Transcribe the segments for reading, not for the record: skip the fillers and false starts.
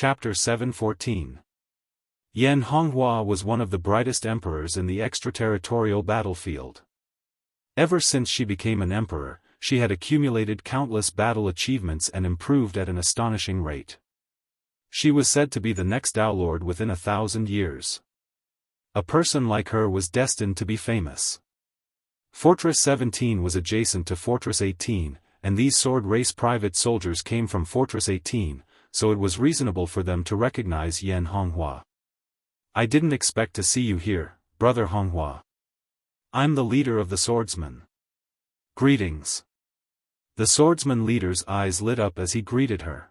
Chapter 714. Yan Honghua was one of the brightest emperors in the extraterritorial battlefield. Ever since she became an emperor, she had accumulated countless battle achievements and improved at an astonishing rate. She was said to be the next Daolord within 1,000 years. A person like her was destined to be famous. Fortress 17 was adjacent to Fortress 18, and these sword race private soldiers came from Fortress 18, so it was reasonable for them to recognize Yan Honghua. "I didn't expect to see you here, Brother Honghua. I'm the leader of the swordsmen. Greetings." The swordsman leader's eyes lit up as he greeted her.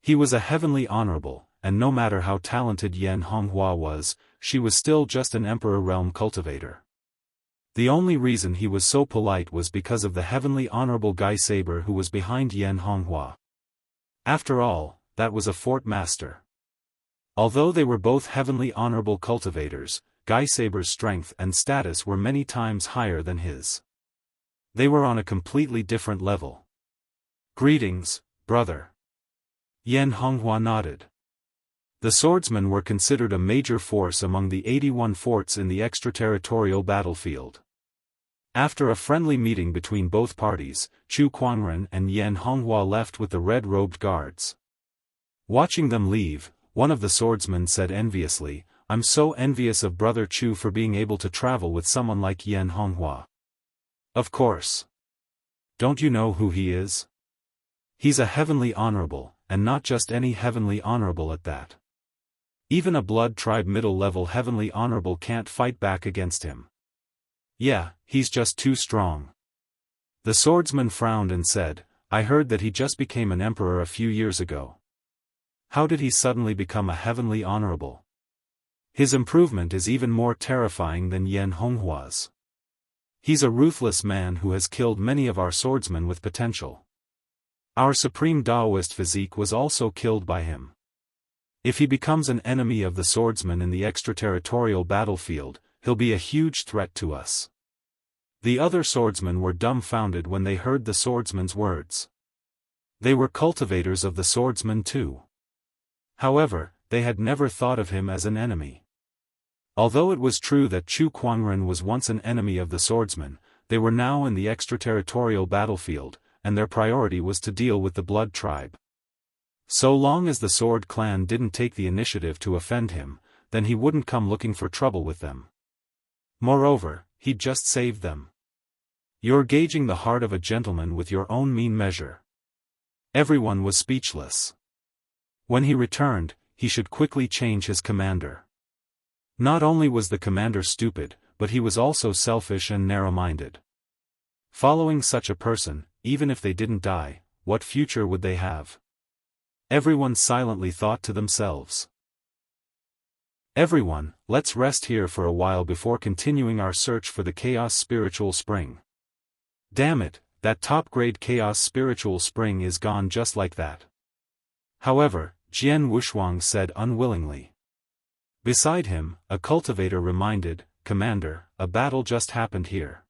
He was a heavenly honorable, and no matter how talented Yan Honghua was, she was still just an emperor realm cultivator. The only reason he was so polite was because of the heavenly honorable Guy Saber who was behind Yan Honghua. After all, that was a fort master. Although they were both heavenly honorable cultivators, Guy Saber's strength and status were many times higher than his. They were on a completely different level. "Greetings, brother." Yan Honghua nodded. The swordsmen were considered a major force among the 81 forts in the extraterritorial battlefield. After a friendly meeting between both parties, Chu Quanren and Yan Honghua left with the red-robed guards. Watching them leave, one of the swordsmen said enviously, "I'm so envious of Brother Chu for being able to travel with someone like Yan Honghua." "Of course. Don't you know who he is? He's a heavenly honorable, and not just any heavenly honorable at that. Even a blood tribe middle-level heavenly honorable can't fight back against him. Yeah, he's just too strong." The swordsman frowned and said, "I heard that he just became an emperor a few years ago. How did he suddenly become a heavenly honorable? His improvement is even more terrifying than Yan Honghua's. He's a ruthless man who has killed many of our swordsmen with potential. Our supreme Daoist physique was also killed by him. If he becomes an enemy of the swordsmen in the extraterritorial battlefield, he'll be a huge threat to us." The other swordsmen were dumbfounded when they heard the swordsman's words. They were cultivators of the swordsman too. However, they had never thought of him as an enemy. Although it was true that Chu Quanren was once an enemy of the swordsman, they were now in the extraterritorial battlefield, and their priority was to deal with the blood tribe. So long as the sword clan didn't take the initiative to offend him, then he wouldn't come looking for trouble with them. Moreover, he'd just saved them. "You're gauging the heart of a gentleman with your own mean measure." Everyone was speechless. When he returned, he should quickly change his commander. Not only was the commander stupid, but he was also selfish and narrow-minded. Following such a person, even if they didn't die, what future would they have? Everyone silently thought to themselves. "Everyone, let's rest here for a while before continuing our search for the Chaos Spiritual Spring." Damn it, that top-grade Chaos Spiritual Spring is gone just like that. However, Jian Wushuang said unwillingly. Beside him, a cultivator reminded, "Commander, a battle just happened here.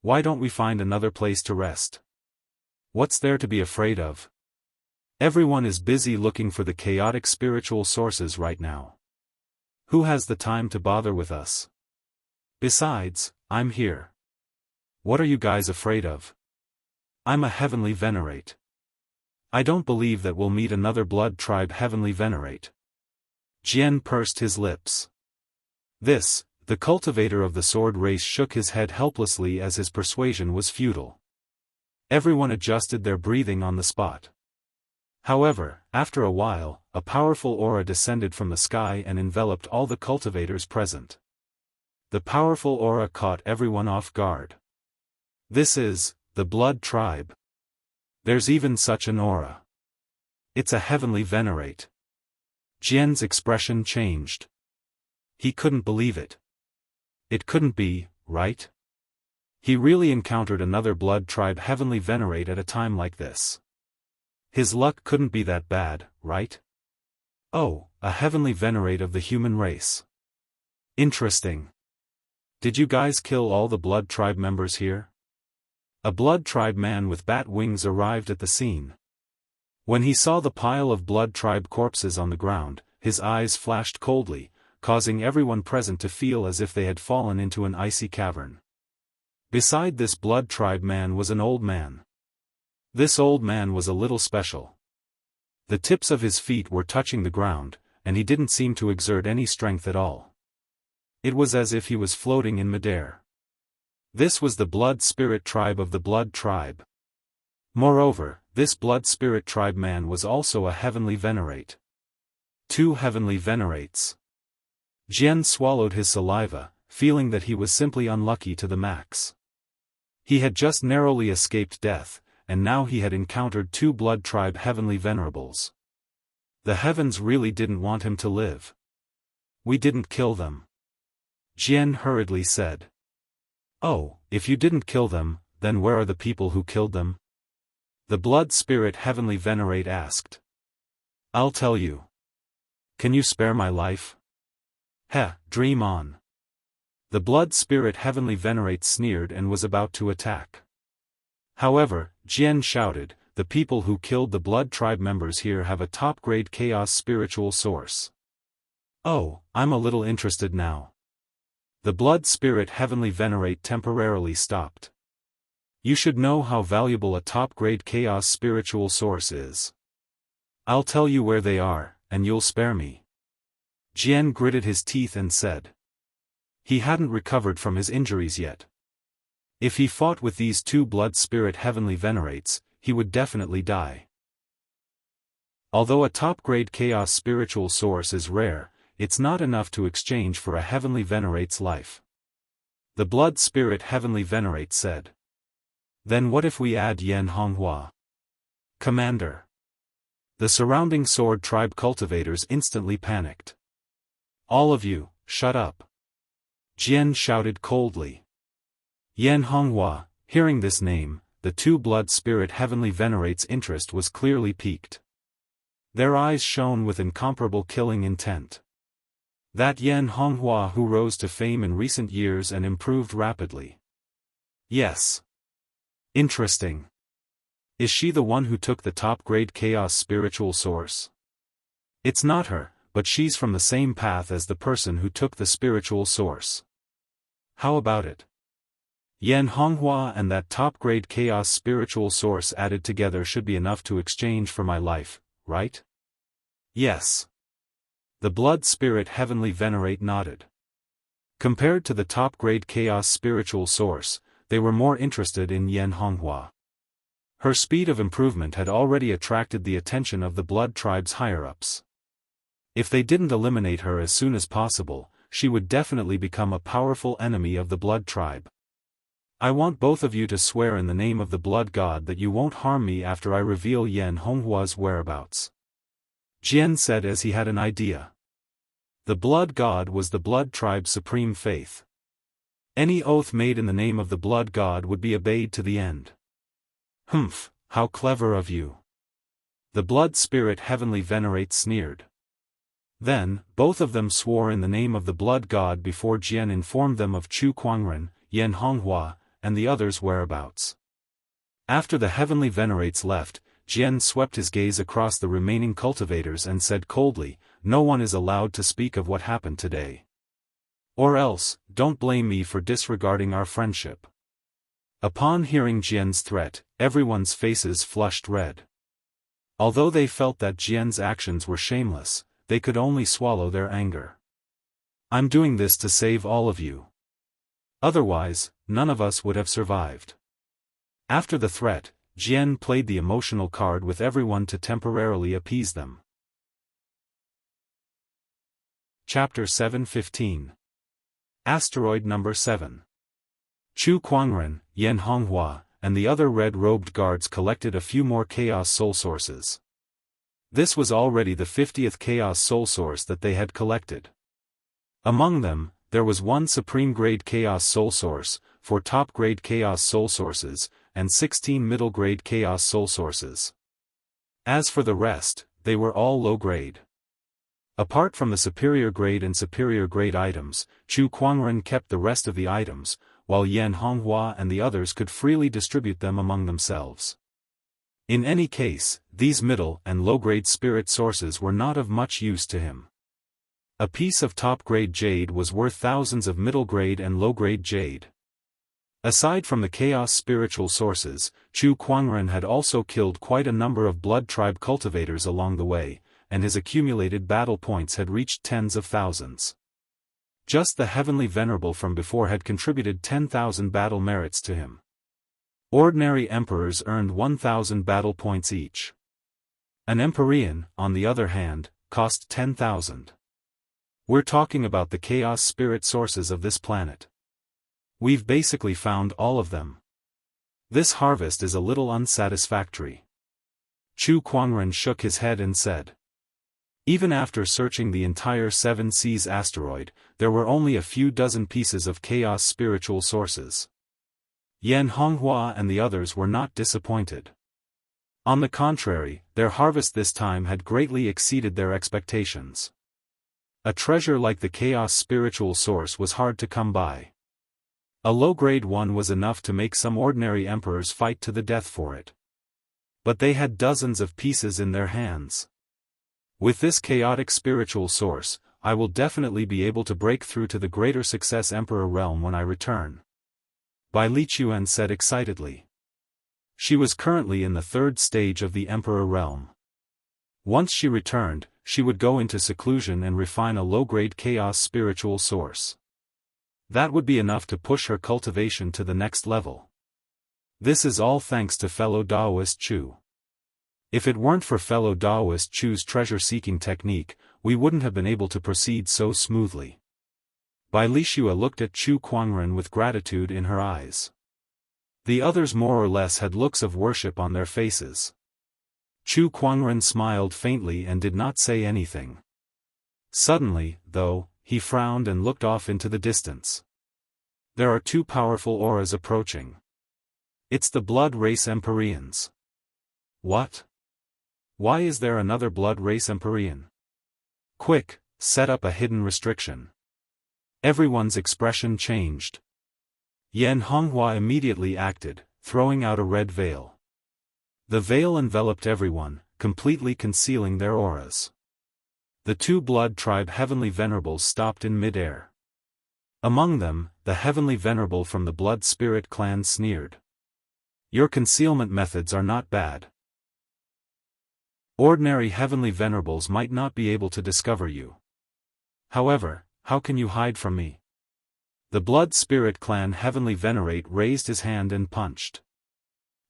Why don't we find another place to rest? What's there to be afraid of? Everyone is busy looking for the chaotic spiritual sources right now. Who has the time to bother with us? Besides, I'm here. What are you guys afraid of? I'm a heavenly venerate. I don't believe that we'll meet another blood tribe heavenly venerate." Jian pursed his lips. The cultivator of the sword race shook his head helplessly as his persuasion was futile. Everyone adjusted their breathing on the spot. However, after a while, a powerful aura descended from the sky and enveloped all the cultivators present. The powerful aura caught everyone off guard. This is the blood tribe. There's even such an aura. It's a heavenly venerate. Jian's expression changed. He couldn't believe it. It couldn't be, right? He really encountered another blood tribe heavenly venerate at a time like this. His luck couldn't be that bad, right? Oh, a heavenly venerate of the human race. Interesting. Did you guys kill all the blood tribe members here? A blood tribe man with bat wings arrived at the scene. When he saw the pile of blood tribe corpses on the ground, his eyes flashed coldly, causing everyone present to feel as if they had fallen into an icy cavern. Beside this blood tribe man was an old man. This old man was a little special. The tips of his feet were touching the ground, and he didn't seem to exert any strength at all. It was as if he was floating in midair. This was the blood spirit tribe of the blood tribe. Moreover, this blood spirit tribe man was also a heavenly venerate. 2 heavenly venerates. Jian swallowed his saliva, feeling that he was simply unlucky to the max. He had just narrowly escaped death, and now he had encountered 2 blood tribe heavenly venerables. The heavens really didn't want him to live. We didn't kill them. Jian hurriedly said. Oh, if you didn't kill them, then where are the people who killed them? The blood spirit heavenly venerate asked. I'll tell you. Can you spare my life? Heh, dream on. The blood spirit heavenly venerate sneered and was about to attack. However, Jian shouted, the people who killed the blood tribe members here have a top-grade chaos spiritual source. Oh, I'm a little interested now. The blood spirit heavenly venerate temporarily stopped. You should know how valuable a top-grade chaos spiritual source is. I'll tell you where they are, and you'll spare me. Jian gritted his teeth and said. He hadn't recovered from his injuries yet. If he fought with these 2 blood spirit heavenly venerates, he would definitely die. Although a top-grade chaos spiritual source is rare, it's not enough to exchange for a heavenly venerate's life. The blood spirit heavenly venerate said. Then what if we add Yan Honghua? Commander. The surrounding sword tribe cultivators instantly panicked. All of you, shut up. Jian shouted coldly. Yan Honghua, hearing this name, the 2 blood spirit heavenly venerates' interest was clearly piqued. Their eyes shone with incomparable killing intent. That Yan Honghua who rose to fame in recent years and improved rapidly. Yes. Interesting. Is she the one who took the top-grade chaos spiritual source? It's not her, but she's from the same path as the person who took the spiritual source. How about it? Yan Honghua and that top-grade chaos spiritual source added together should be enough to exchange for my life, right? Yes. The blood spirit heavenly venerate nodded. Compared to the top-grade chaos spiritual source, they were more interested in Yan Honghua. Her speed of improvement had already attracted the attention of the blood tribe's higher-ups. If they didn't eliminate her as soon as possible, she would definitely become a powerful enemy of the blood tribe. I want both of you to swear in the name of the blood god that you won't harm me after I reveal Yan Honghua's whereabouts. Jian said as he had an idea. The blood god was the blood tribe's supreme faith. Any oath made in the name of the blood god would be obeyed to the end. Humph, how clever of you. The blood spirit heavenly venerate sneered. Then, both of them swore in the name of the blood god before Jian informed them of Chu Kuangren, Yan Honghua, and the others' whereabouts. After the heavenly venerates left, Jian swept his gaze across the remaining cultivators and said coldly, no one is allowed to speak of what happened today. Or else, don't blame me for disregarding our friendship. Upon hearing Jian's threat, everyone's faces flushed red. Although they felt that Jian's actions were shameless, they could only swallow their anger. I'm doing this to save all of you. Otherwise, none of us would have survived. After the threat, Jian played the emotional card with everyone to temporarily appease them. Chapter 7:15. Asteroid number 7. Chu Kuangren, Yan Honghua, and the other red-robed guards collected a few more chaos soul sources. This was already the 50th chaos soul source that they had collected. Among them, there was one supreme-grade chaos soul source, 4 top-grade chaos soul sources, and 16 middle-grade chaos soul sources. As for the rest, they were all low-grade. Apart from the superior-grade and superior-grade items, Chu Kuangren kept the rest of the items, while Yan Honghua and the others could freely distribute them among themselves. In any case, these middle and low-grade spirit sources were not of much use to him. A piece of top-grade jade was worth thousands of middle-grade and low-grade jade. Aside from the chaos spiritual sources, Chu Kuangren had also killed quite a number of blood tribe cultivators along the way, and his accumulated battle points had reached tens of thousands. Just the Heavenly Venerable from before had contributed 10,000 battle merits to him. Ordinary emperors earned 1,000 battle points each. An Empyrean, on the other hand, cost 10,000. We're talking about the chaos spirit sources of this planet. We've basically found all of them. This harvest is a little unsatisfactory. Chu Kuangren shook his head and said. Even after searching the entire Seven Seas asteroid, there were only a few dozen pieces of chaos spiritual sources. Yan Honghua and the others were not disappointed. On the contrary, their harvest this time had greatly exceeded their expectations. A treasure like the chaos spiritual source was hard to come by. A low-grade one was enough to make some ordinary emperors fight to the death for it. But they had dozens of pieces in their hands. With this chaotic spiritual source, I will definitely be able to break through to the greater success Emperor realm when I return. Bai Lichuan said excitedly. She was currently in the third stage of the Emperor realm. Once she returned, she would go into seclusion and refine a low-grade chaos spiritual source. That would be enough to push her cultivation to the next level. This is all thanks to fellow Daoist Chu. If it weren't for fellow Daoist Chu's treasure-seeking technique, we wouldn't have been able to proceed so smoothly. Bai Lishua looked at Chu Kuangren with gratitude in her eyes. The others more or less had looks of worship on their faces. Chu Kuangren smiled faintly and did not say anything. Suddenly, though, he frowned and looked off into the distance. There are two powerful auras approaching. It's the blood race Empyreans. What? Why is there another blood race Empyrean? Quick, set up a hidden restriction. Everyone's expression changed. Yan Honghua immediately acted, throwing out a red veil. The veil enveloped everyone, completely concealing their auras. The two blood tribe Heavenly Venerables stopped in mid-air. Among them, the Heavenly Venerable from the Blood Spirit clan sneered. Your concealment methods are not bad. Ordinary Heavenly Venerables might not be able to discover you. However, how can you hide from me? The Blood Spirit clan Heavenly Venerate raised his hand and punched.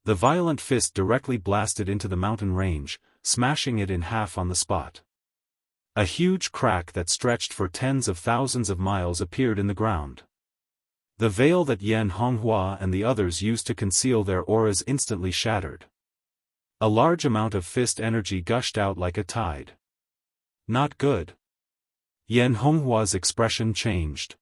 The violent fist directly blasted into the mountain range, smashing it in half on the spot. A huge crack that stretched for tens of thousands of miles appeared in the ground. The veil that Yan Honghua and the others used to conceal their auras instantly shattered. A large amount of fist energy gushed out like a tide. Not good. Yan Honghua's expression changed.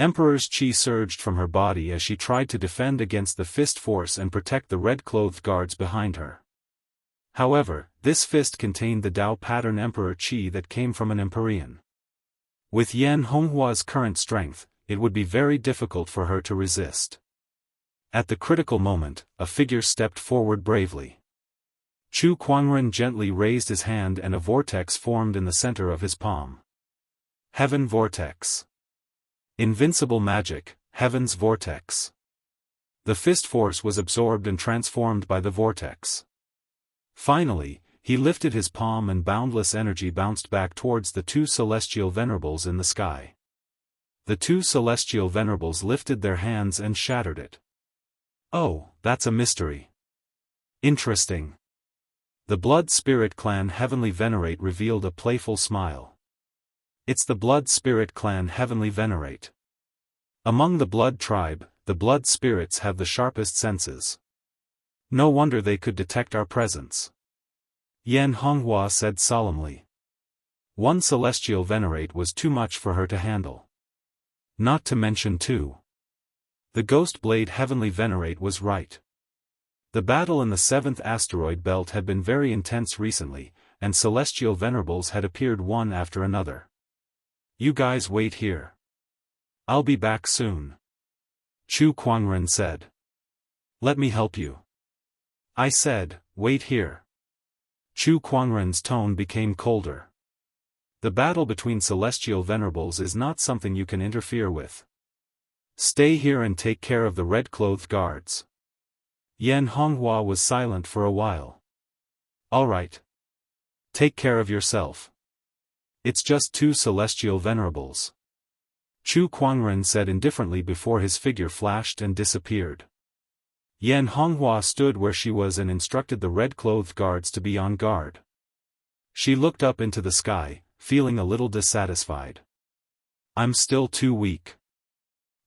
Emperor's chi surged from her body as she tried to defend against the fist force and protect the red-clothed guards behind her. However, this fist contained the Dao pattern Emperor chi that came from an Empyrean. With Yan Honghua's current strength, it would be very difficult for her to resist. At the critical moment, a figure stepped forward bravely. Chu Kuangren gently raised his hand and a vortex formed in the center of his palm. Heaven Vortex. Invincible magic, Heaven's Vortex. The fist force was absorbed and transformed by the vortex. Finally, he lifted his palm and boundless energy bounced back towards the two celestial venerables in the sky. The two celestial venerables lifted their hands and shattered it. Oh, that's a mystery. Interesting. The Blood Spirit clan Heavenly Venerate revealed a playful smile. It's the Blood Spirit clan Heavenly Venerate. Among the Blood tribe, the Blood Spirits have the sharpest senses. No wonder they could detect our presence. Yan Honghua said solemnly. One celestial venerate was too much for her to handle. Not to mention two. The Ghost Blade Heavenly Venerate was right. The battle in the 7th asteroid belt had been very intense recently, and celestial venerables had appeared one after another. You guys wait here. I'll be back soon. Chu Kuangren said. Let me help you. I said, wait here. Chu Kuangren's tone became colder. The battle between celestial venerables is not something you can interfere with. Stay here and take care of the red-clothed guards. Yan Honghua was silent for a while. All right. Take care of yourself. It's just 2 celestial venerables. Chu Kuangren said indifferently before his figure flashed and disappeared. Yan Honghua stood where she was and instructed the red-clothed guards to be on guard. She looked up into the sky, feeling a little dissatisfied. I'm still too weak.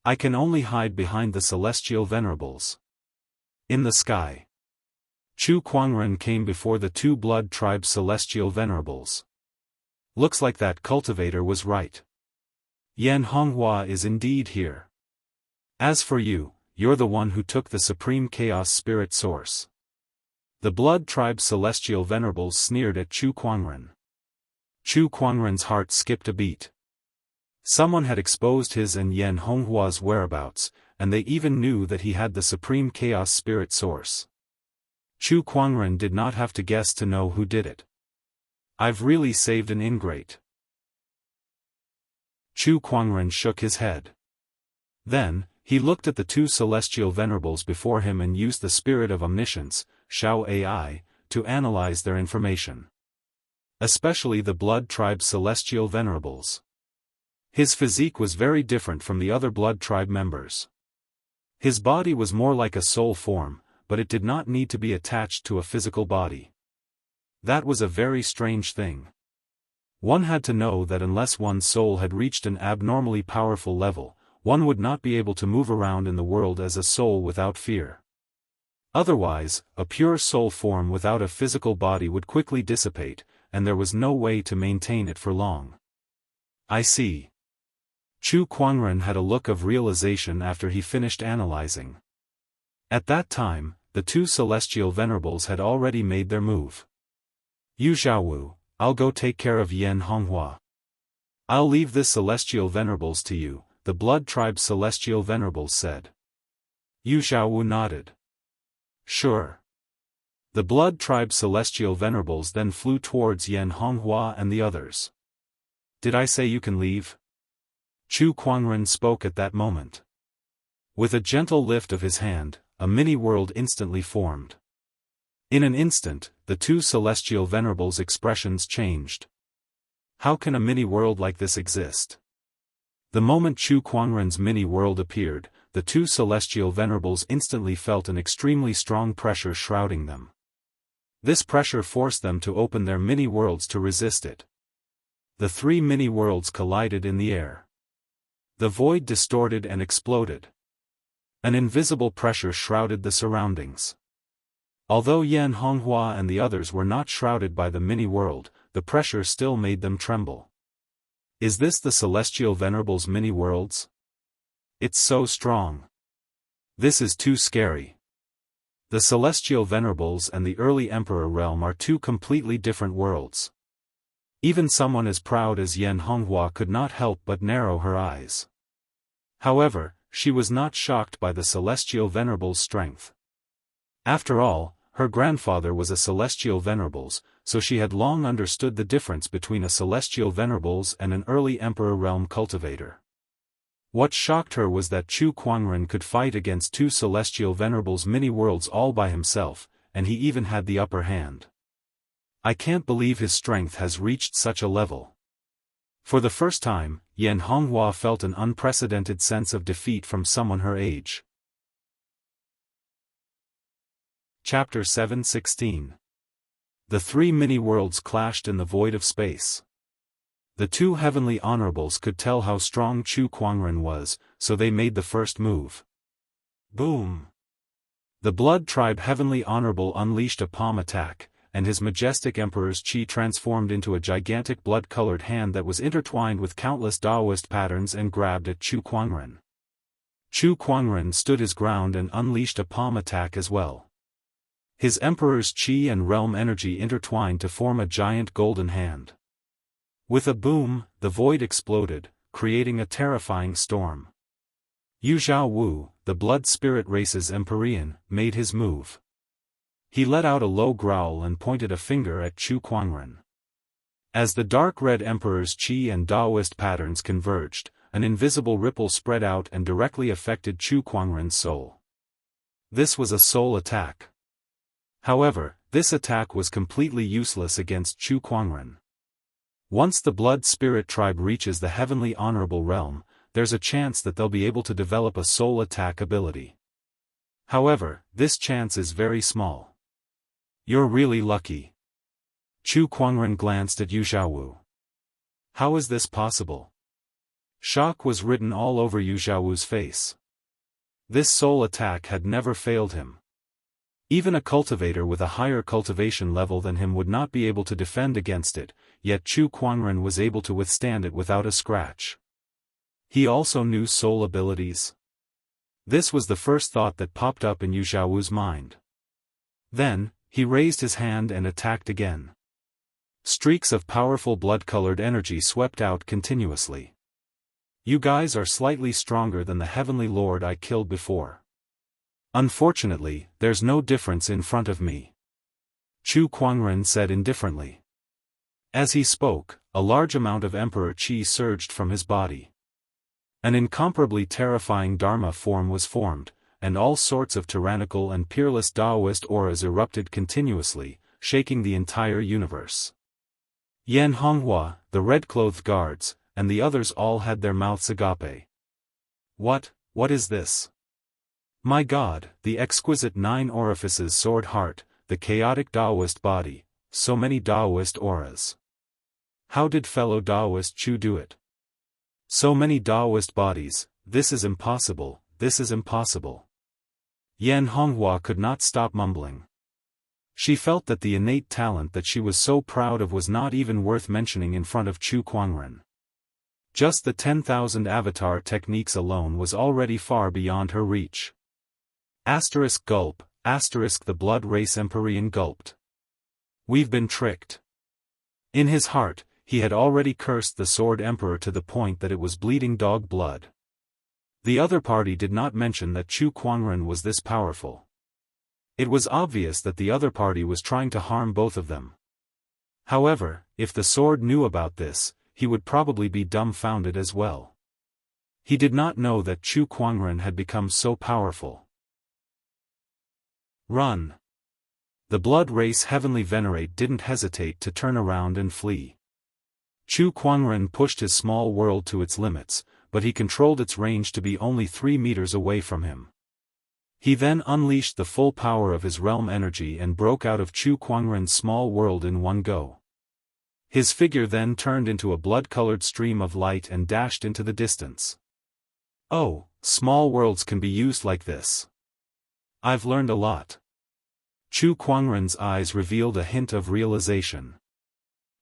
I can only hide behind the celestial venerables. In the sky. Chu Kuangren came before the 2 blood tribe celestial venerables. Looks like that cultivator was right. Yan Honghua is indeed here. As for you, you're the one who took the supreme chaos spirit source. The blood tribe celestial venerables sneered at Chu Kuangren. Chu Kuangren's heart skipped a beat. Someone had exposed his and Yan Honghua's whereabouts, and they even knew that he had the supreme chaos spirit source. Chu Kuangren did not have to guess to know who did it. I've really saved an ingrate. Chu Kuangren shook his head. Then, he looked at the 2 celestial venerables before him and used the spirit of omniscience, Shao AI, to analyze their information. Especially the blood tribe celestial venerables. His physique was very different from the other blood tribe members. His body was more like a soul form, but it did not need to be attached to a physical body. That was a very strange thing. One had to know that unless one's soul had reached an abnormally powerful level, one would not be able to move around in the world as a soul without fear. Otherwise, a pure soul form without a physical body would quickly dissipate, and there was no way to maintain it for long. I see. Chu Kuangren had a look of realization after he finished analyzing. At that time, the 2 celestial venerables had already made their move. Yu Xiaowu, I'll go take care of Yan Honghua. I'll leave this celestial venerables to you, the blood tribe celestial venerables said. Yu Xiaowu nodded. Sure. The blood tribe celestial venerables then flew towards Yan Honghua and the others. Did I say you can leave? Chu Kuangren spoke at that moment. With a gentle lift of his hand, a mini-world instantly formed. In an instant, the 2 celestial venerables' expressions changed. How can a mini-world like this exist? The moment Chu Kuangren's mini-world appeared, the 2 celestial venerables instantly felt an extremely strong pressure shrouding them. This pressure forced them to open their mini-worlds to resist it. The 3 mini-worlds collided in the air. The void distorted and exploded. An invisible pressure shrouded the surroundings. Although Yan Honghua and the others were not shrouded by the mini-world, the pressure still made them tremble. Is this the celestial venerables' mini-worlds? It's so strong. This is too scary. The celestial venerables and the early emperor realm are 2 completely different worlds. Even someone as proud as Yan Honghua could not help but narrow her eyes. However, she was not shocked by the celestial venerables' strength. After all, her grandfather was a celestial venerables, so she had long understood the difference between a celestial venerables and an early emperor realm cultivator. What shocked her was that Chu Kuangren could fight against 2 celestial venerables mini-worlds all by himself, and he even had the upper hand. I can't believe his strength has reached such a level. For the first time, Yan Honghua felt an unprecedented sense of defeat from someone her age. Chapter 7:16. The 3 mini-worlds clashed in the void of space. The 2 heavenly honorables could tell how strong Chu Kuangren was, so they made the first move. Boom! The blood tribe heavenly honorable unleashed a palm attack, and his majestic emperor's chi transformed into a gigantic blood-colored hand that was intertwined with countless Daoist patterns and grabbed at Chu Kuangren. Chu Kuangren stood his ground and unleashed a palm attack as well. His emperor's chi and realm energy intertwined to form a giant golden hand. With a boom, the void exploded, creating a terrifying storm. Yu Xiaowu, the blood spirit race's Empyrean, made his move. He let out a low growl and pointed a finger at Chu Kuangren. As the dark red emperor's qi and Daoist patterns converged, an invisible ripple spread out and directly affected Chu Kuangren's soul. This was a soul attack. However, this attack was completely useless against Chu Kuangren. Once the blood spirit tribe reaches the heavenly honorable realm, there's a chance that they'll be able to develop a soul attack ability. However, this chance is very small. You're really lucky. Chu Kuangren glanced at Yu Xiaowu. How is this possible? Shock was written all over Yu Xiaowu's face. This soul attack had never failed him. Even a cultivator with a higher cultivation level than him would not be able to defend against it, yet Chu Kuangren was able to withstand it without a scratch. He also knew soul abilities. This was the first thought that popped up in Yu Xiaowu's mind. Then, he raised his hand and attacked again. Streaks of powerful blood-colored energy swept out continuously. You guys are slightly stronger than the heavenly lord I killed before. Unfortunately, there's no difference in front of me. Chu Kuangren said indifferently. As he spoke, a large amount of emperor qi surged from his body. An incomparably terrifying Dharma form was formed, and all sorts of tyrannical and peerless Daoist auras erupted continuously, shaking the entire universe. Yan Honghua, the red-clothed guards, and the others all had their mouths agape. What is this? My God, the exquisite 9 orifices sword heart, the chaotic Daoist body, so many Daoist auras. How did fellow Daoist Chu do it? So many Daoist bodies, this is impossible, this is impossible. Yan Honghua could not stop mumbling. She felt that the innate talent that she was so proud of was not even worth mentioning in front of Chu Kuangren. Just the 10,000 avatar techniques alone was already far beyond her reach. Asterisk gulp, asterisk the blood race Empyrean gulped. We've been tricked. In his heart, he had already cursed the Sword Emperor to the point that it was bleeding dog blood. The other party did not mention that Chu Kuangren was this powerful. It was obvious that the other party was trying to harm both of them. However, if the sword knew about this, he would probably be dumbfounded as well. He did not know that Chu Kuangren had become so powerful. Run! The blood race heavenly venerate didn't hesitate to turn around and flee. Chu Kuangren pushed his small world to its limits, but he controlled its range to be only 3 meters away from him. He then unleashed the full power of his realm energy and broke out of Chu Kuangren's small world in one go. His figure then turned into a blood-colored stream of light and dashed into the distance. Oh, small worlds can be used like this. I've learned a lot. Chu Kuangren's eyes revealed a hint of realization.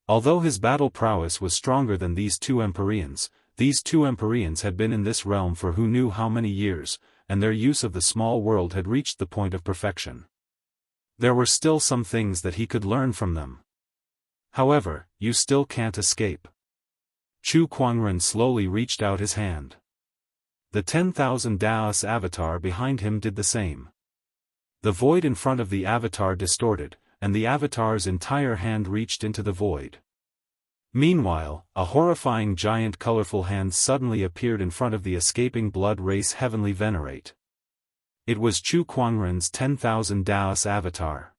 Although his battle prowess was stronger than these two Empyreans had been in this realm for who knew how many years, and their use of the small world had reached the point of perfection. There were still some things that he could learn from them. However, you still can't escape. Chu Kuangren slowly reached out his hand. The 10,000 Daos avatar behind him did the same. The void in front of the avatar distorted, and the avatar's entire hand reached into the void. Meanwhile, a horrifying giant colorful hand suddenly appeared in front of the escaping blood race heavenly venerate. It was Chu Kuangren's 10,000 Daos avatar.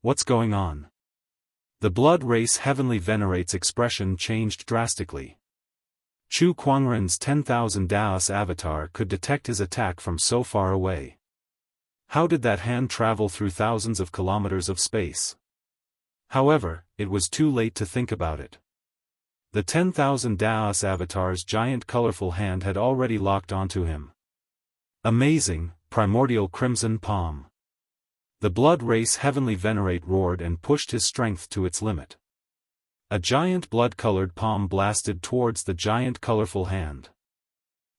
What's going on? The blood race heavenly venerate's expression changed drastically. Chu Kuangren's 10,000 Daos avatar could detect his attack from so far away. How did that hand travel through thousands of kilometers of space? However, it was too late to think about it. The 10,000 Daos avatar's giant colorful hand had already locked onto him. Amazing, primordial crimson palm. The blood race heavenly venerate roared and pushed his strength to its limit. A giant blood-colored palm blasted towards the giant colorful hand.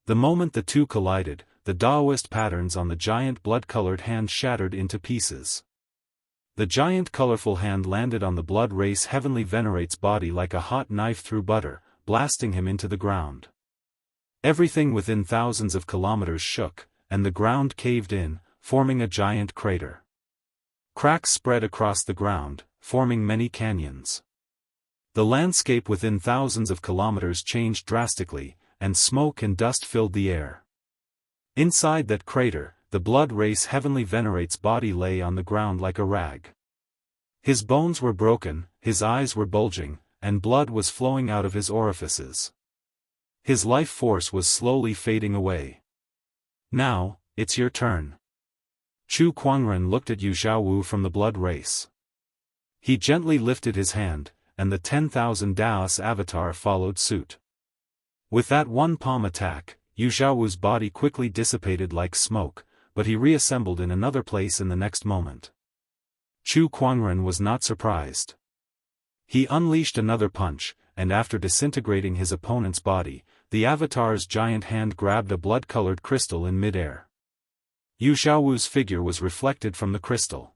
The moment the two collided, the Daoist patterns on the giant blood-colored hand shattered into pieces. The giant colorful hand landed on the blood race heavenly venerate's body like a hot knife through butter, blasting him into the ground. Everything within thousands of kilometers shook, and the ground caved in, forming a giant crater. Cracks spread across the ground, forming many canyons. The landscape within thousands of kilometers changed drastically, and smoke and dust filled the air. Inside that crater, the blood race heavenly venerate's body lay on the ground like a rag. His bones were broken, his eyes were bulging, and blood was flowing out of his orifices. His life force was slowly fading away. Now, it's your turn. Chu Kuangren looked at Yu Xiaowu from the blood race. He gently lifted his hand, and the 10,000 Daoist avatar followed suit. With that one palm attack, Yu Xiaowu's body quickly dissipated like smoke, but he reassembled in another place in the next moment. Chu Kuangren was not surprised. He unleashed another punch, and after disintegrating his opponent's body, the avatar's giant hand grabbed a blood-colored crystal in mid-air. Yu Xiaowu's figure was reflected from the crystal.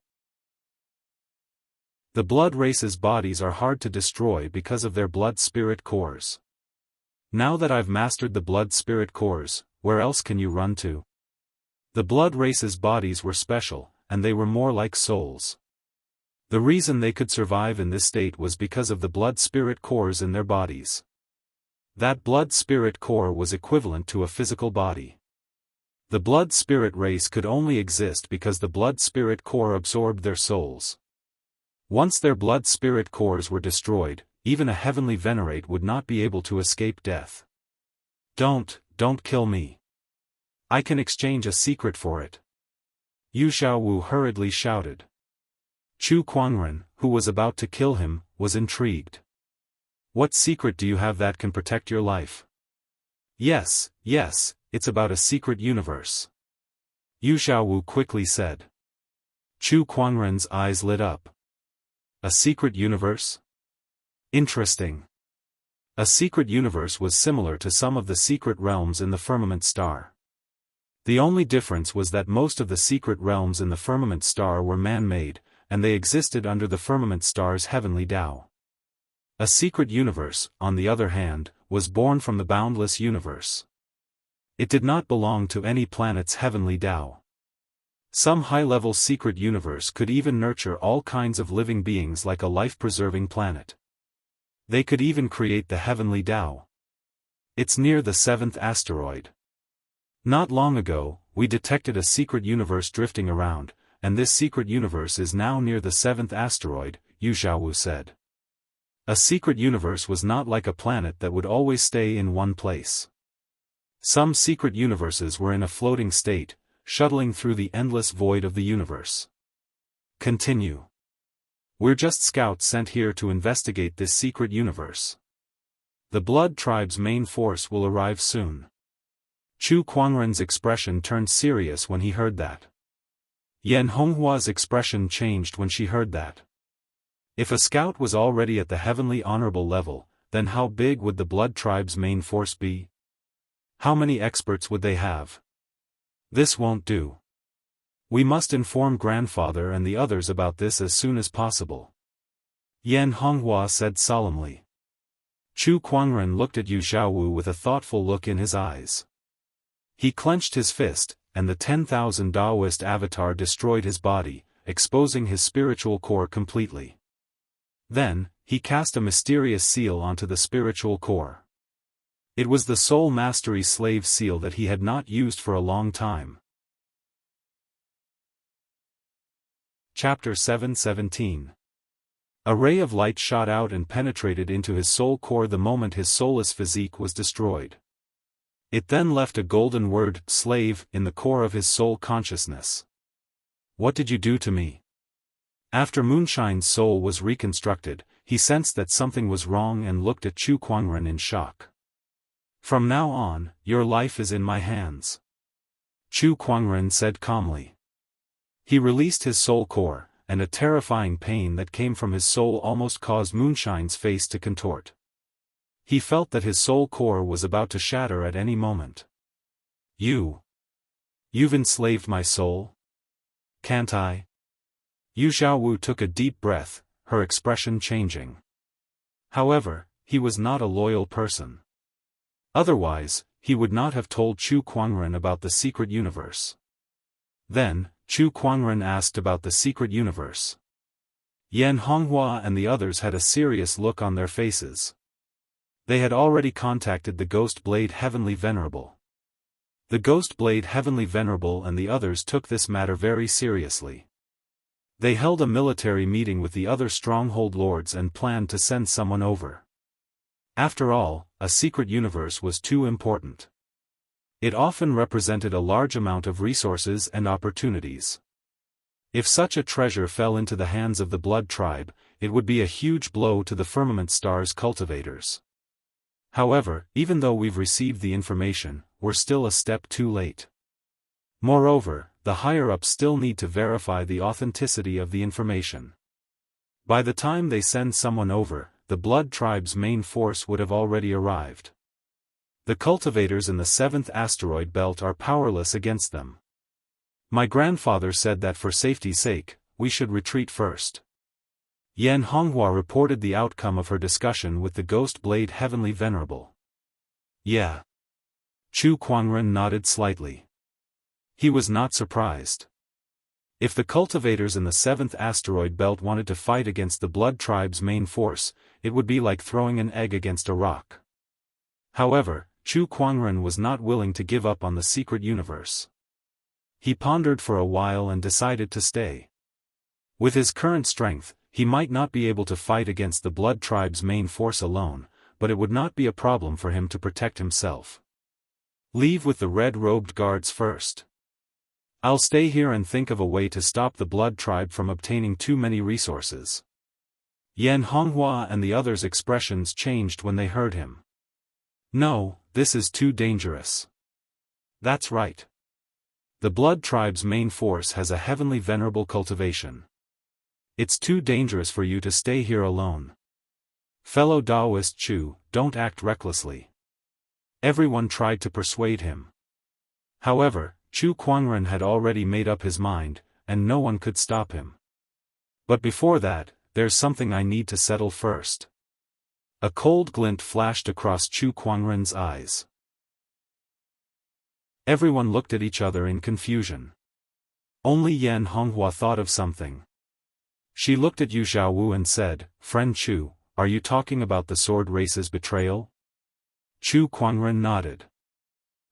The blood race's bodies are hard to destroy because of their blood-spirit cores. Now that I've mastered the blood-spirit cores, where else can you run to? The blood race's bodies were special, and they were more like souls. The reason they could survive in this state was because of the blood-spirit cores in their bodies. That blood-spirit core was equivalent to a physical body. The blood-spirit race could only exist because the blood-spirit core absorbed their souls. Once their blood-spirit cores were destroyed, even a heavenly venerate would not be able to escape death. Don't kill me. I can exchange a secret for it. Yu Xiaowu hurriedly shouted. Chu Kuangren, who was about to kill him, was intrigued. What secret do you have that can protect your life? Yes, it's about a secret universe. Yu Xiaowu quickly said. Chu Kuangren's eyes lit up. A secret universe? Interesting. A secret universe was similar to some of the secret realms in the firmament star. The only difference was that most of the secret realms in the firmament star were man-made, and they existed under the firmament star's heavenly Tao. A secret universe, on the other hand, was born from the boundless universe. It did not belong to any planet's heavenly Tao. Some high-level secret universe could even nurture all kinds of living beings like a life-preserving planet. They could even create the heavenly Tao. It's near the 7th asteroid. Not long ago, we detected a secret universe drifting around, and this secret universe is now near the 7th asteroid, Yu Xiaowu said. A secret universe was not like a planet that would always stay in one place. Some secret universes were in a floating state, shuttling through the endless void of the universe. Continue. We're just scouts sent here to investigate this secret universe. The Blood Tribe's main force will arrive soon. Chu Kuangren's expression turned serious when he heard that. Yan Honghua's expression changed when she heard that. If a scout was already at the heavenly honorable level, then how big would the Blood Tribe's main force be? How many experts would they have? This won't do. We must inform grandfather and the others about this as soon as possible. Yan Honghua said solemnly. Chu Kuangren looked at Yu Xiaowu with a thoughtful look in his eyes. He clenched his fist, and the 10,000 Daoist avatar destroyed his body, exposing his spiritual core completely. Then, he cast a mysterious seal onto the spiritual core. It was the Soul Mastery Slave seal that he had not used for a long time. Chapter 7:17. A ray of light shot out and penetrated into his soul core the moment his soulless physique was destroyed. It then left a golden word, slave, in the core of his soul consciousness. What did you do to me? After Moonshine's soul was reconstructed, he sensed that something was wrong and looked at Chu Kuangren in shock. From now on, your life is in my hands. Chu Kuangren said calmly. He released his soul core, and a terrifying pain that came from his soul almost caused Moonshine's face to contort. He felt that his soul core was about to shatter at any moment. You've enslaved my soul? Can't I? Yu Xiaowu took a deep breath, her expression changing. However, he was not a loyal person. Otherwise, he would not have told Chu Kuangren about the secret universe. Then, Chu Kuangren asked about the secret universe. Yan Honghua and the others had a serious look on their faces. They had already contacted the Ghost Blade Heavenly Venerable. The Ghost Blade Heavenly Venerable and the others took this matter very seriously. They held a military meeting with the other stronghold lords and planned to send someone over. After all, a secret universe was too important. It often represented a large amount of resources and opportunities. If such a treasure fell into the hands of the Blood Tribe, it would be a huge blow to the Firmament Star's cultivators. However, even though we've received the information, we're still a step too late. Moreover, the higher-ups still need to verify the authenticity of the information. By the time they send someone over, the Blood Tribe's main force would have already arrived. The cultivators in the 7th asteroid belt are powerless against them. My grandfather said that for safety's sake, we should retreat first. Yan Honghua reported the outcome of her discussion with the Ghost Blade Heavenly Venerable. Yeah. Chu Kuangren nodded slightly. He was not surprised. If the cultivators in the 7th asteroid belt wanted to fight against the Blood Tribe's main force, it would be like throwing an egg against a rock. However, Chu Kuangren was not willing to give up on the secret universe. He pondered for a while and decided to stay. With his current strength, he might not be able to fight against the Blood Tribe's main force alone, but it would not be a problem for him to protect himself. Leave with the red-robed guards first. I'll stay here and think of a way to stop the Blood Tribe from obtaining too many resources. Yan Honghua and the others' expressions changed when they heard him. No, this is too dangerous. That's right. The Blood Tribe's main force has a heavenly venerable cultivation. It's too dangerous for you to stay here alone. Fellow Daoist Chu, don't act recklessly. Everyone tried to persuade him. However, Chu Kuangren had already made up his mind, and no one could stop him. But before that, there's something I need to settle first. A cold glint flashed across Chu Kuangren's eyes. Everyone looked at each other in confusion. Only Yan Honghua thought of something. She looked at Yu Xiaowu and said, "Friend Chu, are you talking about the sword race's betrayal?" Chu Kuangren nodded.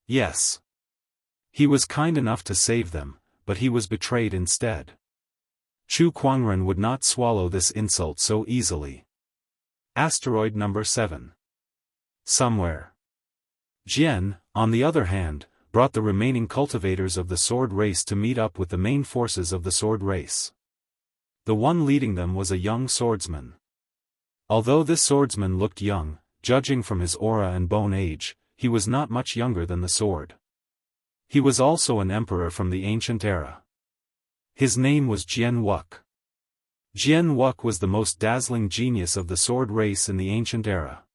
Yes. He was kind enough to save them, but he was betrayed instead. Chu Kuangren would not swallow this insult so easily. Asteroid number 7. Somewhere. Jian, on the other hand, brought the remaining cultivators of the sword race to meet up with the main forces of the sword race. The one leading them was a young swordsman. Although this swordsman looked young, judging from his aura and bone age, he was not much younger than the sword. He was also an emperor from the ancient era. His name was Jian Wuk. Jian Wuk was the most dazzling genius of the sword race in the ancient era.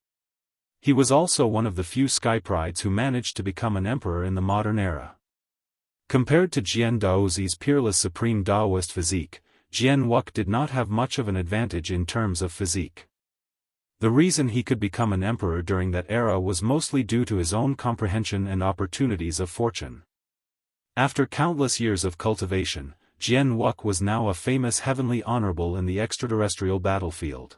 He was also one of the few skyprides who managed to become an emperor in the modern era. Compared to Jian Daozi's peerless supreme Daoist physique, Jian Wuk did not have much of an advantage in terms of physique. The reason he could become an emperor during that era was mostly due to his own comprehension and opportunities of fortune. After countless years of cultivation, Jian Wuk was now a famous heavenly honorable in the extraterrestrial battlefield.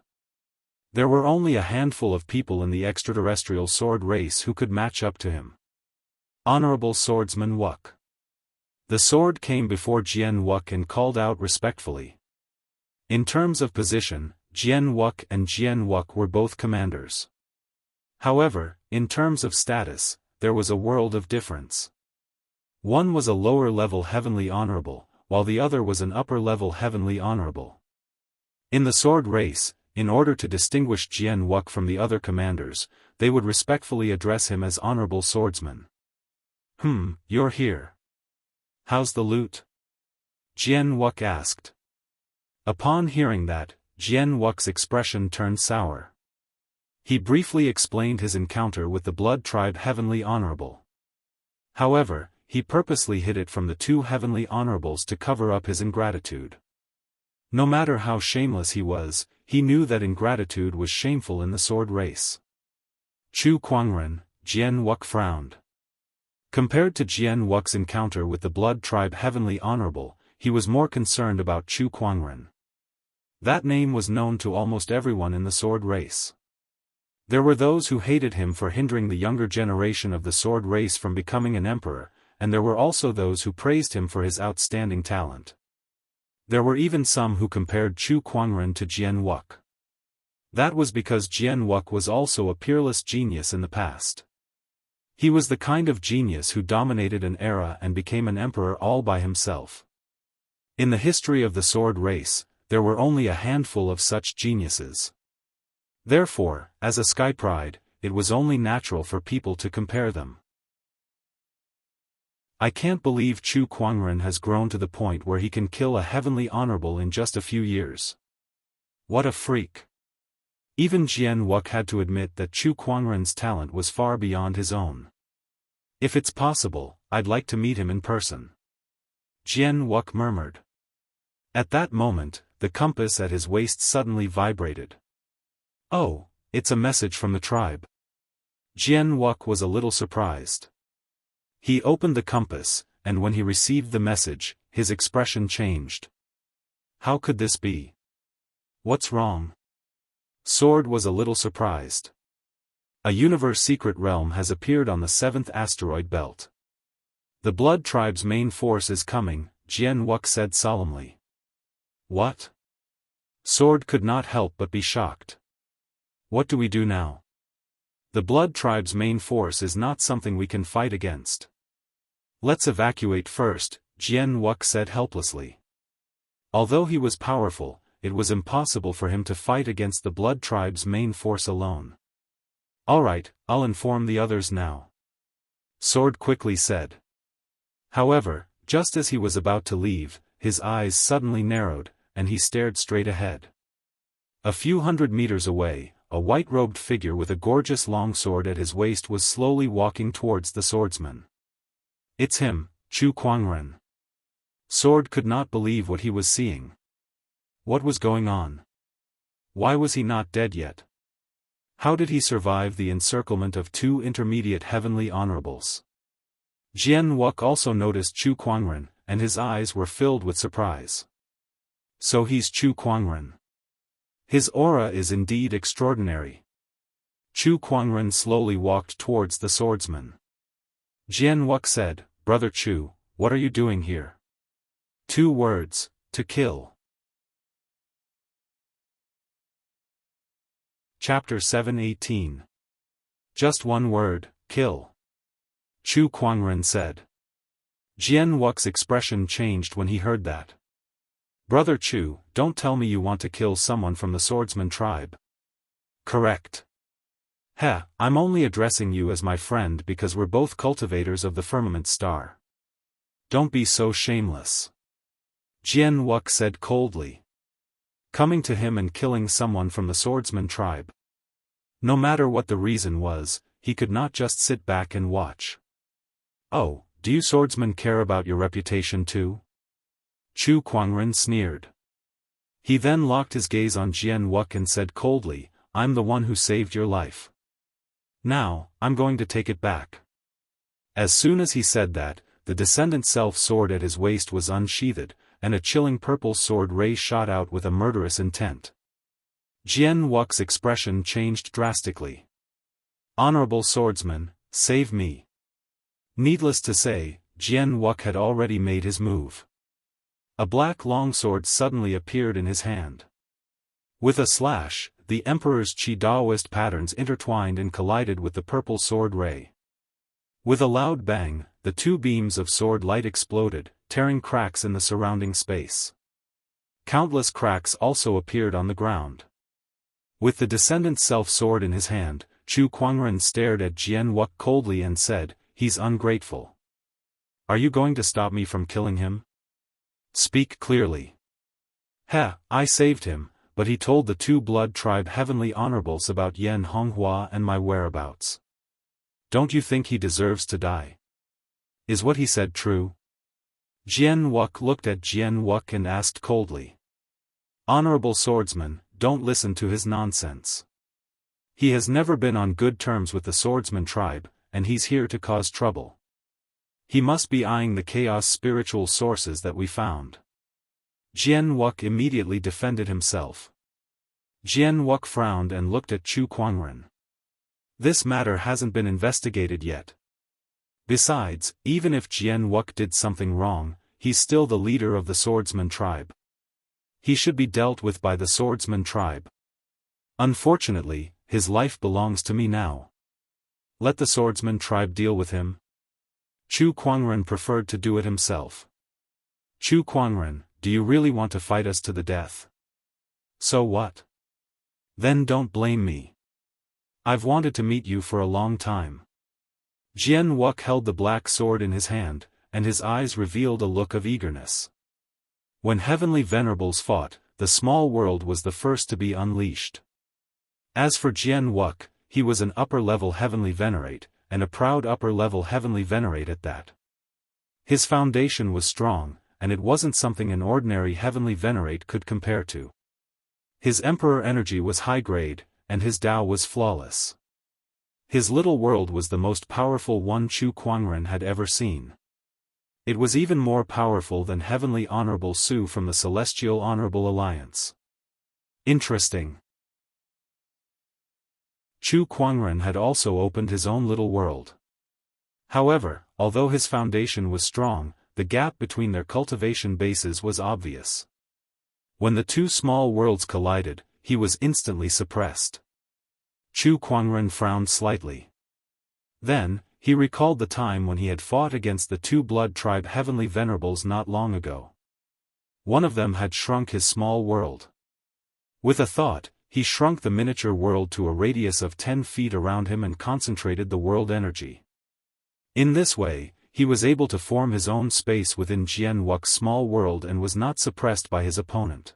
There were only a handful of people in the extraterrestrial sword race who could match up to him. Honorable Swordsman Wuk. The sword came before Jian Wuk and called out respectfully. In terms of position, Jian Wuk and Jian Wuk were both commanders. However, in terms of status, there was a world of difference. One was a lower-level heavenly honorable, while the other was an upper-level heavenly honorable. In the sword race, in order to distinguish Jian Wuk from the other commanders, they would respectfully address him as Honorable Swordsman. You're here. How's the loot? Jian Wuk asked. Upon hearing that, Jian Wuk's expression turned sour. He briefly explained his encounter with the Blood Tribe Heavenly Honorable. However, he purposely hid it from the two Heavenly Honorables to cover up his ingratitude. No matter how shameless he was, he knew that ingratitude was shameful in the sword race. Chu Kuangren, Jian Wuk frowned. Compared to Jian Wuk's encounter with the Blood Tribe Heavenly Honorable, he was more concerned about Chu Kuangren. That name was known to almost everyone in the sword race. There were those who hated him for hindering the younger generation of the sword race from becoming an emperor, and there were also those who praised him for his outstanding talent. There were even some who compared Chu Kuangren to Jian Wuk. That was because Jian Wuk was also a peerless genius in the past. He was the kind of genius who dominated an era and became an emperor all by himself. In the history of the sword race, there were only a handful of such geniuses. Therefore, as a sky pride, it was only natural for people to compare them. I can't believe Chu Kuangren has grown to the point where he can kill a heavenly honorable in just a few years. What a freak. Even Jian Wuk had to admit that Chu Kuangren's talent was far beyond his own. If it's possible, I'd like to meet him in person. Jian Wuk murmured. At that moment, the compass at his waist suddenly vibrated. Oh, it's a message from the tribe. Jian Wuk was a little surprised. He opened the compass, and when he received the message, his expression changed. How could this be? What's wrong? Sword was a little surprised. A universe secret realm has appeared on the 7th asteroid belt. The Blood Tribe's main force is coming, Jian Wuk said solemnly. What? Sword could not help but be shocked. What do we do now? The Blood Tribe's main force is not something we can fight against. Let's evacuate first, Jian Wuk said helplessly. Although he was powerful, it was impossible for him to fight against the Blood Tribe's main force alone. All right, I'll inform the others now. Sword quickly said. However, just as he was about to leave, his eyes suddenly narrowed, and he stared straight ahead. A few hundred meters away, a white-robed figure with a gorgeous longsword at his waist was slowly walking towards the swordsman. It's him, Chu Kuangren. Sword could not believe what he was seeing. What was going on? Why was he not dead yet? How did he survive the encirclement of two intermediate heavenly honorables? Jian Wuk also noticed Chu Kuangren, and his eyes were filled with surprise. So he's Chu Kuangren. His aura is indeed extraordinary. Chu Kuangren slowly walked towards the swordsman. Jian Wuk said, Brother Chu, what are you doing here? 2 words, to kill. Chapter 7:18. Just 1 word, kill. Chu Kuangren said. Jian Wuk's expression changed when he heard that. Brother Chu, don't tell me you want to kill someone from the swordsman tribe. Correct. Heh, I'm only addressing you as my friend because we're both cultivators of the firmament star. Don't be so shameless. Jian Wuk said coldly. Coming to him and killing someone from the swordsman tribe. No matter what the reason was, he could not just sit back and watch. Oh, do you swordsmen care about your reputation too? Chu Kuangren sneered. He then locked his gaze on Jian Wuk and said coldly, I'm the one who saved your life. Now, I'm going to take it back. As soon as he said that, the descendant self-sword at his waist was unsheathed, and a chilling purple sword ray shot out with a murderous intent. Jian Wuk's expression changed drastically. Honorable swordsman, save me. Needless to say, Jian Wuk had already made his move. A black longsword suddenly appeared in his hand. With a slash, the Emperor's Qi Daoist patterns intertwined and collided with the purple sword ray. With a loud bang, the 2 beams of sword light exploded, tearing cracks in the surrounding space. Countless cracks also appeared on the ground. With the descendant self-sword in his hand, Chu Kuangren stared at Jian Wuk coldly and said, He's ungrateful. Are you going to stop me from killing him? Speak clearly. Heh, I saved him, but he told the 2 blood tribe heavenly honorables about Yan Honghua and my whereabouts. Don't you think he deserves to die? Is what he said true? Jian Wuk looked at Jian Wuk and asked coldly. Honorable swordsman, don't listen to his nonsense. He has never been on good terms with the swordsman tribe, and he's here to cause trouble. He must be eyeing the chaos spiritual sources that we found. Jian Wuk immediately defended himself. Jian Wuk frowned and looked at Chu Kuangren. This matter hasn't been investigated yet. Besides, even if Jian Wuk did something wrong, he's still the leader of the swordsman tribe. He should be dealt with by the swordsman tribe. Unfortunately, his life belongs to me now. Let the swordsman tribe deal with him. Chu Kuangren preferred to do it himself. Chu Kuangren, do you really want to fight us to the death? So what? Then don't blame me. I've wanted to meet you for a long time. Jian Wuk held the black sword in his hand, and his eyes revealed a look of eagerness. When heavenly venerables fought, the small world was the first to be unleashed. As for Jian Wuk, he was an upper-level heavenly venerate, and a proud upper-level heavenly venerate at that. His foundation was strong, and it wasn't something an ordinary heavenly venerate could compare to. His emperor energy was high-grade, and his Tao was flawless. His little world was the most powerful one Chu Kuangren had ever seen. It was even more powerful than Heavenly Honorable Su from the Celestial Honorable Alliance. Interesting. Chu Kuangren had also opened his own little world. However, although his foundation was strong, the gap between their cultivation bases was obvious. When the two small worlds collided, he was instantly suppressed. Chu Kuangren frowned slightly. Then, he recalled the time when he had fought against the two blood tribe heavenly venerables not long ago. One of them had shrunk his small world. With a thought, he shrunk the miniature world to a radius of 10 feet around him and concentrated the world energy. In this way, he was able to form his own space within Jian Wuk's small world and was not suppressed by his opponent.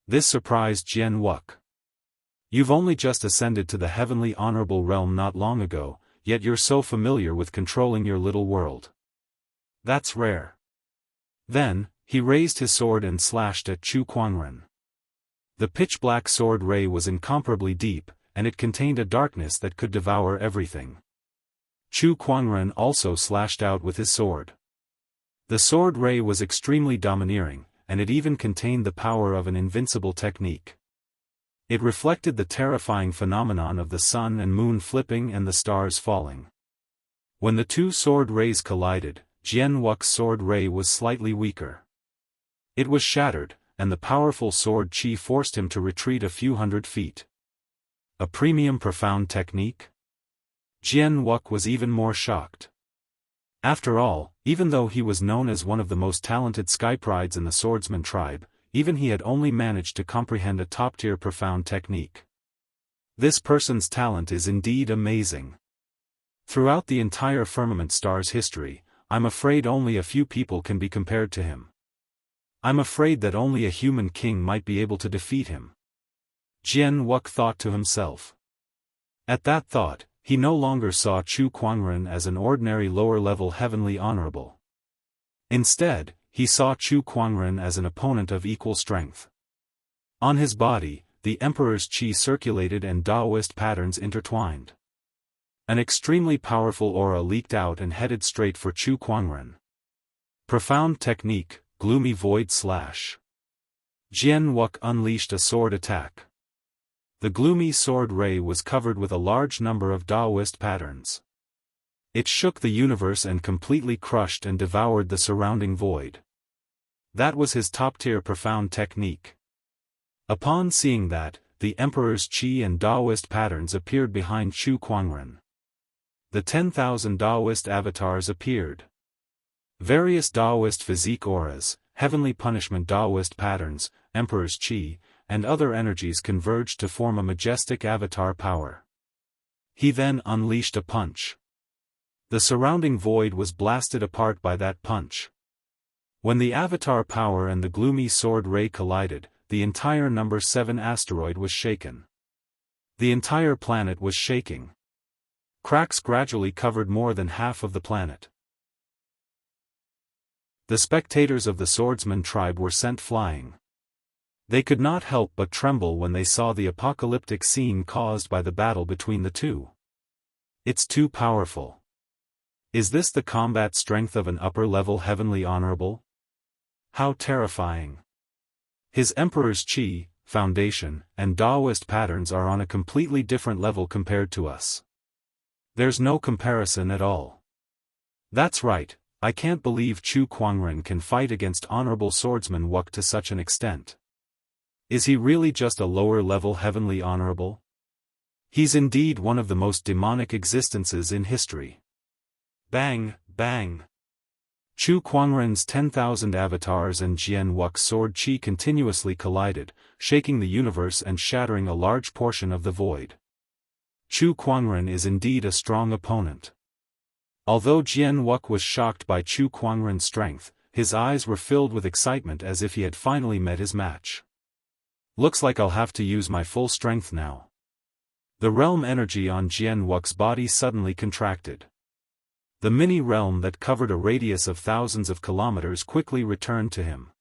This surprised Jian Wuk. You've only just ascended to the heavenly honorable realm not long ago, yet you're so familiar with controlling your little world. That's rare. Then, he raised his sword and slashed at Chu Kuangren. The pitch-black sword ray was incomparably deep, and it contained a darkness that could devour everything. Chu Kuangren also slashed out with his sword. The sword ray was extremely domineering, and it even contained the power of an invincible technique. It reflected the terrifying phenomenon of the sun and moon flipping and the stars falling. When the two sword rays collided, Jian Wuk's sword ray was slightly weaker. It was shattered, and the powerful sword chi forced him to retreat a few hundred feet. A premium profound technique? Jian Wuk was even more shocked. After all, even though he was known as one of the most talented skyprides in the swordsman tribe, even he had only managed to comprehend a top-tier profound technique. This person's talent is indeed amazing. Throughout the entire Firmament Star's history, I'm afraid only a few people can be compared to him. I'm afraid that only a human king might be able to defeat him. Jian Wuk thought to himself. At that thought, he no longer saw Chu Kuangren as an ordinary lower-level heavenly honorable. Instead, he saw Chu Kuangren as an opponent of equal strength. On his body, the Emperor's chi circulated and Daoist patterns intertwined. An extremely powerful aura leaked out and headed straight for Chu Kuangren. Profound technique, gloomy void slash. Jian Wuk unleashed a sword attack. The gloomy sword ray was covered with a large number of Daoist patterns. It shook the universe and completely crushed and devoured the surrounding void. That was his top-tier profound technique. Upon seeing that, the Emperor's chi and Daoist patterns appeared behind Chu Kuangren. The 10,000 Daoist avatars appeared. Various Daoist physique auras, heavenly punishment Daoist patterns, Emperor's chi, and other energies converged to form a majestic avatar power. He then unleashed a punch. The surrounding void was blasted apart by that punch. When the avatar power and the gloomy sword ray collided, the entire number 7 asteroid was shaken. The entire planet was shaking. Cracks gradually covered more than half of the planet. The spectators of the swordsman tribe were sent flying. They could not help but tremble when they saw the apocalyptic scene caused by the battle between the two. It's too powerful. Is this the combat strength of an upper-level heavenly honorable? How terrifying. His Emperor's Qi, foundation, and Daoist patterns are on a completely different level compared to us. There's no comparison at all. That's right, I can't believe Chu Kuangren can fight against honorable swordsman Wuk to such an extent. Is he really just a lower-level heavenly honorable? He's indeed one of the most demonic existences in history. Bang, bang. Chu Kuangren's 10,000 avatars and Jian Wuk's sword Qi continuously collided, shaking the universe and shattering a large portion of the void. Chu Kuangren is indeed a strong opponent. Although Jian Wuk was shocked by Chu Kuangren's strength, his eyes were filled with excitement as if he had finally met his match. Looks like I'll have to use my full strength now. The realm energy on Jian Wuk's body suddenly contracted. The mini-realm that covered a radius of thousands of kilometers quickly returned to him.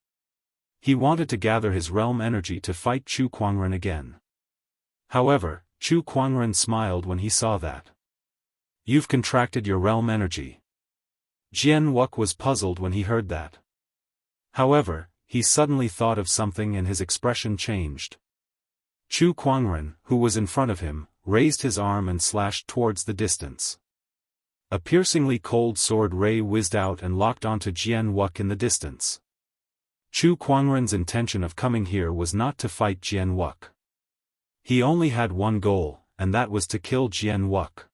He wanted to gather his realm energy to fight Chu Kuangren again. However, Chu Kuangren smiled when he saw that. You've contracted your realm energy. Jian Wuk was puzzled when he heard that. However, he suddenly thought of something and his expression changed. Chu Kuangren, who was in front of him, raised his arm and slashed towards the distance. A piercingly cold sword ray whizzed out and locked onto Jian Wuk in the distance. Chu Kuangren's intention of coming here was not to fight Jian Wuk. He only had one goal, and that was to kill Jian Wuk.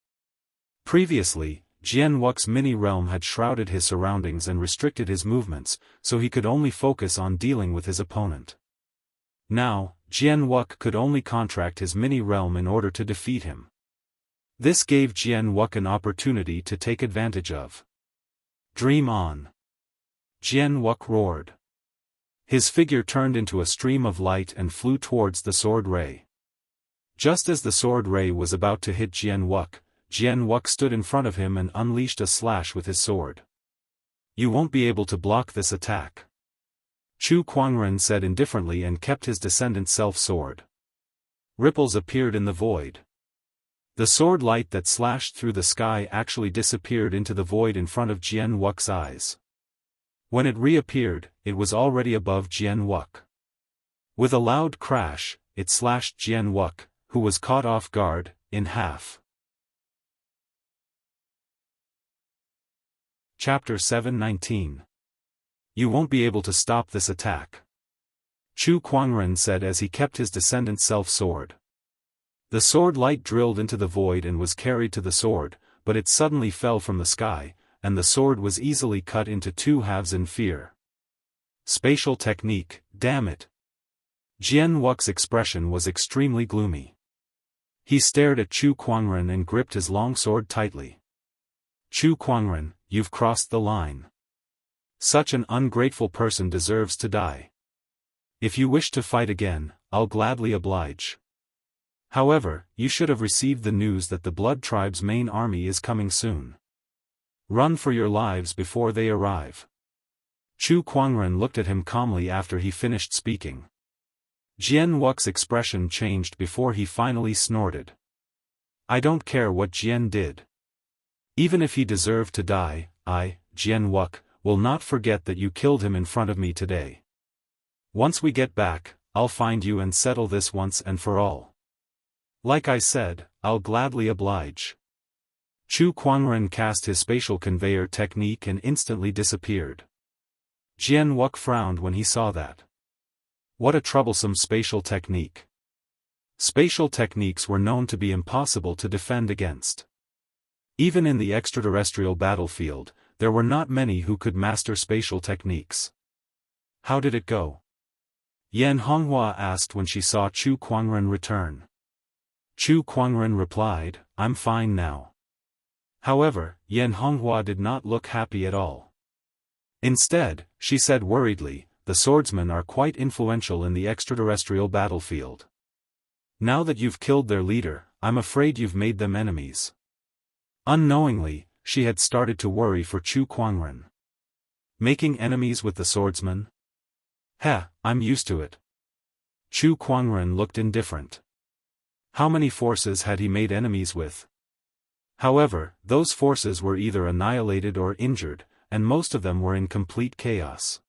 Previously, Jian Wuk's mini-realm had shrouded his surroundings and restricted his movements, so he could only focus on dealing with his opponent. Now, Jian Wuk could only contract his mini-realm in order to defeat him. This gave Jian Wuk an opportunity to take advantage of. Dream on! Jian Wuk roared. His figure turned into a stream of light and flew towards the sword ray. Just as the sword ray was about to hit Jian Wuk stood in front of him and unleashed a slash with his sword. You won't be able to block this attack. Chu Kuangren said indifferently and kept his descendant self-sword. Ripples appeared in the void. The sword light that slashed through the sky actually disappeared into the void in front of Jian Wuk's eyes. When it reappeared, it was already above Jian Wuk. With a loud crash, it slashed Jian Wuk, who was caught off guard, in half. Chapter 7:19. You won't be able to stop this attack. Chu Kuangren said as he kept his descendant's self-sword. The sword light drilled into the void and was carried to the sword, but it suddenly fell from the sky, and the sword was easily cut into two halves in fear. Spatial technique, damn it. Jian Wuk's expression was extremely gloomy. He stared at Chu Kuangren and gripped his long sword tightly. Chu Kuangren, you've crossed the line. Such an ungrateful person deserves to die. If you wish to fight again, I'll gladly oblige. However, you should have received the news that the Blood Tribe's main army is coming soon. Run for your lives before they arrive. Chu Kuangren looked at him calmly after he finished speaking. Jian Wuk's expression changed before he finally snorted. I don't care what Jian did. Even if he deserved to die, I, Jian Wuk, will not forget that you killed him in front of me today. Once we get back, I'll find you and settle this once and for all. Like I said, I'll gladly oblige. Chu Kuangren cast his spatial conveyor technique and instantly disappeared. Jian Wuk frowned when he saw that. What a troublesome spatial technique. Spatial techniques were known to be impossible to defend against. Even in the extraterrestrial battlefield, there were not many who could master spatial techniques. How did it go? Yan Honghua asked when she saw Chu Kuangren return. Chu Kuangren replied, I'm fine now. However, Yan Honghua did not look happy at all. Instead, she said worriedly, the swordsmen are quite influential in the extraterrestrial battlefield. Now that you've killed their leader, I'm afraid you've made them enemies. Unknowingly, she had started to worry for Chu Kuangren. Making enemies with the swordsmen? Heh, I'm used to it. Chu Kuangren looked indifferent. How many forces had he made enemies with? However, those forces were either annihilated or injured, and most of them were in complete chaos.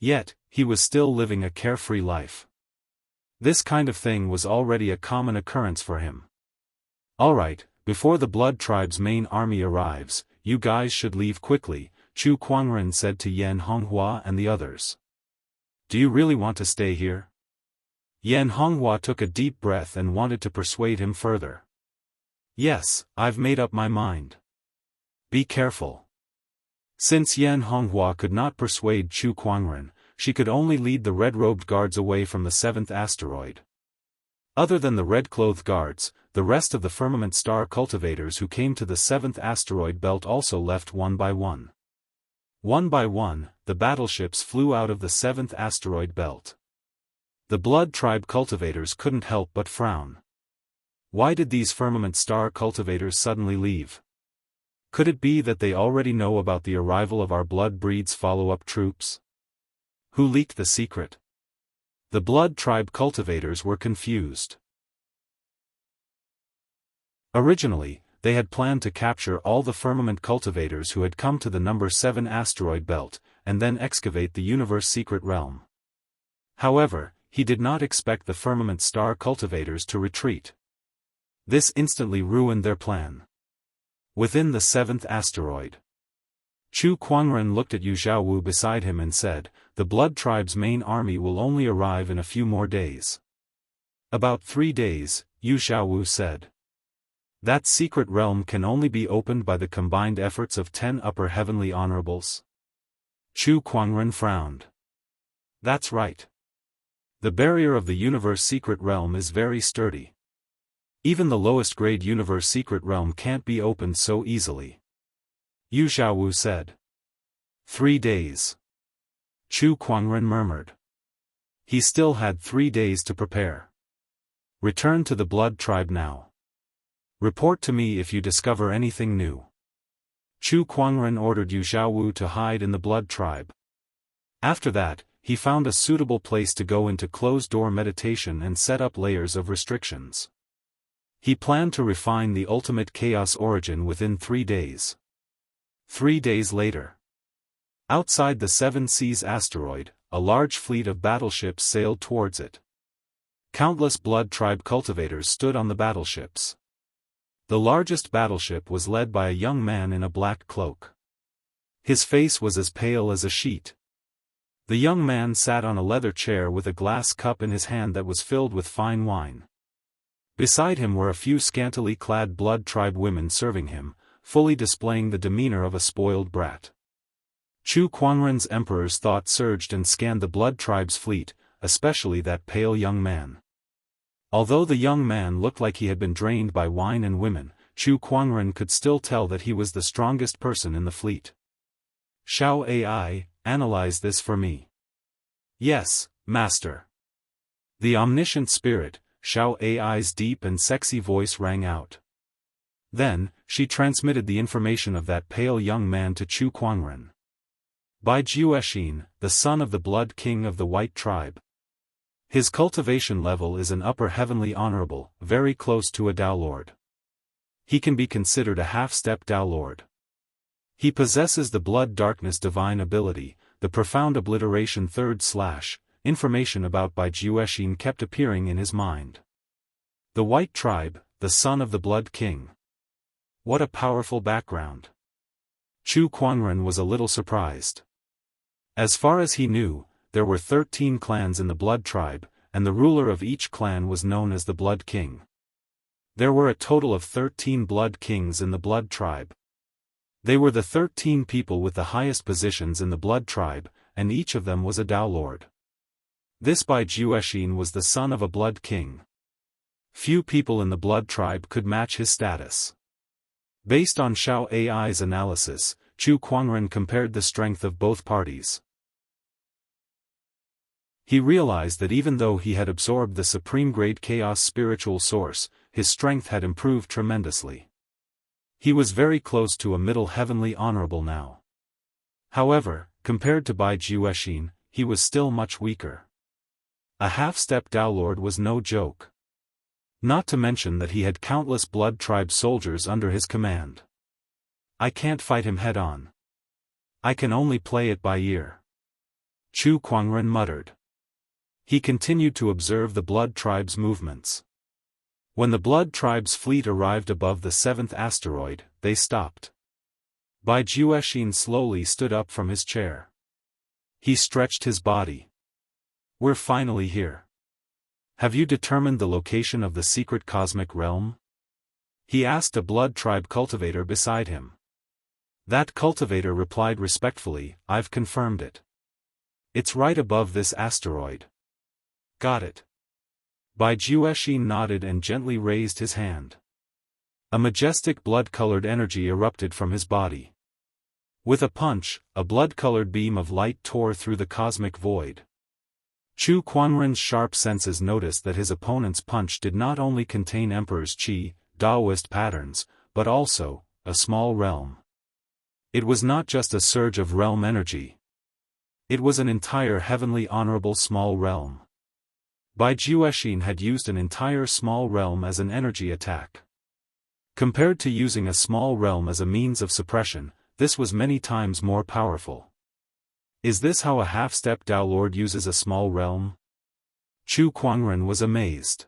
Yet, he was still living a carefree life. This kind of thing was already a common occurrence for him. Alright, before the Blood Tribe's main army arrives, you guys should leave quickly, Chu Kuangren said to Yan Honghua and the others. Do you really want to stay here? Yan Honghua took a deep breath and wanted to persuade him further. Yes, I've made up my mind. Be careful. Since Yan Honghua could not persuade Chu Kuangren, she could only lead the red-robed guards away from the 7th asteroid. Other than the red-clothed guards, the rest of the firmament star cultivators who came to the 7th asteroid belt also left one by one. One by one, the battleships flew out of the 7th asteroid belt. The Blood Tribe cultivators couldn't help but frown. Why did these firmament star cultivators suddenly leave? Could it be that they already know about the arrival of our Blood Breed's follow-up troops? Who leaked the secret? The Blood Tribe cultivators were confused. Originally, they had planned to capture all the firmament cultivators who had come to the number 7 asteroid belt, and then excavate the universe secret realm. However, he did not expect the firmament star cultivators to retreat. This instantly ruined their plan. Within the 7th asteroid, Chu Kuangren looked at Yu Xiaowu beside him and said, the Blood Tribe's main army will only arrive in a few more days. About 3 days, Yu Xiaowu said. That secret realm can only be opened by the combined efforts of 10 upper heavenly honorables. Chu Kuangren frowned. That's right. The barrier of the universe secret realm is very sturdy. Even the lowest grade universe secret realm can't be opened so easily. Yu Xiaowu said. 3 days. Chu Kuangren murmured. He still had 3 days to prepare. Return to the Blood Tribe now. Report to me if you discover anything new. Chu Kuangren ordered Yu Xiaowu to hide in the Blood Tribe. After that, he found a suitable place to go into closed-door meditation and set up layers of restrictions. He planned to refine the ultimate chaos origin within 3 days. 3 days later. Outside the 7 Seas asteroid, a large fleet of battleships sailed towards it. Countless Blood Tribe cultivators stood on the battleships. The largest battleship was led by a young man in a black cloak. His face was as pale as a sheet. The young man sat on a leather chair with a glass cup in his hand that was filled with fine wine. Beside him were a few scantily clad Blood Tribe women serving him, fully displaying the demeanor of a spoiled brat. Chu Kuangren's emperor's thought surged and scanned the Blood Tribe's fleet, especially that pale young man. Although the young man looked like he had been drained by wine and women, Chu Kuangren could still tell that he was the strongest person in the fleet. Shao AI, analyze this for me. Yes, master. The omniscient spirit, Shao AI's deep and sexy voice rang out. Then, she transmitted the information of that pale young man to Chu Kuangren. By Jiuexin, the son of the Blood King of the White Tribe. His cultivation level is an upper heavenly honorable, very close to a Dao Lord. He can be considered a half-step Dao Lord. He possesses the Blood Darkness divine ability, the profound obliteration / information about Bai Jiuexin kept appearing in his mind. The White Tribe, the son of the Blood King. What a powerful background. Chu Kuangren was a little surprised. As far as he knew, there were 13 clans in the Blood Tribe, and the ruler of each clan was known as the Blood King. There were a total of 13 Blood Kings in the Blood Tribe. They were the 13 people with the highest positions in the Blood Tribe, and each of them was a Dao Lord. This Bai Jiuexin was the son of a Blood King. Few people in the Blood Tribe could match his status. Based on Shao AI's analysis, Chu Kuangren compared the strength of both parties. He realized that even though he had absorbed the supreme-grade chaos spiritual source, his strength had improved tremendously. He was very close to a middle heavenly honorable now. However, compared to Bai Jiuexin, he was still much weaker. A half-step Dao Lord was no joke. Not to mention that he had countless Blood Tribe soldiers under his command. I can't fight him head-on. I can only play it by ear. Chu Kuangren muttered. He continued to observe the Blood Tribe's movements. When the Blood Tribe's fleet arrived above the 7th asteroid, they stopped. Bai Juexin slowly stood up from his chair. He stretched his body. We're finally here. Have you determined the location of the secret cosmic realm? He asked a Blood Tribe cultivator beside him. That cultivator replied respectfully, I've confirmed it. It's right above this asteroid. Got it. Bai Juexin nodded and gently raised his hand. A majestic blood-colored energy erupted from his body. With a punch, a blood-colored beam of light tore through the cosmic void. Chu Kuangren's sharp senses noticed that his opponent's punch did not only contain Emperor's Qi, Daoist patterns, but also, a small realm. It was not just a surge of realm energy. It was an entire heavenly honorable small realm. Bai Juexin had used an entire small realm as an energy attack. Compared to using a small realm as a means of suppression, this was many times more powerful. Is this how a half-step Dao Lord uses a small realm? Chu Kuangren was amazed.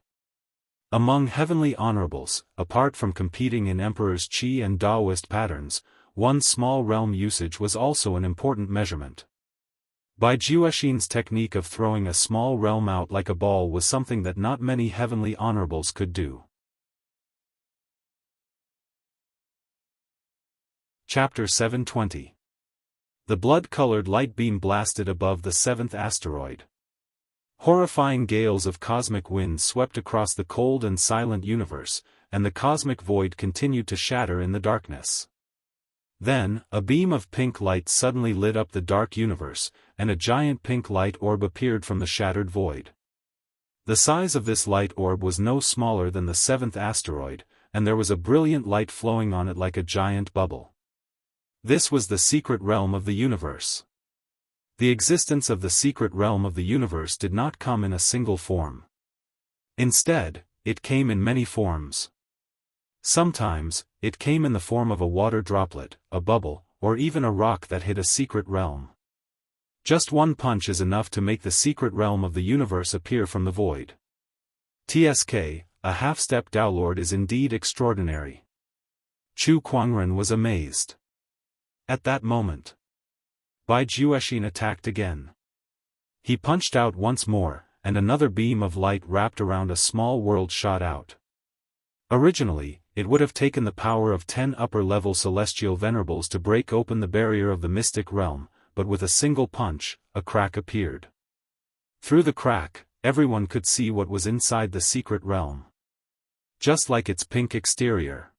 Among heavenly honorables, apart from competing in Emperor's Qi and Daoist patterns, one small realm usage was also an important measurement. Bai Juexin's technique of throwing a small realm out like a ball was something that not many heavenly honorables could do. Chapter 720. The blood-colored light beam blasted above the 7th asteroid. Horrifying gales of cosmic wind swept across the cold and silent universe, and the cosmic void continued to shatter in the darkness. Then, a beam of pink light suddenly lit up the dark universe, and a giant pink light orb appeared from the shattered void. The size of this light orb was no smaller than the 7th asteroid, and there was a brilliant light flowing on it like a giant bubble. This was the secret realm of the universe. The existence of the secret realm of the universe did not come in a single form. Instead, it came in many forms. Sometimes, it came in the form of a water droplet, a bubble, or even a rock that hid a secret realm. Just one punch is enough to make the secret realm of the universe appear from the void. TSK, a half-step Dao Lord is indeed extraordinary. Chu Kuangren was amazed. At that moment, Bai Juexin attacked again. He punched out once more, and another beam of light wrapped around a small world shot out. Originally, it would have taken the power of 10 upper-level celestial venerables to break open the barrier of the mystic realm, but with a single punch, a crack appeared. Through the crack, everyone could see what was inside the secret realm. Just like its pink exterior.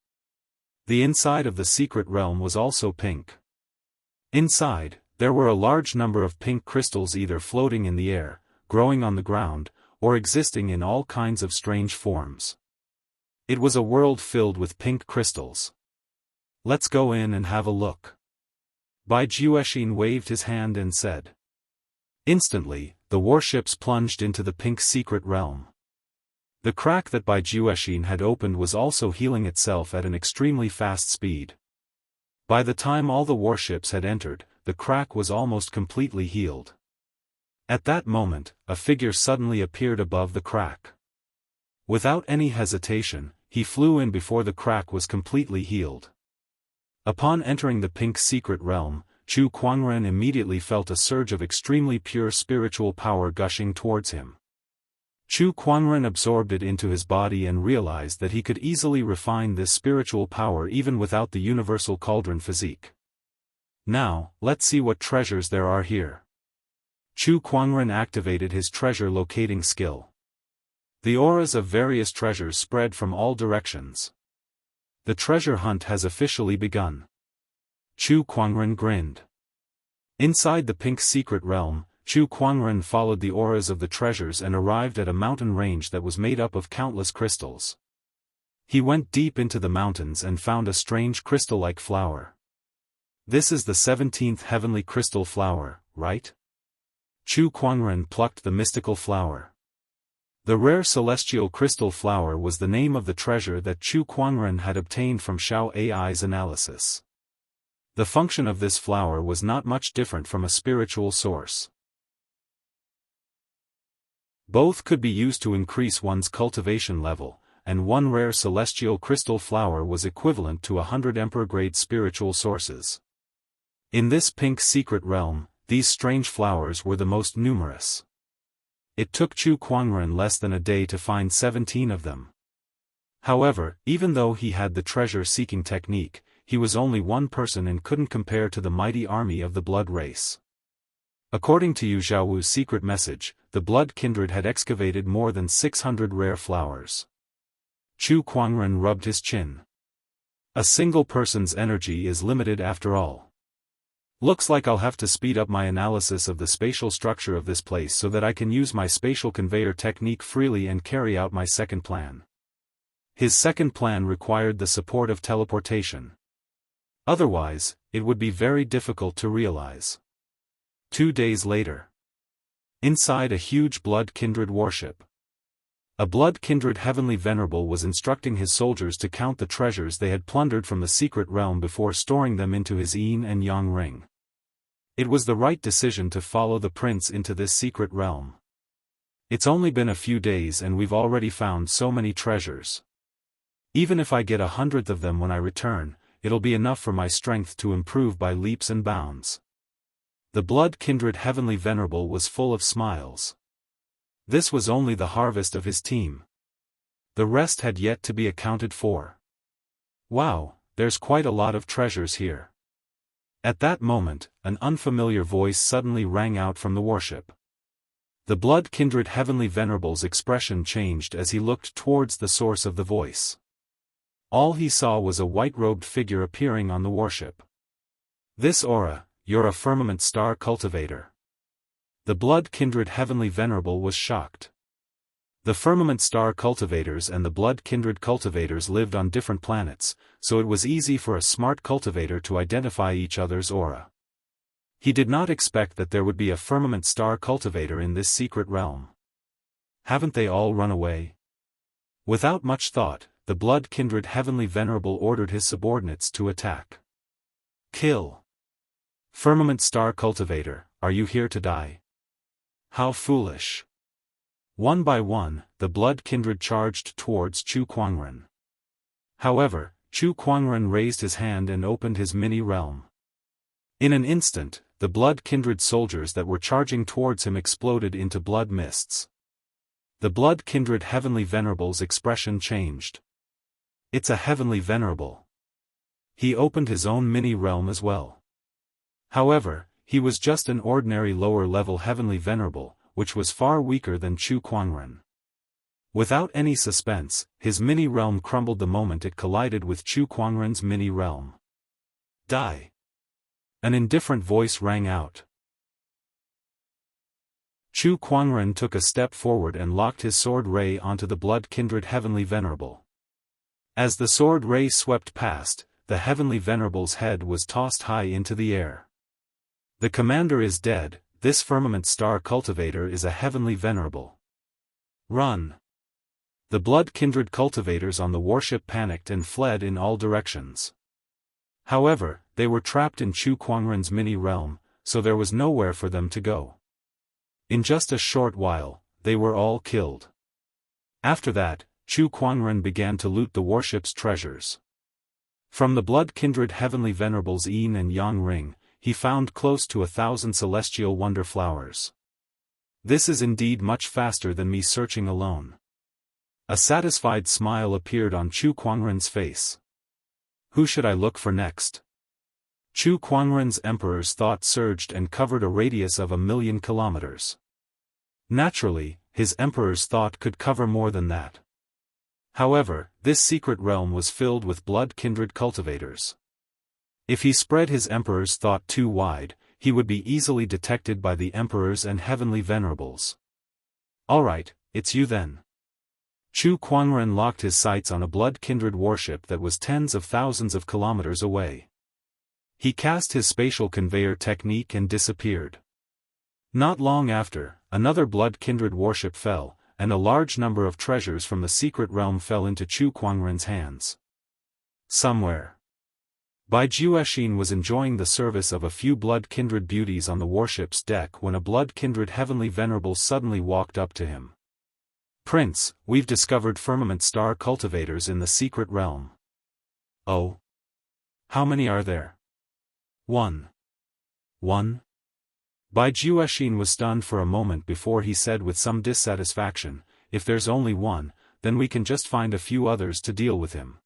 The inside of the secret realm was also pink. Inside, there were a large number of pink crystals either floating in the air, growing on the ground, or existing in all kinds of strange forms. It was a world filled with pink crystals. Let's go in and have a look. Bai Juexin waved his hand and said. Instantly, the warships plunged into the pink secret realm. The crack that Bai Juexin had opened was also healing itself at an extremely fast speed. By the time all the warships had entered, the crack was almost completely healed. At that moment, a figure suddenly appeared above the crack. Without any hesitation, he flew in before the crack was completely healed. Upon entering the pink secret realm, Chu Kuangren immediately felt a surge of extremely pure spiritual power gushing towards him. Chu Kuangren absorbed it into his body and realized that he could easily refine this spiritual power even without the universal cauldron physique. Now, let's see what treasures there are here. Chu Kuangren activated his treasure locating skill. The auras of various treasures spread from all directions. The treasure hunt has officially begun. Chu Kuangren grinned. Inside the pink secret realm, Chu Kuangren followed the auras of the treasures and arrived at a mountain range that was made up of countless crystals. He went deep into the mountains and found a strange crystal-like flower. This is the 17th heavenly crystal flower, right? Chu Kuangren plucked the mystical flower. The rare celestial crystal flower was the name of the treasure that Chu Kuangren had obtained from Xiao AI's analysis. The function of this flower was not much different from a spiritual source. Both could be used to increase one's cultivation level, and one rare celestial crystal flower was equivalent to 100 emperor-grade spiritual sources. In this pink secret realm, these strange flowers were the most numerous. It took Chu Kuangren less than a day to find 17 of them. However, even though he had the treasure-seeking technique, he was only one person and couldn't compare to the mighty army of the blood race. According to Yu Zhaowu's secret message, the blood kindred had excavated more than 600 rare flowers. Chu Kuangren rubbed his chin. A single person's energy is limited after all. Looks like I'll have to speed up my analysis of the spatial structure of this place so that I can use my spatial conveyor technique freely and carry out my second plan. His second plan required the support of teleportation. Otherwise, it would be very difficult to realize. 2 days later. Inside a huge blood kindred warship. A blood kindred heavenly venerable was instructing his soldiers to count the treasures they had plundered from the secret realm before storing them into his yin and yang ring. It was the right decision to follow the prince into this secret realm. It's only been a few days and we've already found so many treasures. Even if I get 100th of them when I return, it'll be enough for my strength to improve by leaps and bounds. The blood kindred heavenly venerable was full of smiles. This was only the harvest of his team. The rest had yet to be accounted for. Wow, there's quite a lot of treasures here. At that moment, an unfamiliar voice suddenly rang out from the warship. The blood kindred heavenly venerable's expression changed as he looked towards the source of the voice. All he saw was a white-robed figure appearing on the warship. This aura, you're a firmament star cultivator. The blood kindred heavenly venerable was shocked. The firmament star cultivators and the blood kindred cultivators lived on different planets, so it was easy for a smart cultivator to identify each other's aura. He did not expect that there would be a firmament star cultivator in this secret realm. Haven't they all run away? Without much thought, the blood kindred heavenly venerable ordered his subordinates to attack. Kill. Firmament star cultivator, are you here to die? How foolish. One by one, the blood kindred charged towards Chu Kuangren. However, Chu Kuangren raised his hand and opened his mini-realm. In an instant, the blood kindred soldiers that were charging towards him exploded into blood mists. The blood kindred heavenly venerable's expression changed. It's a heavenly venerable. He opened his own mini-realm as well. However, he was just an ordinary lower-level heavenly venerable, which was far weaker than Chu Kuangren. Without any suspense, his mini-realm crumbled the moment it collided with Chu Kuangren's mini-realm. Die! An indifferent voice rang out. Chu Kuangren took a step forward and locked his sword ray onto the blood kindred heavenly venerable. As the sword ray swept past, the heavenly venerable's head was tossed high into the air. The commander is dead, this firmament star cultivator is a heavenly venerable. Run! The blood kindred cultivators on the warship panicked and fled in all directions. However, they were trapped in Chu Kuangren's mini-realm, so there was nowhere for them to go. In just a short while, they were all killed. After that, Chu Kuangren began to loot the warship's treasures. From the blood kindred heavenly venerable's yin and yang ring, he found close to 1,000 celestial wonder flowers. This is indeed much faster than me searching alone. A satisfied smile appeared on Chu Kuangren's face. Who should I look for next? Chu Kuangren's emperor's thought surged and covered a radius of 1,000,000 kilometers. Naturally, his emperor's thought could cover more than that. However, this secret realm was filled with blood kindred cultivators. If he spread his emperor's thought too wide, he would be easily detected by the emperors and heavenly venerables. Alright, it's you then. Chu Kuangren locked his sights on a blood kindred warship that was tens of thousands of kilometers away. He cast his spatial conveyor technique and disappeared. Not long after, another blood kindred warship fell, and a large number of treasures from the secret realm fell into Chu Kuangren's hands. Somewhere. Bai Juexin was enjoying the service of a few blood-kindred beauties on the warship's deck when a blood-kindred heavenly venerable suddenly walked up to him. "Prince, we've discovered firmament star cultivators in the secret realm." "Oh? How many are there?" "One." "One?" Bai Juexin was stunned for a moment before he said with some dissatisfaction, "If there's only one, then we can just find a few others to deal with him.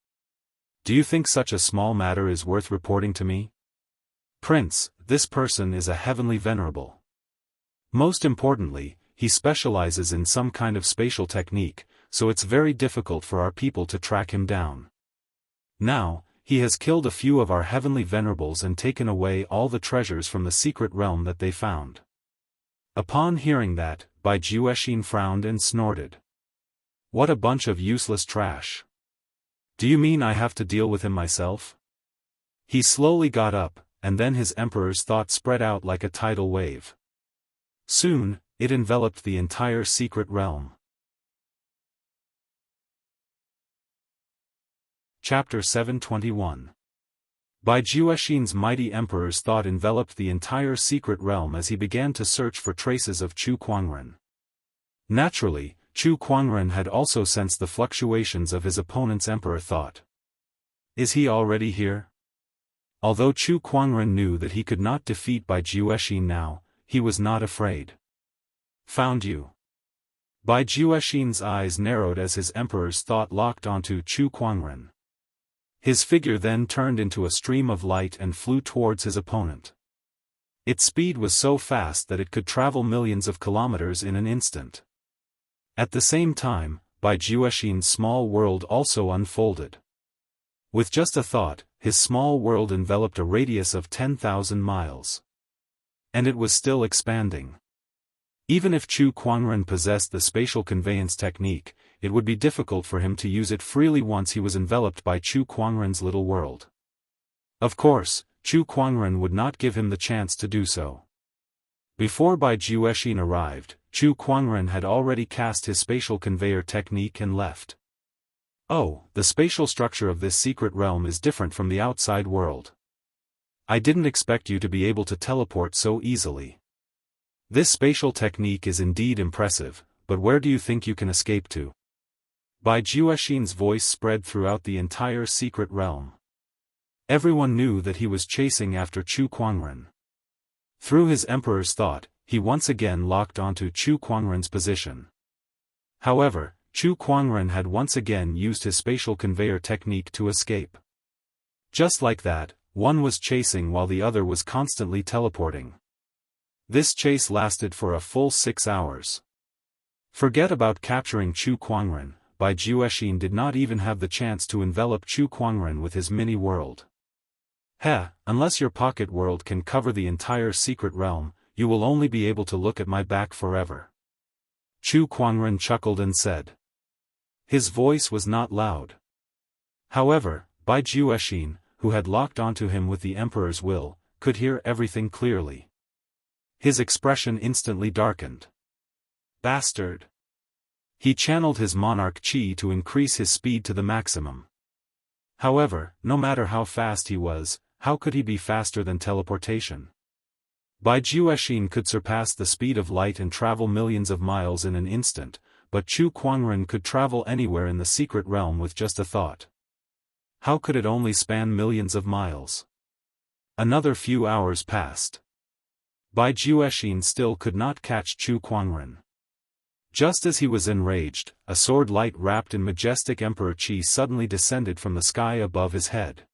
Do you think such a small matter is worth reporting to me?" "Prince, this person is a heavenly venerable. Most importantly, he specializes in some kind of spatial technique, so it's very difficult for our people to track him down. Now, he has killed a few of our heavenly venerables and taken away all the treasures from the secret realm that they found." Upon hearing that, Bai Juexin frowned and snorted. "What a bunch of useless trash. Do you mean I have to deal with him myself?" He slowly got up, and then his emperor's thought spread out like a tidal wave. Soon, it enveloped the entire secret realm. Chapter 721. Bai Juexin's mighty emperor's thought enveloped the entire secret realm as he began to search for traces of Chu Kuangren. Naturally, Chu Kuangren had also sensed the fluctuations of his opponent's emperor thought. Is he already here? Although Chu Kuangren knew that he could not defeat Bai Juexin now, he was not afraid. "Found you." Bai Juexin's eyes narrowed as his emperor's thought locked onto Chu Kuangren. His figure then turned into a stream of light and flew towards his opponent. Its speed was so fast that it could travel millions of kilometers in an instant. At the same time, Bai Juexin's small world also unfolded. With just a thought, his small world enveloped a radius of 10,000 miles. And it was still expanding. Even if Chu Kuangren possessed the spatial conveyance technique, it would be difficult for him to use it freely once he was enveloped by Chu Kuangren's little world. Of course, Chu Kuangren would not give him the chance to do so. Before Bai Juexin arrived, Chu Kuangren had already cast his spatial conveyor technique and left. "Oh, the spatial structure of this secret realm is different from the outside world. I didn't expect you to be able to teleport so easily. This spatial technique is indeed impressive, but where do you think you can escape to?" Bai Juexin's voice spread throughout the entire secret realm. Everyone knew that he was chasing after Chu Kuangren. Through his emperor's thought, he once again locked onto Chu Kuangren's position. However, Chu Kuangren had once again used his spatial conveyor technique to escape. Just like that, one was chasing while the other was constantly teleporting. This chase lasted for a full 6 hours. Forget about capturing Chu Kuangren, Bai Juexin did not even have the chance to envelop Chu Kuangren with his mini-world. Unless your pocket world can cover the entire secret realm, you will only be able to look at my back forever." Chu Kuangren chuckled and said. His voice was not loud. However, Bai Juexin, who had locked onto him with the emperor's will, could hear everything clearly. His expression instantly darkened. "Bastard!" He channeled his monarch chi to increase his speed to the maximum. However, no matter how fast he was, how could he be faster than teleportation? Bai Juexin could surpass the speed of light and travel millions of miles in an instant, but Chu Kuangren could travel anywhere in the secret realm with just a thought. How could it only span millions of miles? Another few hours passed. Bai Juexin still could not catch Chu Kuangren. Just as he was enraged, a sword light wrapped in majestic emperor chi suddenly descended from the sky above his head.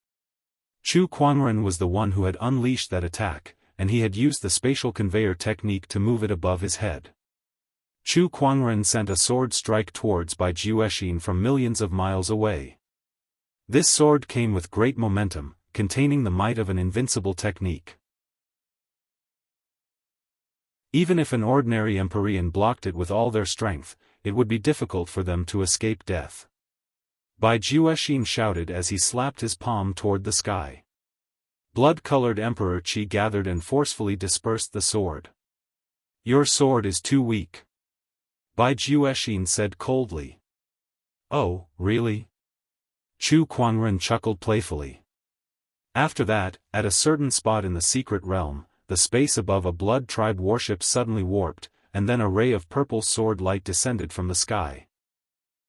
Chu Kuangren was the one who had unleashed that attack, and he had used the spatial conveyor technique to move it above his head. Chu Kuangren sent a sword strike towards Bai Juexin from millions of miles away. This sword came with great momentum, containing the might of an invincible technique. Even if an ordinary Empyrean blocked it with all their strength, it would be difficult for them to escape death. Bai Juexin shouted as he slapped his palm toward the sky. Blood-colored Emperor Qi gathered and forcefully dispersed the sword. "Your sword is too weak," Bai Juexin said coldly. "Oh, really?" Chu Kuangren chuckled playfully. After that, at a certain spot in the secret realm, the space above a blood tribe warship suddenly warped, and then a ray of purple sword light descended from the sky.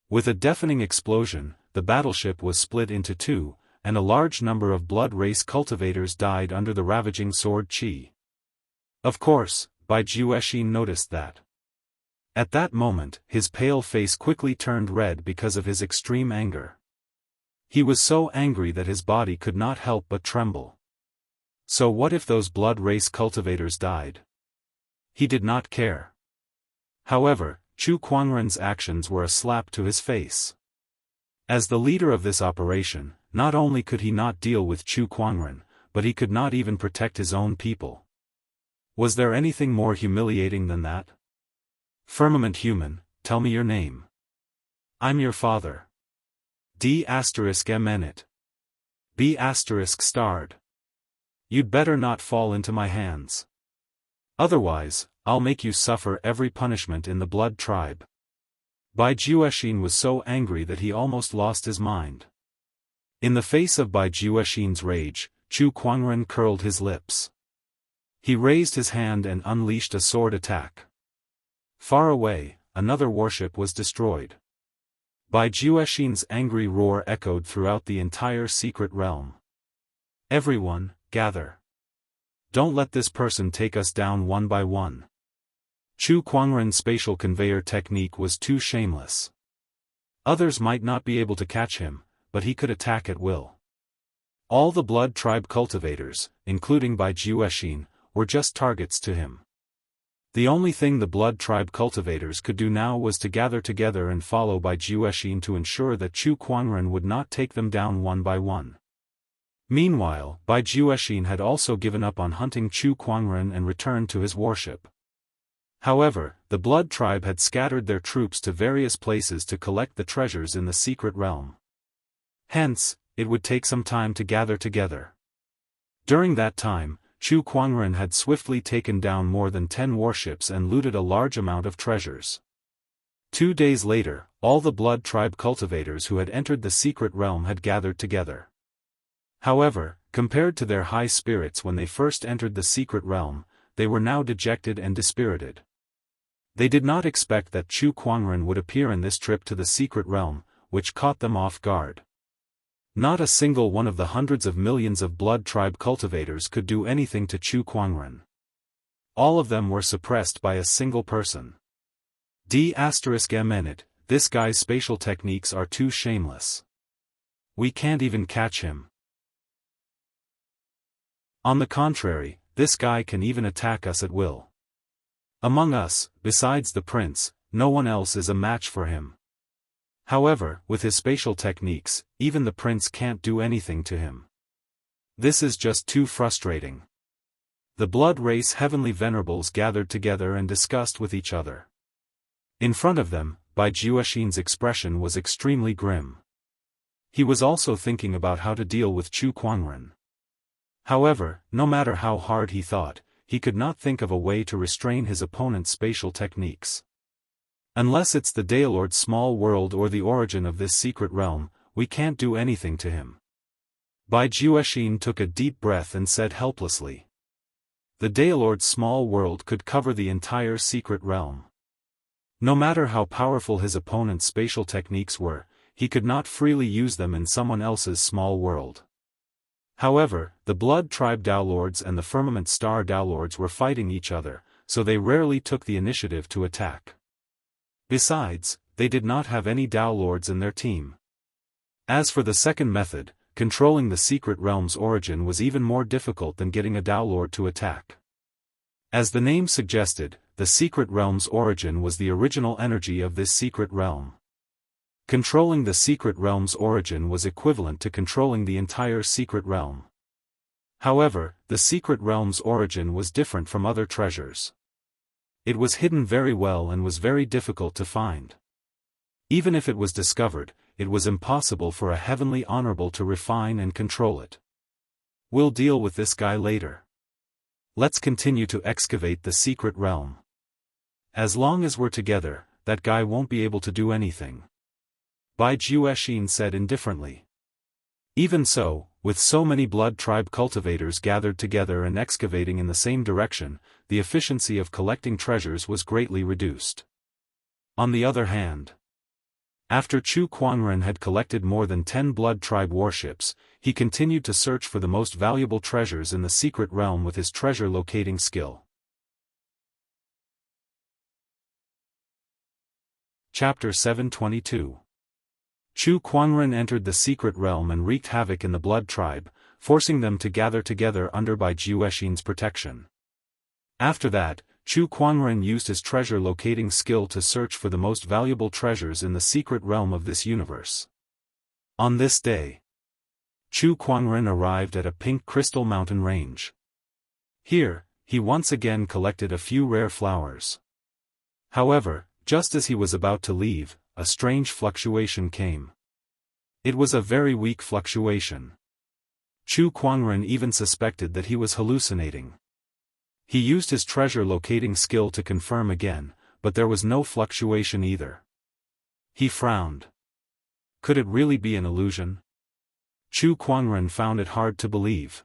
With a deafening explosion, the battleship was split into two, and a large number of blood race cultivators died under the ravaging sword chi. Of course, Bai Juexin noticed that. At that moment, his pale face quickly turned red because of his extreme anger. He was so angry that his body could not help but tremble. So what if those blood race cultivators died? He did not care. However, Chu Kuangren's actions were a slap to his face. As the leader of this operation, not only could he not deal with Chu Kuangren, but he could not even protect his own people. Was there anything more humiliating than that? Firmament human, tell me your name. I'm your father. D*Mnet. B** starred. You'd better not fall into my hands. Otherwise, I'll make you suffer every punishment in the blood tribe. Bai Juexin was so angry that he almost lost his mind. In the face of Bai Juexin's rage, Chu Kuangren curled his lips. He raised his hand and unleashed a sword attack. Far away, another warship was destroyed. Bai Juexin's angry roar echoed throughout the entire secret realm. Everyone, gather. Don't let this person take us down one by one. Chu Kuangren's spatial conveyor technique was too shameless. Others might not be able to catch him, but he could attack at will. All the blood tribe cultivators, including Bai Juexin, were just targets to him. The only thing the blood tribe cultivators could do now was to gather together and follow Bai Juexin to ensure that Chu Kuangren would not take them down one by one. Meanwhile, Bai Juexin had also given up on hunting Chu Kuangren and returned to his warship. However, the blood tribe had scattered their troops to various places to collect the treasures in the secret realm. Hence, it would take some time to gather together. During that time, Chu Kuangren had swiftly taken down more than 10 warships and looted a large amount of treasures. 2 days later, all the blood tribe cultivators who had entered the secret realm had gathered together. However, compared to their high spirits when they first entered the secret realm, they were now dejected and dispirited. They did not expect that Chu Kuangren would appear in this trip to the secret realm, which caught them off guard. Not a single one of the hundreds of millions of blood tribe cultivators could do anything to Chu Kuangren. All of them were suppressed by a single person. D*Mnet, this guy's spatial techniques are too shameless. We can't even catch him. On the contrary, this guy can even attack us at will. Among us, besides the prince, no one else is a match for him. However, with his spatial techniques, even the prince can't do anything to him. This is just too frustrating. The blood race heavenly venerables gathered together and discussed with each other. In front of them, Bai Juexin's expression was extremely grim. He was also thinking about how to deal with Chu Kuangren. However, no matter how hard he thought, he could not think of a way to restrain his opponent's spatial techniques. Unless it's the Daoist's small world or the origin of this secret realm, we can't do anything to him. Bai Juexin took a deep breath and said helplessly. The Daoist's small world could cover the entire secret realm. No matter how powerful his opponent's spatial techniques were, he could not freely use them in someone else's small world. However, the blood tribe Daoists and the firmament star Daoists were fighting each other, so they rarely took the initiative to attack. Besides, they did not have any Daoists in their team. As for the second method, controlling the secret realm's origin was even more difficult than getting a Daoist to attack. As the name suggested, the secret realm's origin was the original energy of this secret realm. Controlling the secret realm's origin was equivalent to controlling the entire secret realm. However, the secret realm's origin was different from other treasures. It was hidden very well and was very difficult to find. Even if it was discovered, it was impossible for a heavenly honorable to refine and control it. We'll deal with this guy later. Let's continue to excavate the secret realm. As long as we're together, that guy won't be able to do anything. Bai Juexin said indifferently. Even so, With so many blood tribe cultivators gathered together and excavating in the same direction, the efficiency of collecting treasures was greatly reduced. On the other hand, after Chu Kuangren had collected more than 10 blood tribe warships, he continued to search for the most valuable treasures in the secret realm with his treasure locating skill. Chapter 722. Chu Kuangren entered the secret realm and wreaked havoc in the blood tribe, forcing them to gather together under Bai Jiuexin's protection. After that, Chu Kuangren used his treasure locating skill to search for the most valuable treasures in the secret realm of this universe. On this day, Chu Kuangren arrived at a pink crystal mountain range. Here, he once again collected a few rare flowers. However, just as he was about to leave, a strange fluctuation came. It was a very weak fluctuation. Chu Kuangren even suspected that he was hallucinating. He used his treasure locating skill to confirm again, but there was no fluctuation either. He frowned. Could it really be an illusion? Chu Kuangren found it hard to believe.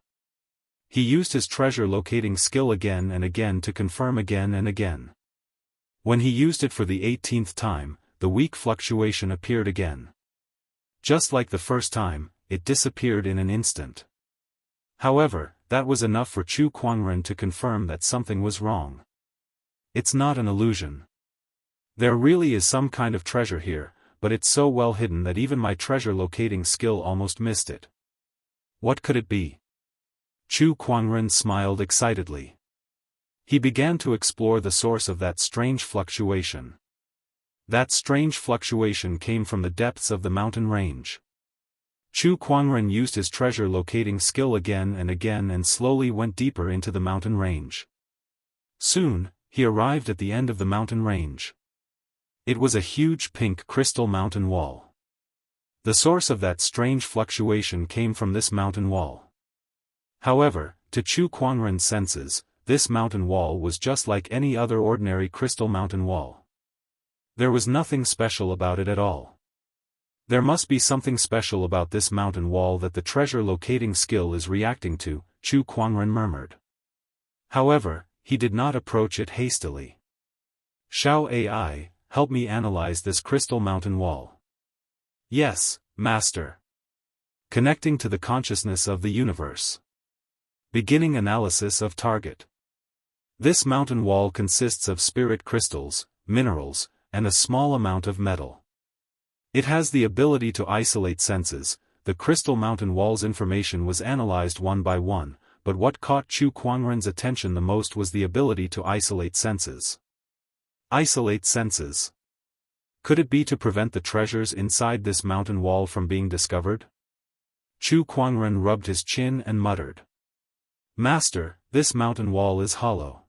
He used his treasure locating skill again and again to confirm again and again. When he used it for the 18th time, the weak fluctuation appeared again. Just like the first time, it disappeared in an instant. However, that was enough for Chu Kuangren to confirm that something was wrong. It's not an illusion. There really is some kind of treasure here, but it's so well hidden that even my treasure locating skill almost missed it. What could it be? Chu Kuangren smiled excitedly. He began to explore the source of that strange fluctuation. That strange fluctuation came from the depths of the mountain range. Chu Kuangren used his treasure locating skill again and again and slowly went deeper into the mountain range. Soon, he arrived at the end of the mountain range. It was a huge pink crystal mountain wall. The source of that strange fluctuation came from this mountain wall. However, to Chu Kuangren's senses, this mountain wall was just like any other ordinary crystal mountain wall. There was nothing special about it at all. There must be something special about this mountain wall that the treasure locating skill is reacting to, Chu Kuangren murmured. However, he did not approach it hastily. Xiao AI, help me analyze this crystal mountain wall. Yes, Master. Connecting to the consciousness of the universe. Beginning analysis of target. This mountain wall consists of spirit crystals, minerals, and a small amount of metal. It has the ability to isolate senses. The crystal mountain wall's information was analyzed one by one, but what caught Chu Kuangren's attention the most was the ability to isolate senses. Isolate senses. Could it be to prevent the treasures inside this mountain wall from being discovered? Chu Kuangren rubbed his chin and muttered. Master, this mountain wall is hollow.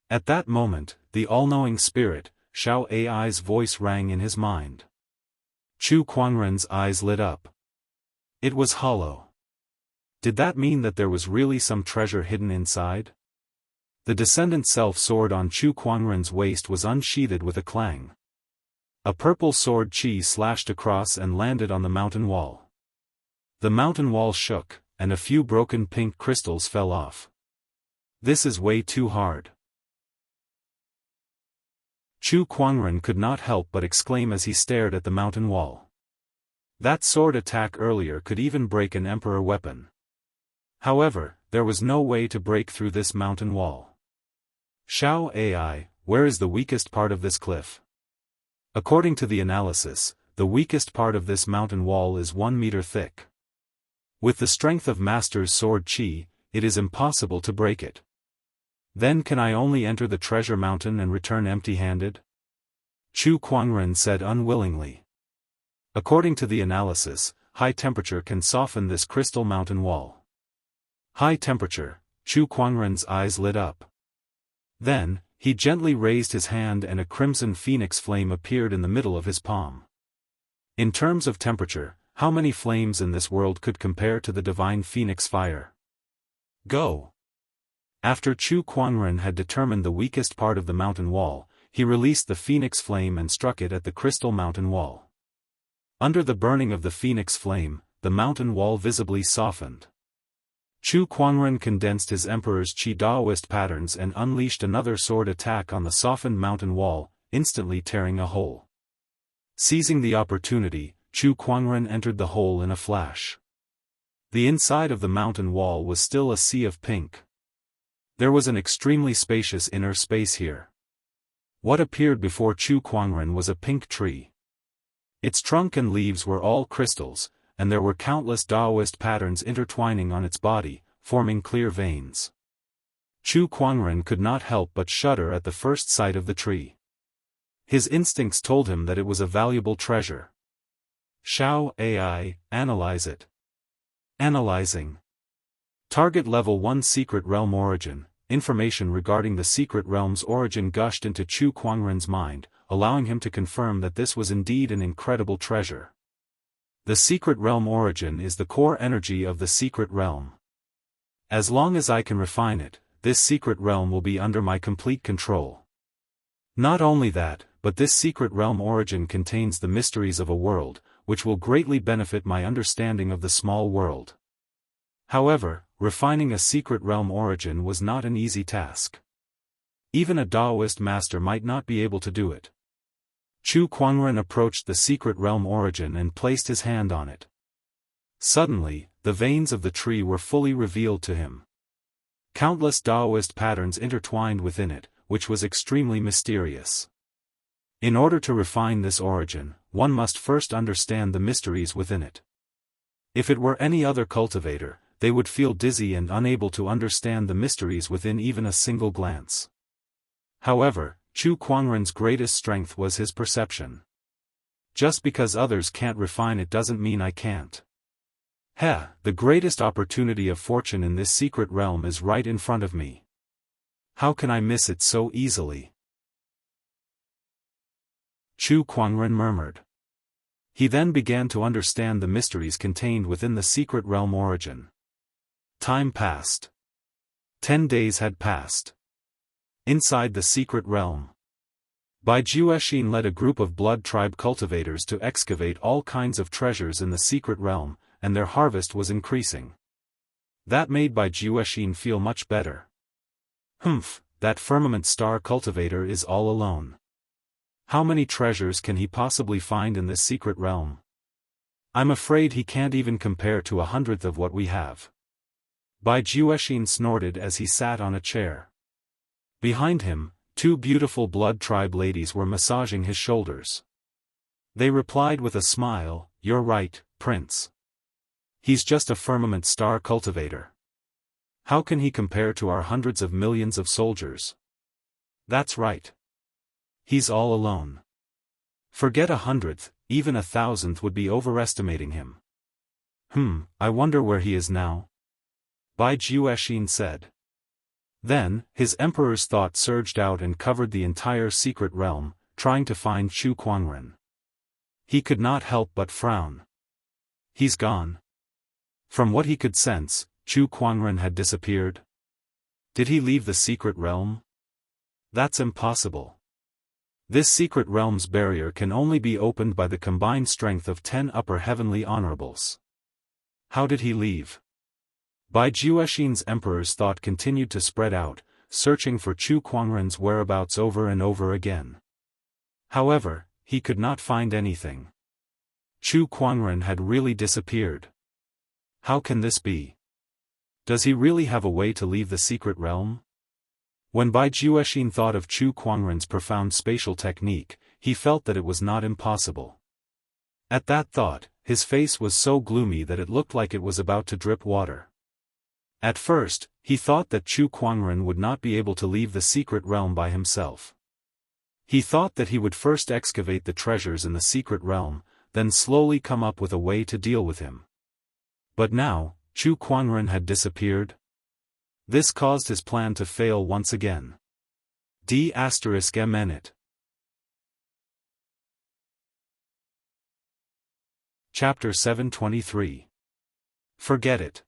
At that moment, the all-knowing spirit, Xiao AI's voice rang in his mind. Chu Kuangren's eyes lit up. It was hollow. Did that mean that there was really some treasure hidden inside? The descendant self sword on Chu Kuangren's waist was unsheathed with a clang. A purple sword chi slashed across and landed on the mountain wall. The mountain wall shook, and a few broken pink crystals fell off. This is way too hard. Chu Kuangren could not help but exclaim as he stared at the mountain wall. That sword attack earlier could even break an emperor weapon. However, there was no way to break through this mountain wall. Xiao AI, where is the weakest part of this cliff? According to the analysis, the weakest part of this mountain wall is 1 meter thick. With the strength of Master's sword chi, it is impossible to break it. Then can I only enter the treasure mountain and return empty-handed? Chu Kuangren said unwillingly. According to the analysis, high temperature can soften this crystal mountain wall. High temperature, Chu Kuangren's eyes lit up. Then, he gently raised his hand and a crimson phoenix flame appeared in the middle of his palm. In terms of temperature, how many flames in this world could compare to the divine phoenix fire? Go! After Chu Kuangren had determined the weakest part of the mountain wall, he released the phoenix flame and struck it at the crystal mountain wall. Under the burning of the phoenix flame, the mountain wall visibly softened. Chu Kuangren condensed his emperor's Qi Daoist patterns and unleashed another sword attack on the softened mountain wall, instantly tearing a hole. Seizing the opportunity, Chu Kuangren entered the hole in a flash. The inside of the mountain wall was still a sea of pink. There was an extremely spacious inner space here. What appeared before Chu Kuangren was a pink tree. Its trunk and leaves were all crystals, and there were countless Daoist patterns intertwining on its body, forming clear veins. Chu Kuangren could not help but shudder at the first sight of the tree. His instincts told him that it was a valuable treasure. Shao AI, analyze it. Analyzing. Target Level 1 Secret Realm Origin. Information regarding the secret realm's origin gushed into Chu Kuangren's mind, allowing him to confirm that this was indeed an incredible treasure. The secret realm origin is the core energy of the secret realm. As long as I can refine it, this secret realm will be under my complete control. Not only that, but this secret realm origin contains the mysteries of a world, which will greatly benefit my understanding of the small world. However, refining a secret realm origin was not an easy task. Even a Daoist master might not be able to do it. Chu Kuangren approached the secret realm origin and placed his hand on it. Suddenly, the veins of the tree were fully revealed to him. Countless Daoist patterns intertwined within it, which was extremely mysterious. In order to refine this origin, one must first understand the mysteries within it. If it were any other cultivator, they would feel dizzy and unable to understand the mysteries within even a single glance. However, Chu Kuangren's greatest strength was his perception. Just because others can't refine it doesn't mean I can't. The greatest opportunity of fortune in this secret realm is right in front of me. How can I miss it so easily? Chu Kuangren murmured. He then began to understand the mysteries contained within the secret realm origin. Time passed. 10 days had passed. Inside the secret realm, Bai Juexin led a group of blood tribe cultivators to excavate all kinds of treasures in the secret realm, and their harvest was increasing. That made Bai Juexin feel much better. That firmament star cultivator is all alone. How many treasures can he possibly find in this secret realm? I'm afraid he can't even compare to 1/100th of what we have. Bai Juexin snorted as he sat on a chair. Behind him, 2 beautiful blood tribe ladies were massaging his shoulders. They replied with a smile, "You're right, Prince. He's just a firmament star cultivator. How can he compare to our hundreds of millions of soldiers? That's right. He's all alone. Forget 100th, even 1,000th would be overestimating him. I wonder where he is now?" Bai Juexin said. Then, his emperor's thought surged out and covered the entire secret realm, trying to find Chu Kuangren. He could not help but frown. He's gone. From what he could sense, Chu Kuangren had disappeared. Did he leave the secret realm? That's impossible. This secret realm's barrier can only be opened by the combined strength of 10 upper heavenly honorables. How did he leave? Bai Juexin's emperor's thought continued to spread out, searching for Chu Kuangren's whereabouts over and over again. However, he could not find anything. Chu Kuangren had really disappeared. How can this be? Does he really have a way to leave the secret realm? When Bai Juexin thought of Chu Kuangren's profound spatial technique, he felt that it was not impossible. At that thought, his face was so gloomy that it looked like it was about to drip water. At first, he thought that Chu Kuangren would not be able to leave the secret realm by himself. He thought that he would first excavate the treasures in the secret realm, then slowly come up with a way to deal with him. But now, Chu Kuangren had disappeared. This caused his plan to fail once again. D***MNit. Chapter 723. Forget it.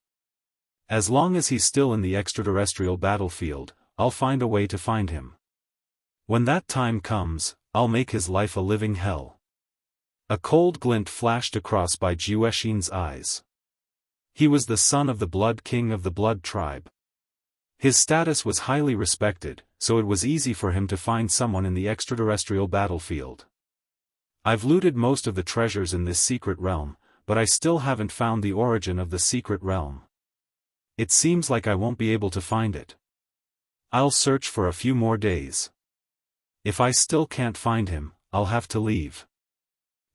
As long as he's still in the extraterrestrial battlefield, I'll find a way to find him. When that time comes, I'll make his life a living hell. A cold glint flashed across Bai Juexin's eyes. He was the son of the Blood King of the Blood Tribe. His status was highly respected, so it was easy for him to find someone in the extraterrestrial battlefield. I've looted most of the treasures in this secret realm, but I still haven't found the origin of the secret realm. It seems like I won't be able to find it. I'll search for a few more days. If I still can't find him, I'll have to leave.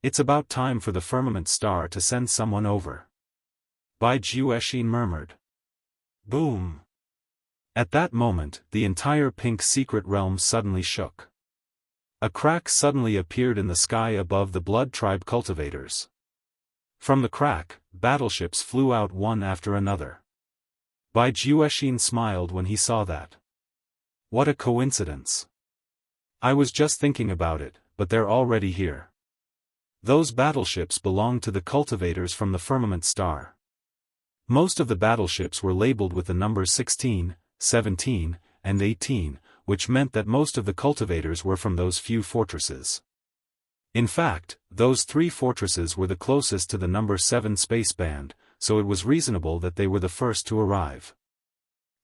It's about time for the firmament star to send someone over. Bai Juexin murmured. Boom! At that moment, the entire pink secret realm suddenly shook. A crack suddenly appeared in the sky above the Blood Tribe cultivators. From the crack, battleships flew out one after another. Bai Juexin smiled when he saw that. What a coincidence. I was just thinking about it, but they're already here. Those battleships belonged to the cultivators from the firmament star. Most of the battleships were labeled with the numbers 16, 17, and 18, which meant that most of the cultivators were from those few fortresses. In fact, those 3 fortresses were the closest to the number 7 space band, so it was reasonable that they were the first to arrive.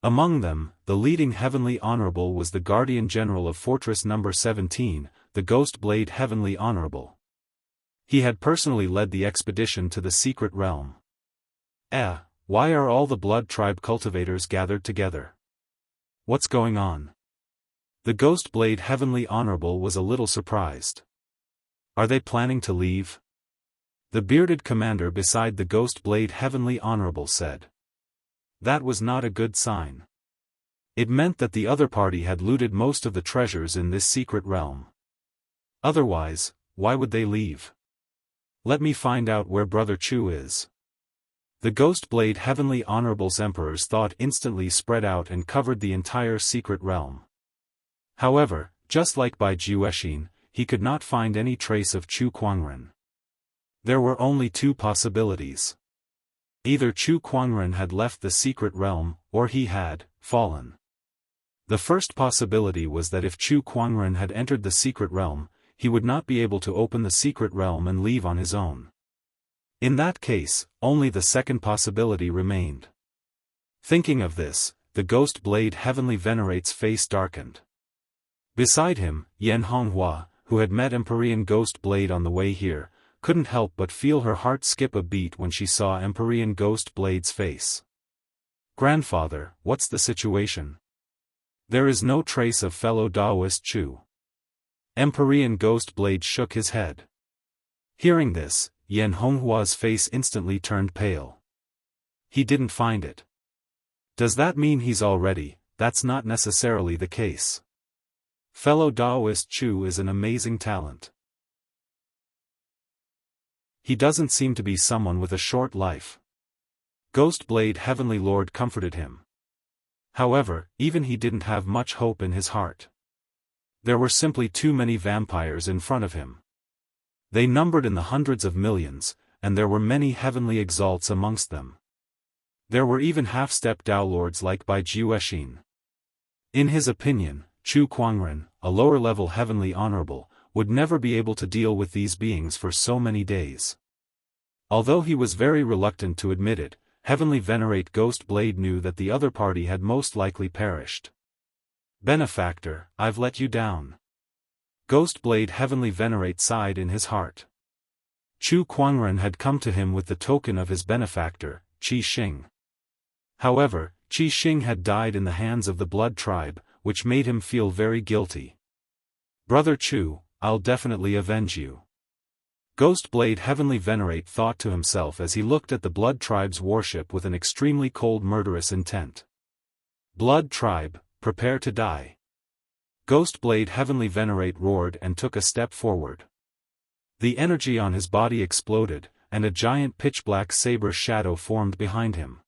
Among them, the leading Heavenly Honorable was the Guardian General of Fortress number 17, the Ghost Blade Heavenly Honorable. He had personally led the expedition to the secret realm. Why are all the Blood Tribe cultivators gathered together? What's going on? The Ghost Blade Heavenly Honorable was a little surprised. Are they planning to leave? The bearded commander beside the Ghost Blade Heavenly Honorable said. That was not a good sign. It meant that the other party had looted most of the treasures in this secret realm. Otherwise, why would they leave? Let me find out where Brother Chu is. The Ghost Blade Heavenly Honorable's Emperor's thought instantly spread out and covered the entire secret realm. However, just like Bai Juexin, he could not find any trace of Chu Kuangren. There were only 2 possibilities. Either Chu Kuangren had left the secret realm, or he had fallen. The first possibility was that if Chu Kuangren had entered the secret realm, he would not be able to open the secret realm and leave on his own. In that case, only the second possibility remained. Thinking of this, the Ghost Blade Heavenly Venerate's face darkened. Beside him, Yan Honghua, who had met Empyrean Ghost Blade on the way here, couldn't help but feel her heart skip a beat when she saw Empyrean Ghost Blade's face. Grandfather, what's the situation? There is no trace of fellow Daoist Chu. Empyrean Ghost Blade shook his head. Hearing this, Yan Honghua's face instantly turned pale. He didn't find it. Does that mean he's already? That's not necessarily the case. Fellow Daoist Chu is an amazing talent. He doesn't seem to be someone with a short life. Ghost Blade Heavenly Lord comforted him. However, even he didn't have much hope in his heart. There were simply too many vampires in front of him. They numbered in the hundreds of millions, and there were many heavenly exalts amongst them. There were even half-step Dao Lords like Bai Juexin. In his opinion, Chu Kuangren, a lower-level heavenly honorable, would never be able to deal with these beings for so many days. Although he was very reluctant to admit it, Heavenly Venerate Ghost Blade knew that the other party had most likely perished. Benefactor, I've let you down. Ghost Blade Heavenly Venerate sighed in his heart. Chu Kuangren had come to him with the token of his benefactor, Qi Xing. However, Qi Xing had died in the hands of the Blood Tribe, which made him feel very guilty. Brother Chu, I'll definitely avenge you. Ghost Blade Heavenly Venerate thought to himself as he looked at the Blood Tribe's warship with an extremely cold murderous intent. Blood Tribe, prepare to die. Ghost Blade Heavenly Venerate roared and took a step forward. The energy on his body exploded, and a giant pitch-black saber shadow formed behind him.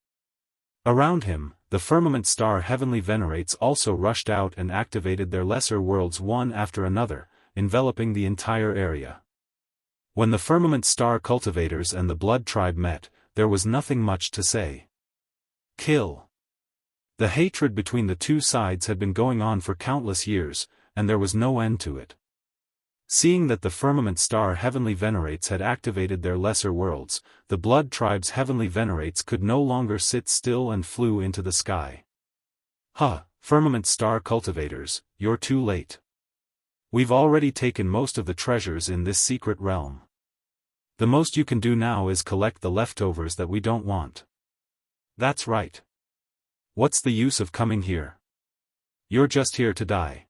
Around him, the Firmament Star Heavenly Venerates also rushed out and activated their lesser worlds one after another, enveloping the entire area. When the Firmament Star Cultivators and the Blood Tribe met, there was nothing much to say. Kill. The hatred between the two sides had been going on for countless years, and there was no end to it. Seeing that the firmament star heavenly venerates had activated their lesser worlds, the blood tribe's heavenly venerates could no longer sit still and flew into the sky. Firmament star cultivators, you're too late. We've already taken most of the treasures in this secret realm. The most you can do now is collect the leftovers that we don't want. That's right. What's the use of coming here? You're just here to die.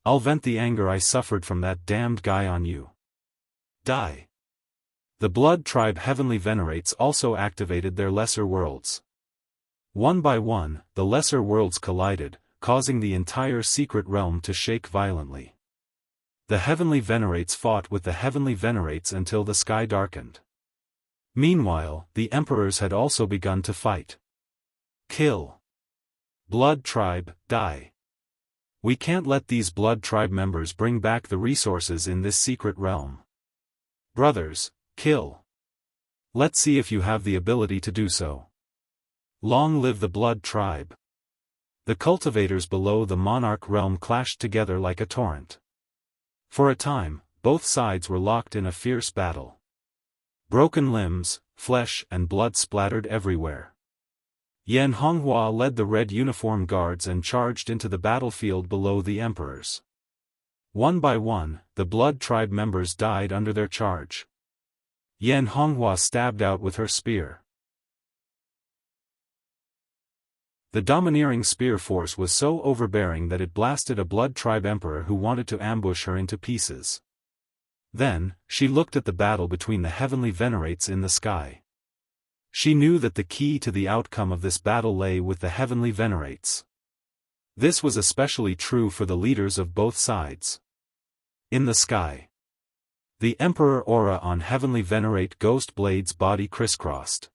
I'll vent the anger I suffered from that damned guy on you. Die. The blood tribe heavenly venerates also activated their lesser worlds. One by one, the lesser worlds collided, causing the entire secret realm to shake violently. The heavenly venerates fought with the heavenly venerates until the sky darkened. Meanwhile, the emperors had also begun to fight. Kill. Blood tribe, die. We can't let these blood tribe members bring back the resources in this secret realm. Brothers, kill. Let's see if you have the ability to do so. Long live the blood tribe. The cultivators below the monarch realm clashed together like a torrent. For a time, both sides were locked in a fierce battle. Broken limbs, flesh and blood splattered everywhere. Yan Honghua led the red uniform guards and charged into the battlefield below the emperors. One by one, the blood tribe members died under their charge. Yan Honghua stabbed out with her spear. The domineering spear force was so overbearing that it blasted a blood tribe emperor who wanted to ambush her into pieces. Then, she looked at the battle between the heavenly venerates in the sky. She knew that the key to the outcome of this battle lay with the heavenly venerates. This was especially true for the leaders of both sides. In the sky, the Emperor aura on heavenly venerate Ghost Blade's body crisscrossed.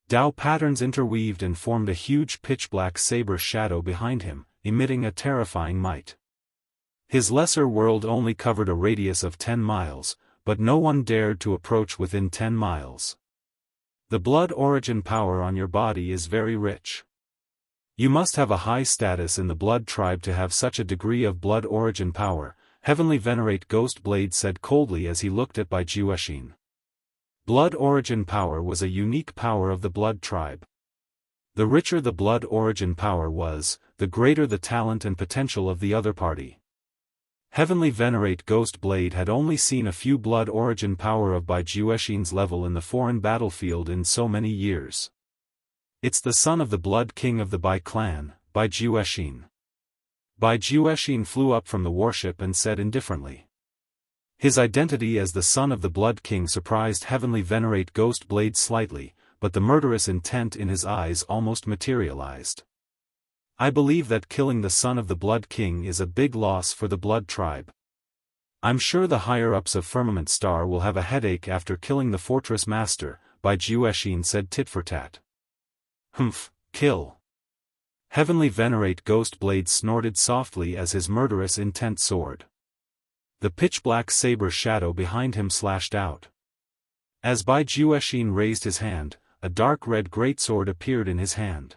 Dao patterns interweaved and formed a huge pitch-black saber shadow behind him, emitting a terrifying might. His lesser world only covered a radius of 10 miles, but no one dared to approach within 10 miles. The blood origin power on your body is very rich. You must have a high status in the blood tribe to have such a degree of blood origin power, Heavenly Venerate Ghost Blade said coldly as he looked at Bai Juexin. Blood origin power was a unique power of the blood tribe. The richer the blood origin power was, the greater the talent and potential of the other party. Heavenly Venerate Ghost Blade had only seen a few blood origin power of Bai Juexin's level in the foreign battlefield in so many years. It's the son of the blood king of the Bai clan, Bai Juexin. Bai Juexin flew up from the warship and said indifferently. His identity as the son of the Blood King surprised Heavenly Venerate Ghost Blade slightly, but the murderous intent in his eyes almost materialized. I believe that killing the son of the Blood King is a big loss for the Blood Tribe. I'm sure the higher-ups of Firmament Star will have a headache after killing the Fortress Master, Bai Juexin said tit for tat. Kill. Heavenly Venerate Ghost Blade snorted softly as his murderous intent soared. The pitch-black saber shadow behind him slashed out. As Bai Juexin raised his hand, a dark red greatsword appeared in his hand.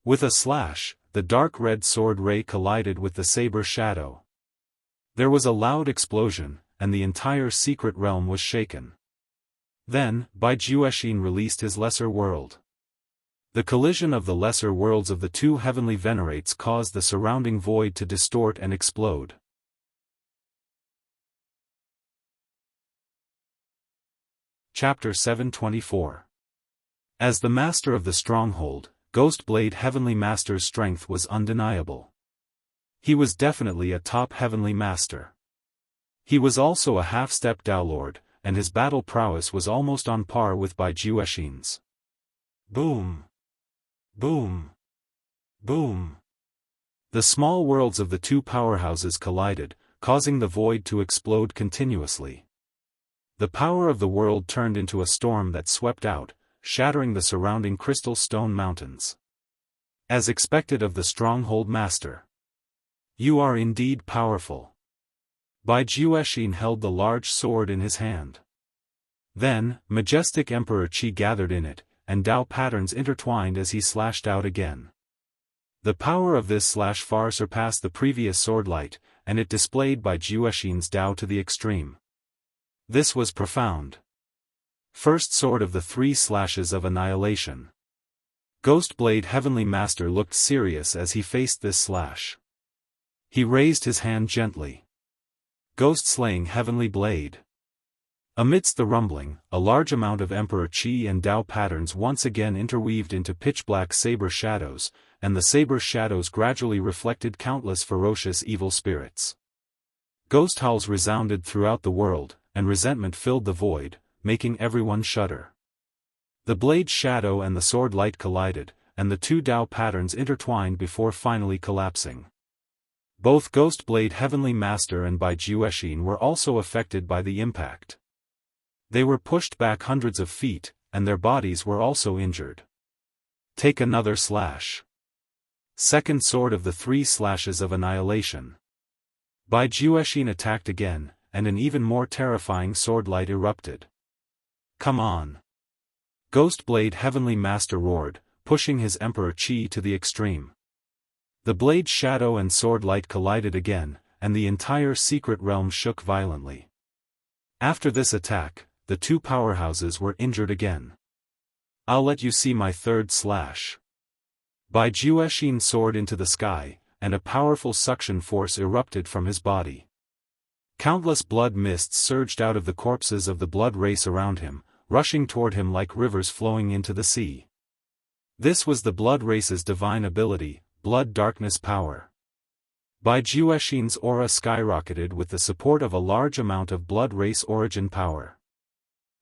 With a slash, the dark red sword ray collided with the saber shadow. There was a loud explosion, and the entire secret realm was shaken. Then, Bai Juexin released his lesser world. The collision of the lesser worlds of the two heavenly venerates caused the surrounding void to distort and explode. Chapter 724. As the master of the stronghold, Ghost Blade Heavenly Master's strength was undeniable. He was definitely a top heavenly master. He was also a half-step Dao Lord, and his battle prowess was almost on par with Bai Juexin's. Boom! Boom! Boom! The small worlds of the two powerhouses collided, causing the void to explode continuously. The power of the world turned into a storm that swept out, shattering the surrounding crystal stone mountains. As expected of the stronghold master. You are indeed powerful. Bai Juexin held the large sword in his hand. Then, majestic Emperor Qi gathered in it, and Dao patterns intertwined as he slashed out again. The power of this slash far surpassed the previous sword light, and it displayed Bai Juexin's Dao to the extreme. This was profound. First sword of the 3 slashes of annihilation. Ghost Blade Heavenly Master looked serious as he faced this slash. He raised his hand gently. Ghost Slaying Heavenly Blade. Amidst the rumbling, a large amount of Emperor Qi and Dao patterns once again interweaved into pitch-black saber shadows, and the saber shadows gradually reflected countless ferocious evil spirits. Ghost howls resounded throughout the world, and resentment filled the void, making everyone shudder. The blade shadow and the sword light collided, and the 2 Dao patterns intertwined before finally collapsing. Both Ghost Blade Heavenly Master and Bai Juexin were also affected by the impact. They were pushed back hundreds of feet, and their bodies were also injured. Take another slash. Second sword of the 3 slashes of annihilation. Bai Juexin attacked again, and an even more terrifying sword light erupted. Come on! Ghost Blade Heavenly Master roared, pushing his Emperor Qi to the extreme. The blade shadow and sword light collided again, and the entire secret realm shook violently. After this attack, the 2 powerhouses were injured again. I'll let you see my third slash. Bai Juexin soared into the sky, and a powerful suction force erupted from his body. Countless blood mists surged out of the corpses of the blood race around him, rushing toward him like rivers flowing into the sea. This was the blood race's divine ability, blood darkness power. Bai Juexin's aura skyrocketed with the support of a large amount of blood race origin power.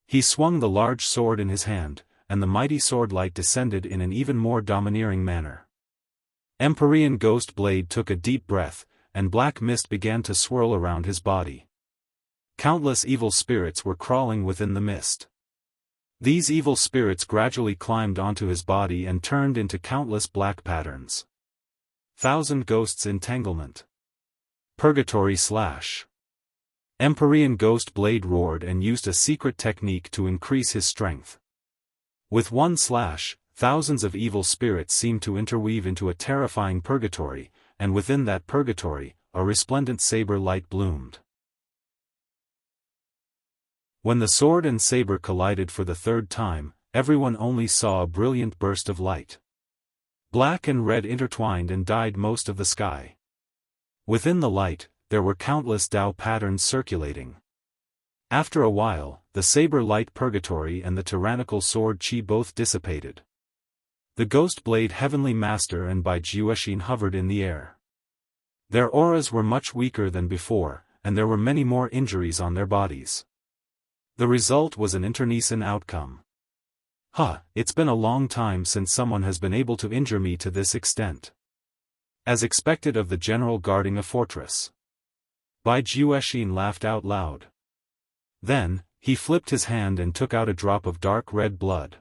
He swung the large sword in his hand, and the mighty sword light descended in an even more domineering manner. Empyrean Ghost Blade took a deep breath, and black mist began to swirl around his body. Countless evil spirits were crawling within the mist. These evil spirits gradually climbed onto his body and turned into countless black patterns. 1,000 Ghosts Entanglement. Purgatory Slash. Empyrean Ghost Blade roared and used a secret technique to increase his strength. With one slash, thousands of evil spirits seemed to interweave into a terrifying purgatory, and within that purgatory, a resplendent saber light bloomed. When the sword and saber collided for the 3rd time, everyone only saw a brilliant burst of light. Black and red intertwined and dyed most of the sky. Within the light, there were countless Dao patterns circulating. After a while, the saber light purgatory and the tyrannical sword Qi both dissipated. The Ghost Blade Heavenly Master and Bai Juexin hovered in the air. Their auras were much weaker than before, and there were many more injuries on their bodies. The result was an internecine outcome. It's been a long time since someone has been able to injure me to this extent. As expected of the general guarding a fortress. Bai Juexin laughed out loud. Then, he flipped his hand and took out a drop of dark red blood.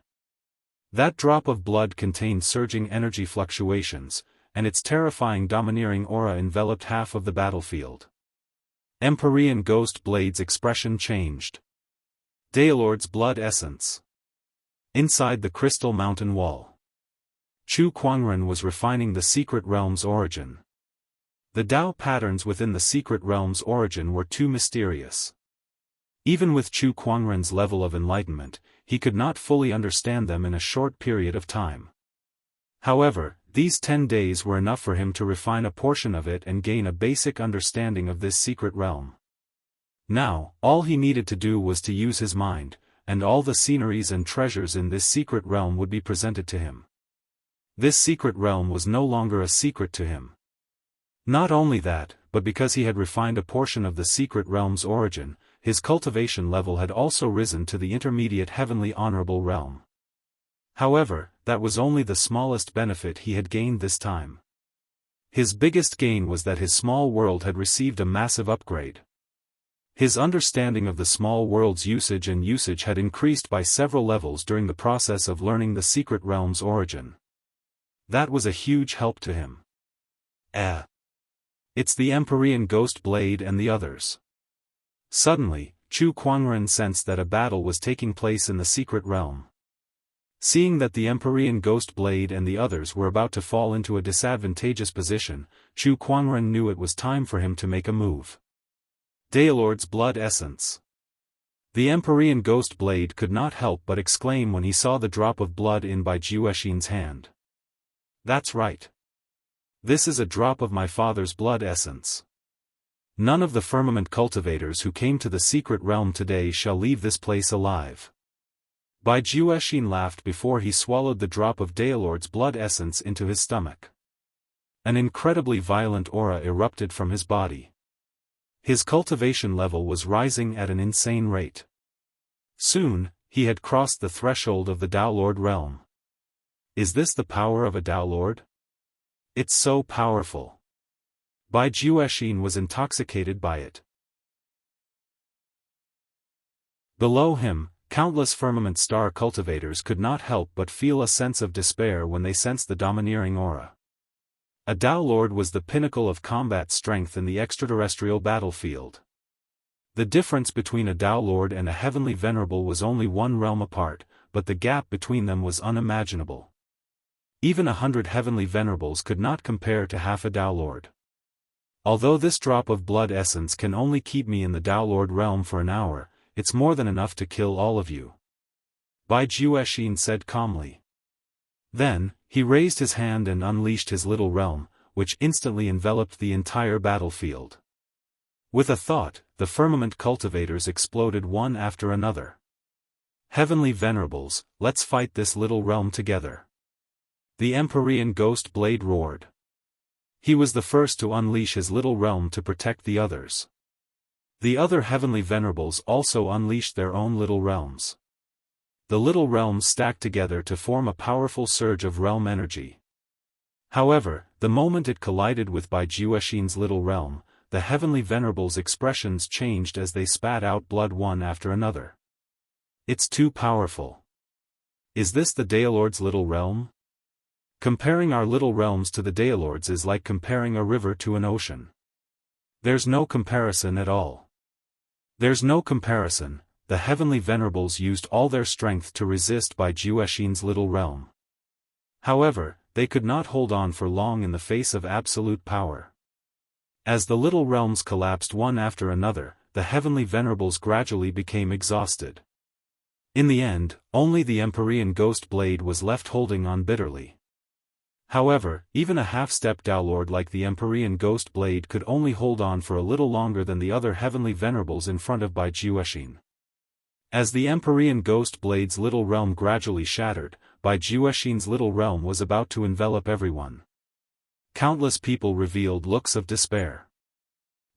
That drop of blood contained surging energy fluctuations, and its terrifying domineering aura enveloped half of the battlefield. Empyrean Ghost Blade's expression changed. Daolord's Blood Essence. Inside the Crystal Mountain Wall. Chu Kuangren was refining the secret realm's origin. The Dao patterns within the secret realm's origin were too mysterious. Even with Chu Kuangren's level of enlightenment, he could not fully understand them in a short period of time. However, these 10 days were enough for him to refine a portion of it and gain a basic understanding of this secret realm. Now, all he needed to do was to use his mind, and all the sceneries and treasures in this secret realm would be presented to him. This secret realm was no longer a secret to him. Not only that, but because he had refined a portion of the secret realm's origin, his cultivation level had also risen to the intermediate heavenly honorable realm. However, that was only the smallest benefit he had gained this time. His biggest gain was that his small world had received a massive upgrade. His understanding of the small world's usage had increased by several levels during the process of learning the secret realm's origin. That was a huge help to him. It's the Empyrean Ghost Blade and the others. Suddenly, Chu Kuangren sensed that a battle was taking place in the secret realm. Seeing that the Empyrean Ghost Blade and the others were about to fall into a disadvantageous position, Chu Kuangren knew it was time for him to make a move. Daolord's Blood Essence. The Empyrean Ghost Blade could not help but exclaim when he saw the drop of blood in Bai Juexin's hand. That's right. This is a drop of my father's blood essence. None of the firmament cultivators who came to the secret realm today shall leave this place alive. Bai Juexin laughed before he swallowed the drop of Daolord's blood essence into his stomach. An incredibly violent aura erupted from his body. His cultivation level was rising at an insane rate. Soon, he had crossed the threshold of the Daolord realm. Is this the power of a Daolord? It's so powerful. Bai Juexin was intoxicated by it. Below him, countless firmament star cultivators could not help but feel a sense of despair when they sensed the domineering aura. A Daolord was the pinnacle of combat strength in the extraterrestrial battlefield. The difference between a Daolord and a heavenly venerable was only one realm apart, but the gap between them was unimaginable. Even 100 heavenly venerables could not compare to half a Daolord. Although this drop of blood essence can only keep me in the Daolord realm for an hour, it's more than enough to kill all of you. Bai Juexin said calmly. Then, he raised his hand and unleashed his little realm, which instantly enveloped the entire battlefield. With a thought, the firmament cultivators exploded one after another. Heavenly venerables, let's fight this little realm together. The Empyrean Ghost Blade roared. He was the first to unleash his little realm to protect the others. The other heavenly venerables also unleashed their own little realms. The little realms stacked together to form a powerful surge of realm energy. However, the moment it collided with Bai Juexin's little realm, the heavenly venerables' expressions changed as they spat out blood one after another. It's too powerful. Is this the Daolord's little realm? Comparing our little realms to the Daolord's is like comparing a river to an ocean. There's no comparison at all. There's no comparison. The heavenly venerables used all their strength to resist Bai Juexin's little realm. However, they could not hold on for long in the face of absolute power. As the little realms collapsed one after another, the heavenly venerables gradually became exhausted. In the end, only the Empyrean Ghost Blade was left holding on bitterly. However, even a half-step Daolord like the Empyrean Ghost Blade could only hold on for a little longer than the other heavenly venerables in front of Bai Juexin. As the Empyrean Ghost Blade's little realm gradually shattered, Bai Juexin's little realm was about to envelop everyone. Countless people revealed looks of despair.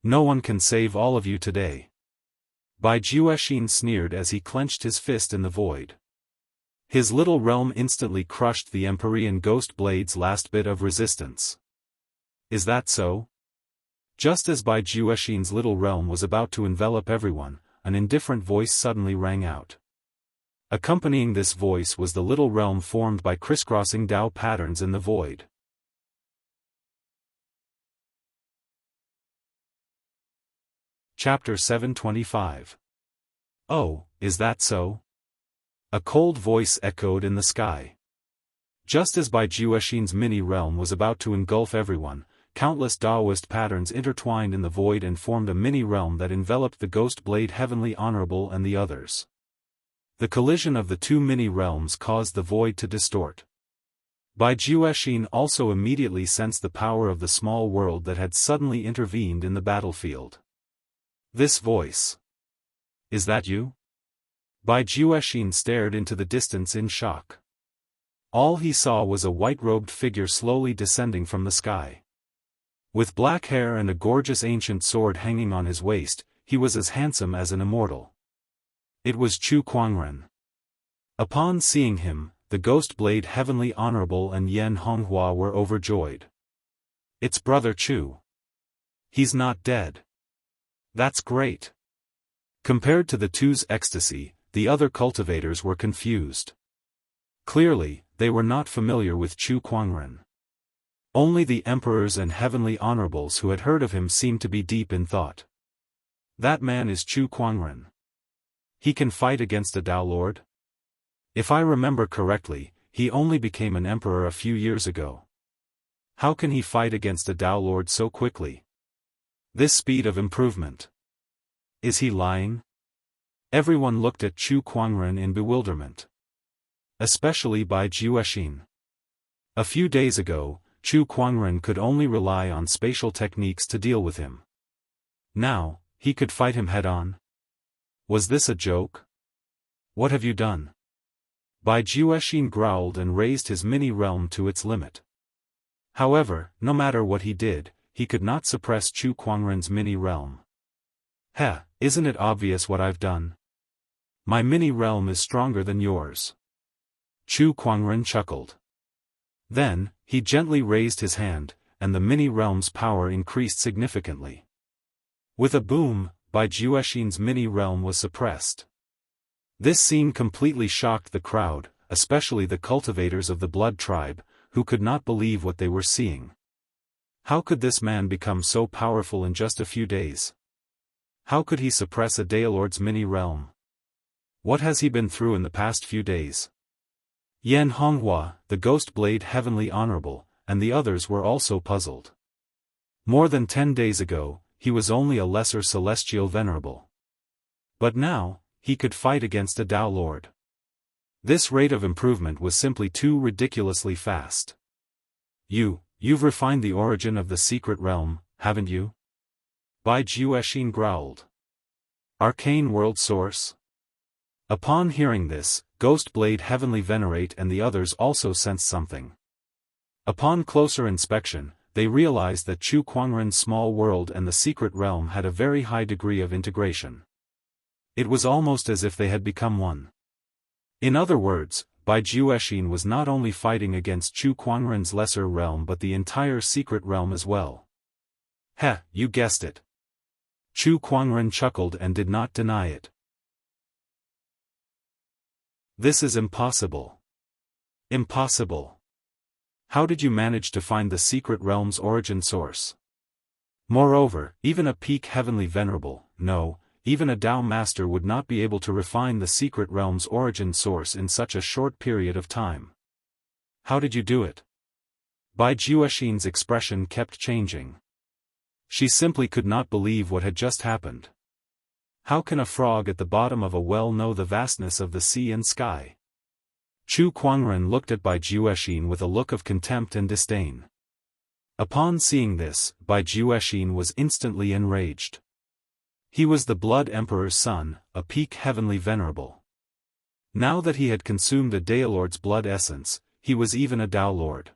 No one can save all of you today. Bai Juexin sneered as he clenched his fist in the void. His little realm instantly crushed the Empyrean Ghost Blade's last bit of resistance. Is that so? Just as Bai Juexin's little realm was about to envelop everyone, an indifferent voice suddenly rang out. Accompanying this voice was the little realm formed by crisscrossing Dao patterns in the void. Chapter 725. Oh, is that so? A cold voice echoed in the sky. Just as Bai Juexin's mini-realm was about to engulf everyone, countless Daoist patterns intertwined in the void and formed a mini-realm that enveloped the Ghost Blade Heavenly Honorable and the others. The collision of the two mini-realms caused the void to distort. Bai Juexin also immediately sensed the power of the small world that had suddenly intervened in the battlefield. This voice. Is that you? Bai Juexin stared into the distance in shock. All he saw was a white-robed figure slowly descending from the sky. With black hair and a gorgeous ancient sword hanging on his waist, he was as handsome as an immortal. It was Chu Kuangren. Upon seeing him, the Ghost Blade Heavenly Honorable and Yan Honghua were overjoyed. It's Brother Chu. He's not dead. That's great. Compared to the two's ecstasy, the other cultivators were confused. Clearly, they were not familiar with Chu Kuangren. Only the emperors and heavenly honorables who had heard of him seemed to be deep in thought. That man is Chu Kuangren. He can fight against a Daolord? If I remember correctly, he only became an emperor a few years ago. How can he fight against a Dao Lord so quickly? This speed of improvement. Is he lying? Everyone looked at Chu Kuangren in bewilderment. Especially Bai Juexin. A few days ago, Chu Kuangren could only rely on spatial techniques to deal with him. Now, he could fight him head-on. Was this a joke? What have you done? Bai Juexin growled and raised his mini-realm to its limit. However, no matter what he did, he could not suppress Chu Kuangren's mini-realm. Heh, isn't it obvious what I've done? My mini-realm is stronger than yours. Chu Kuangren chuckled. Then, he gently raised his hand, and the mini-realm's power increased significantly. With a boom, Bai Juexin's mini-realm was suppressed. This scene completely shocked the crowd, especially the cultivators of the blood tribe, who could not believe what they were seeing. How could this man become so powerful in just a few days? How could he suppress a Daolord's mini-realm? What has he been through in the past few days? Yan Honghua, the Ghost Blade Heavenly Honorable, and the others were also puzzled. More than 10 days ago, he was only a lesser celestial venerable. But now, he could fight against a Dao Lord. This rate of improvement was simply too ridiculously fast. You've refined the origin of the secret realm, haven't you? Bai Juexin growled. Arcane world source? Upon hearing this, Ghostblade Heavenly Venerate and the others also sensed something. Upon closer inspection, they realized that Chu Kuangren's small world and the secret realm had a very high degree of integration. It was almost as if they had become one. In other words, Bai Juexin was not only fighting against Chu Kuangren's lesser realm but the entire secret realm as well. Heh, you guessed it. Chu Kuangren chuckled and did not deny it. This is impossible. Impossible. How did you manage to find the secret realm's origin source? Moreover, even a peak heavenly venerable, no, even a Dao master would not be able to refine the secret realm's origin source in such a short period of time. How did you do it? Bai Juexin's expression kept changing. She simply could not believe what had just happened. How can a frog at the bottom of a well know the vastness of the sea and sky? Chu Kuangren looked at Bai Juexin with a look of contempt and disdain. Upon seeing this, Bai Juexin was instantly enraged. He was the Blood Emperor's son, a peak heavenly venerable. Now that he had consumed a Daolord's blood essence, he was even a Dao Lord.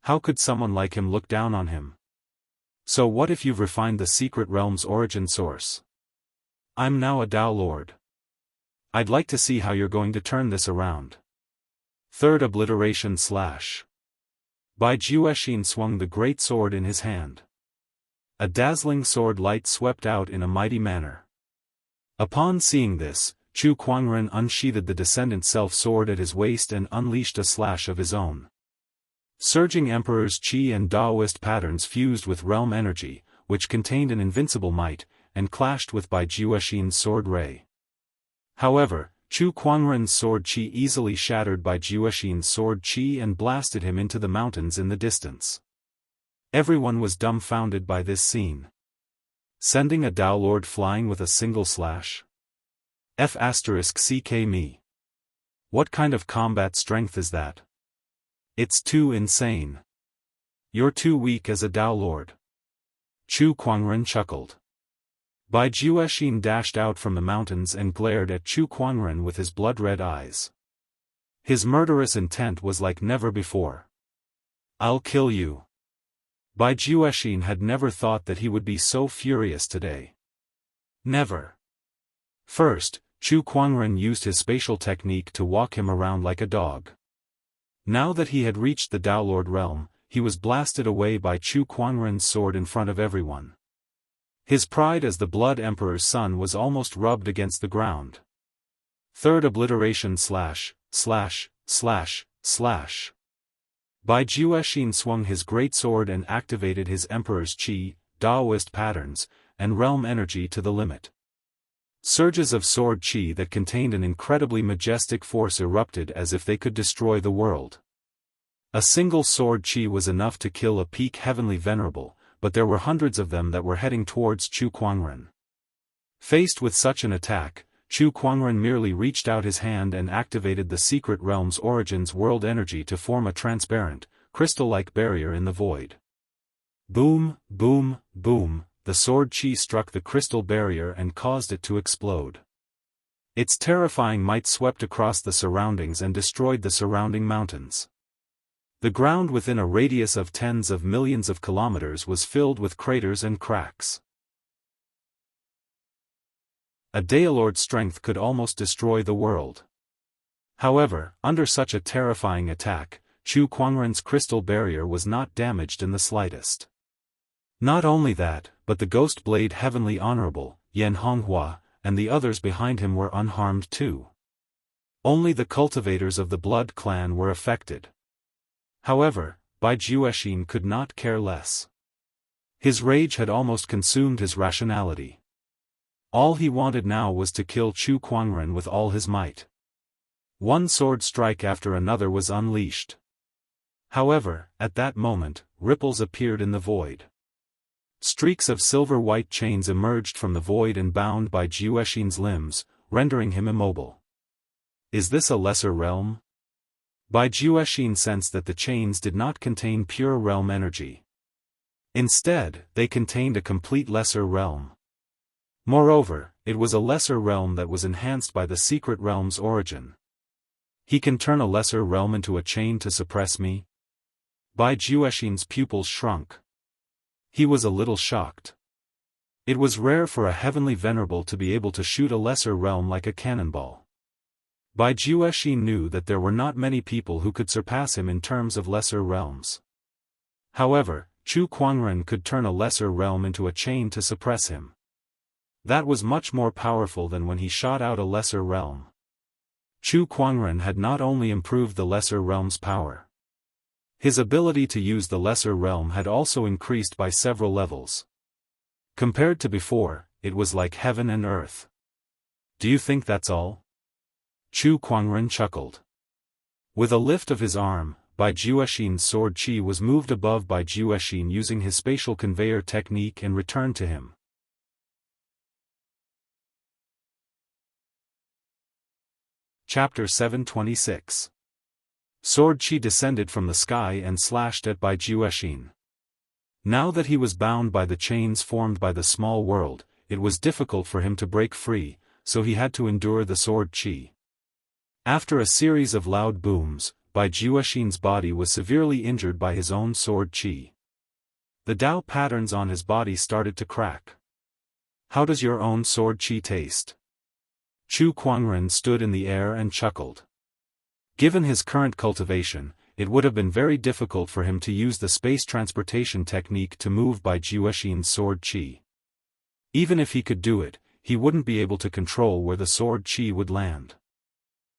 How could someone like him look down on him? So what if you've refined the secret realm's origin source? I'm now a Dao Lord. I'd like to see how you're going to turn this around. Third obliteration slash. Bai Juexin swung the great sword in his hand. A dazzling sword light swept out in a mighty manner. Upon seeing this, Chu Kuangren unsheathed the descendant self-sword at his waist and unleashed a slash of his own. Surging Emperor's Qi and Daoist patterns fused with realm energy, which contained an invincible might, and clashed with Bai Juexin's sword ray. However, Chu Kuangren's sword Qi easily shattered Bai Juexin's sword Qi and blasted him into the mountains in the distance. Everyone was dumbfounded by this scene. Sending a Dao Lord flying with a single slash? F***ck me. What kind of combat strength is that? It's too insane. You're too weak as a Dao Lord. Chu Kuangren chuckled. Bai Juexin dashed out from the mountains and glared at Chu Kuangren with his blood-red eyes. His murderous intent was like never before. I'll kill you. Bai Juexin had never thought that he would be so furious today. Never. First, Chu Kuangren used his spatial technique to walk him around like a dog. Now that he had reached the Dao Lord realm, he was blasted away by Chu Kuangren's sword in front of everyone. His pride as the Blood Emperor's son was almost rubbed against the ground. Third obliteration slash. Bai Juexin swung his great sword and activated his Emperor's Qi, Daoist patterns, and realm energy to the limit. Surges of sword chi that contained an incredibly majestic force erupted as if they could destroy the world. A single sword chi was enough to kill a peak heavenly venerable, but there were hundreds of them that were heading towards Chu Kuangren. Faced with such an attack, Chu Kuangren merely reached out his hand and activated the secret realm's origins world energy to form a transparent, crystal-like barrier in the void. Boom, boom, boom, the sword chi struck the crystal barrier and caused it to explode. Its terrifying might swept across the surroundings and destroyed the surrounding mountains. The ground within a radius of tens of millions of kilometers was filled with craters and cracks. A Daoist's strength could almost destroy the world. However, under such a terrifying attack, Chu Kuangren's crystal barrier was not damaged in the slightest. Not only that, but the ghost blade heavenly honorable, Yan Honghua, and the others behind him were unharmed too. Only the cultivators of the blood clan were affected. However, Bai Juexin could not care less. His rage had almost consumed his rationality. All he wanted now was to kill Chu Kuangren with all his might. One sword strike after another was unleashed. However, at that moment, ripples appeared in the void. Streaks of silver-white chains emerged from the void and bound Bai Juexin's limbs, rendering him immobile. Is this a lesser realm? Bai Juexin sensed that the chains did not contain pure realm energy. Instead, they contained a complete lesser realm. Moreover, it was a lesser realm that was enhanced by the secret realm's origin. He can turn a lesser realm into a chain to suppress me? Bai Juexin's pupils shrunk. He was a little shocked. It was rare for a heavenly venerable to be able to shoot a lesser realm like a cannonball. Bai Juexin knew that there were not many people who could surpass him in terms of lesser realms. However, Chu Kuangren could turn a lesser realm into a chain to suppress him. That was much more powerful than when he shot out a lesser realm. Chu Kuangren had not only improved the lesser realm's power. His ability to use the lesser realm had also increased by several levels. Compared to before, it was like heaven and earth. Do you think that's all? Chu Kuangren chuckled. With a lift of his arm, Bai Juexin's sword chi was moved above Bai Juexin using his spatial conveyor technique and returned to him. Chapter 726. Sword chi descended from the sky and slashed at Bai Juexin. Now that he was bound by the chains formed by the small world, it was difficult for him to break free, so he had to endure the sword chi. After a series of loud booms, Bai Juexin's body was severely injured by his own sword chi. The Dao patterns on his body started to crack. How does your own sword chi taste? Chu Kuangren stood in the air and chuckled. Given his current cultivation, it would have been very difficult for him to use the space transportation technique to move Bai Juexin's sword chi. Even if he could do it, he wouldn't be able to control where the sword chi would land.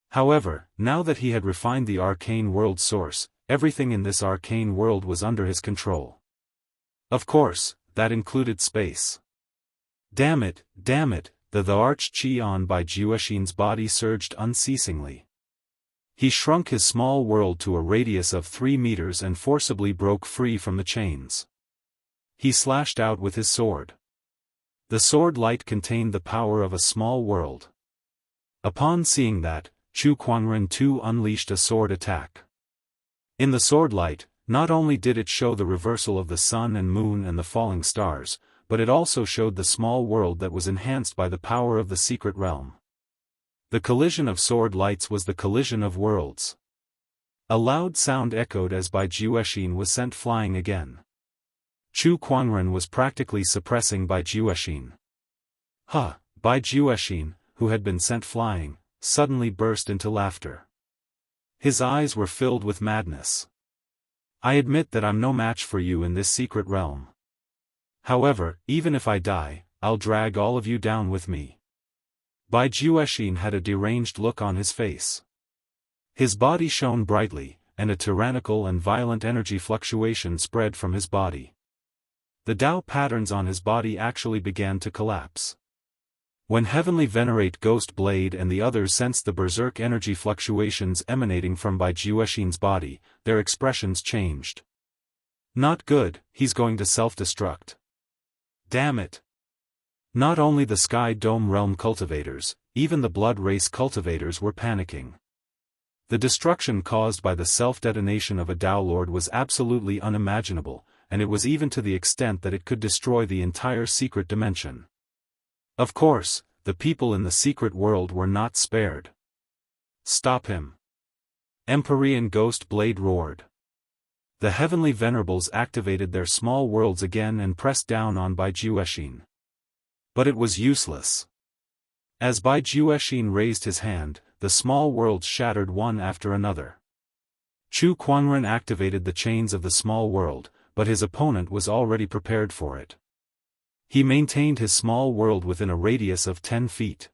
However, now that he had refined the arcane world source, everything in this arcane world was under his control. Of course, that included space. Damn it, the arch chi on Bai Juexin's body surged unceasingly. He shrunk his small world to a radius of 3 meters and forcibly broke free from the chains. He slashed out with his sword. The sword light contained the power of a small world. Upon seeing that, Chu Kuangren too unleashed a sword attack. In the sword light, not only did it show the reversal of the sun and moon and the falling stars, but it also showed the small world that was enhanced by the power of the secret realm. The collision of sword lights was the collision of worlds. A loud sound echoed as Bai Juexin was sent flying again. Chu Kuangren was practically suppressing Bai Juexin. Bai Juexin, who had been sent flying, suddenly burst into laughter. His eyes were filled with madness. I admit that I'm no match for you in this secret realm. However, even if I die, I'll drag all of you down with me. Bai Juexin had a deranged look on his face. His body shone brightly, and a tyrannical and violent energy fluctuation spread from his body. The Dao patterns on his body actually began to collapse. When Heavenly Venerate Ghost Blade and the others sensed the berserk energy fluctuations emanating from Bai Juexin's body, their expressions changed. Not good, he's going to self-destruct. Damn it. Not only the Sky Dome Realm cultivators, even the Blood Race cultivators were panicking. The destruction caused by the self-detonation of a Dao Lord was absolutely unimaginable, and it was even to the extent that it could destroy the entire secret dimension. Of course, the people in the secret world were not spared. Stop him! Empyrean Ghost Blade roared. The Heavenly Venerables activated their small worlds again and pressed down on Bai Juexin. But it was useless. As Bai Juexin raised his hand, the small worlds shattered one after another. Chu Quanren activated the chains of the small world, but his opponent was already prepared for it. He maintained his small world within a radius of 10 feet.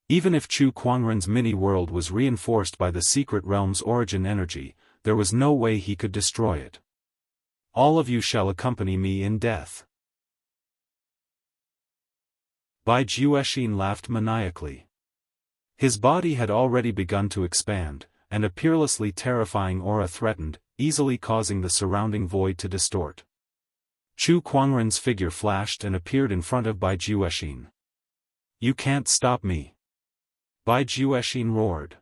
Even if Chu Quanren's mini-world was reinforced by the secret realm's origin energy, there was no way he could destroy it. All of you shall accompany me in death. Bai Juexin laughed maniacally. His body had already begun to expand, and a peerlessly terrifying aura threatened, easily causing the surrounding void to distort. Chu Quanren's figure flashed and appeared in front of Bai Juexin. You can't stop me. Bai Juexin roared.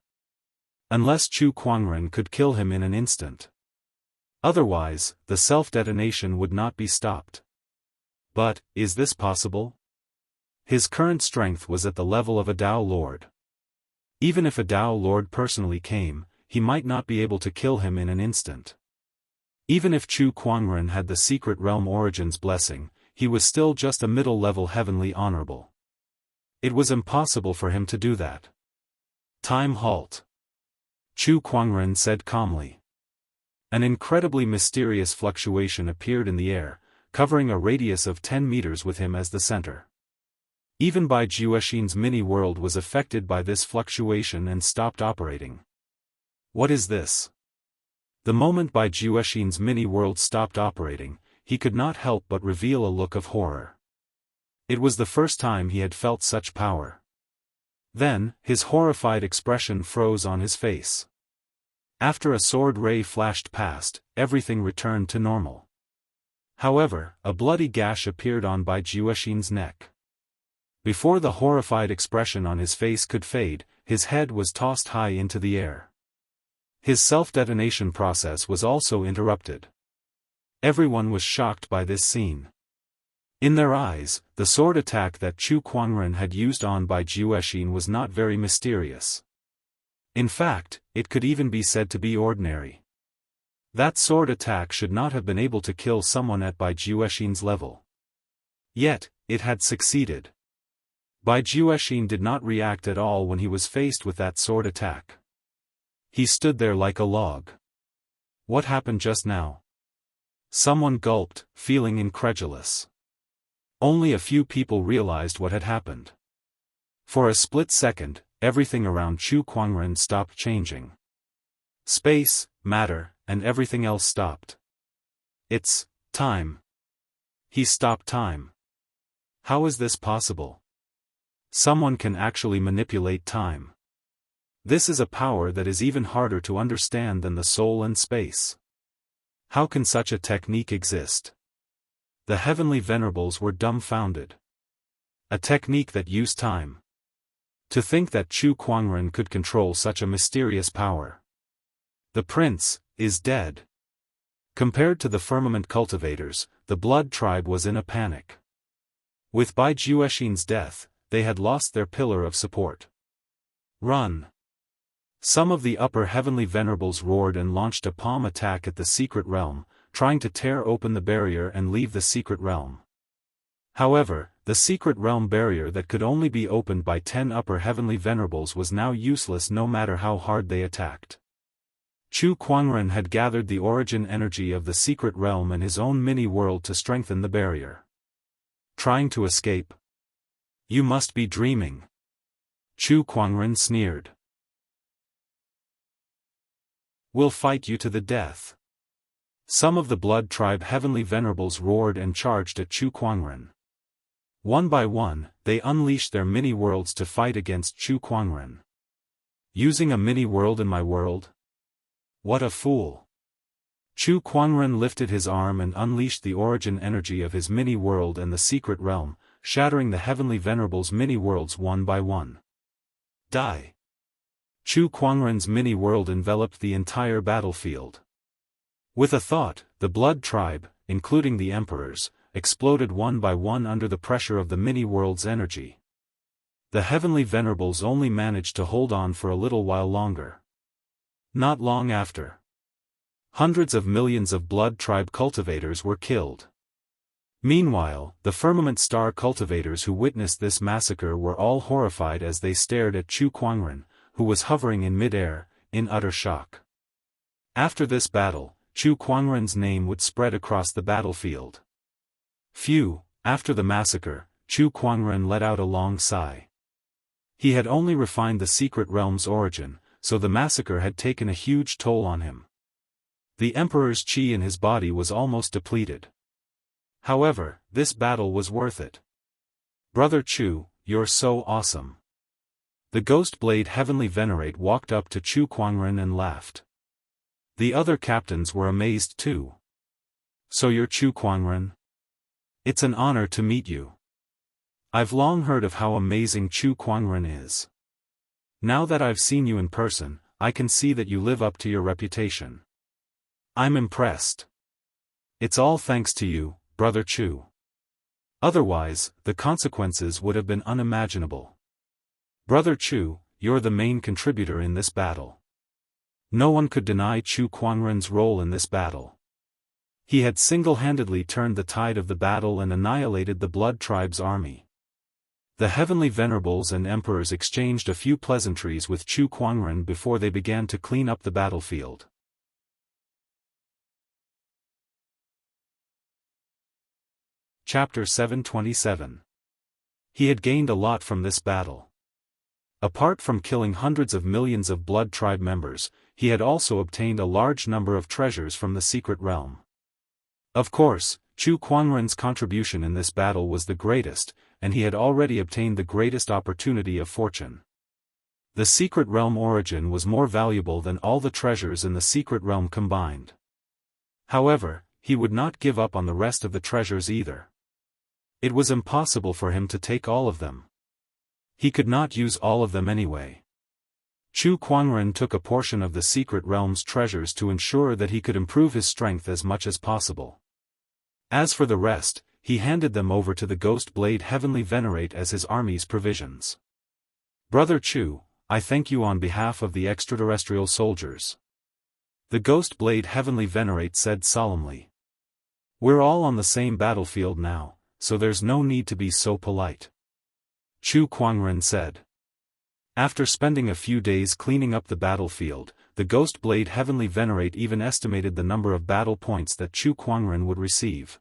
Unless Chu Quanren could kill him in an instant. Otherwise, the self-detonation would not be stopped. But, is this possible? His current strength was at the level of a Dao Lord. Even if a Dao Lord personally came, he might not be able to kill him in an instant. Even if Chu Quanren had the secret realm origin's blessing, he was still just a middle-level heavenly honorable. It was impossible for him to do that. Time halt. Chu Quanren said calmly. An incredibly mysterious fluctuation appeared in the air, covering a radius of 10 meters with him as the center. Even Bai Juexin's mini-world was affected by this fluctuation and stopped operating. What is this? The moment Bai Juexin's mini-world stopped operating, he could not help but reveal a look of horror. It was the first time he had felt such power. Then, his horrified expression froze on his face. After a sword ray flashed past, everything returned to normal. However, a bloody gash appeared on Bai Juexin's neck. Before the horrified expression on his face could fade, his head was tossed high into the air. His self-detonation process was also interrupted. Everyone was shocked by this scene. In their eyes, the sword attack that Chu Quanren had used on Bai Juexin was not very mysterious. In fact, it could even be said to be ordinary. That sword attack should not have been able to kill someone at Bai Juexin's level. Yet, it had succeeded. Bai Juexin did not react at all when he was faced with that sword attack. He stood there like a log. What happened just now? Someone gulped, feeling incredulous. Only a few people realized what had happened. For a split second, everything around Chu Quanren stopped changing. Space, matter, and everything else stopped. It's time. He stopped time. How is this possible? Someone can actually manipulate time. This is a power that is even harder to understand than the soul and space. How can such a technique exist? The Heavenly Venerables were dumbfounded. A technique that used time. To think that Chu Quanren could control such a mysterious power. The prince is dead. Compared to the firmament cultivators, the blood tribe was in a panic. With Bai Juexin's death, they had lost their pillar of support. Run! Some of the upper Heavenly Venerables roared and launched a palm attack at the secret realm, trying to tear open the barrier and leave the secret realm. However, the secret realm barrier that could only be opened by 10 upper Heavenly Venerables was now useless no matter how hard they attacked. Chu Quanren had gathered the origin energy of the secret realm and his own mini-world to strengthen the barrier. Trying to escape? You must be dreaming. Chu Quanren sneered. We'll fight you to the death. Some of the Blood Tribe Heavenly Venerables roared and charged at Chu Quanren. One by one, they unleashed their mini-worlds to fight against Chu Kuangren. Using a mini-world in my world? What a fool! Chu Kuangren lifted his arm and unleashed the origin energy of his mini-world and the secret realm, shattering the Heavenly Venerable's mini-worlds one by one. Die! Chu Kuangren's mini-world enveloped the entire battlefield. With a thought, the Blood Tribe, including the Emperors, exploded one by one under the pressure of the mini-world's energy. The Heavenly Venerables only managed to hold on for a little while longer. Not long after, hundreds of millions of Blood Tribe cultivators were killed. Meanwhile, the Firmament Star cultivators who witnessed this massacre were all horrified as they stared at Chu Kuangren, who was hovering in mid-air, in utter shock. After this battle, Chu Kuangren's name would spread across the battlefield. After the massacre, Chu Kuangren let out a long sigh. He had only refined the secret realm's origin, so the massacre had taken a huge toll on him. The Emperor's qi in his body was almost depleted. However, this battle was worth it. Brother Chu, you're so awesome. The Ghost Blade Heavenly Venerate walked up to Chu Kuangren and laughed. The other captains were amazed too. So you're Chu Kuangren? It's an honor to meet you. I've long heard of how amazing Chu Kuangren is. Now that I've seen you in person, I can see that you live up to your reputation. I'm impressed. It's all thanks to you, Brother Chu. Otherwise, the consequences would have been unimaginable. Brother Chu, you're the main contributor in this battle. No one could deny Chu Kuangren's role in this battle. He had single-handedly turned the tide of the battle and annihilated the Blood Tribe's army. The Heavenly Venerables and Emperors exchanged a few pleasantries with Chu Kuangren before they began to clean up the battlefield. Chapter 727. He had gained a lot from this battle. Apart from killing hundreds of millions of Blood Tribe members, he had also obtained a large number of treasures from the secret realm. Of course, Chu Kuangren's contribution in this battle was the greatest, and he had already obtained the greatest opportunity of fortune. The secret realm origin was more valuable than all the treasures in the secret realm combined. However, he would not give up on the rest of the treasures either. It was impossible for him to take all of them. He could not use all of them anyway. Chu Kuangren took a portion of the secret realm's treasures to ensure that he could improve his strength as much as possible. As for the rest, he handed them over to the Ghost Blade Heavenly Venerate as his army's provisions. Brother Chu, I thank you on behalf of the extraterrestrial soldiers. The Ghost Blade Heavenly Venerate said solemnly. We're all on the same battlefield now, so there's no need to be so polite. Chu Kuangren said. After spending a few days cleaning up the battlefield, the Ghost Blade Heavenly Venerate even estimated the number of battle points that Chu Kuangren would receive.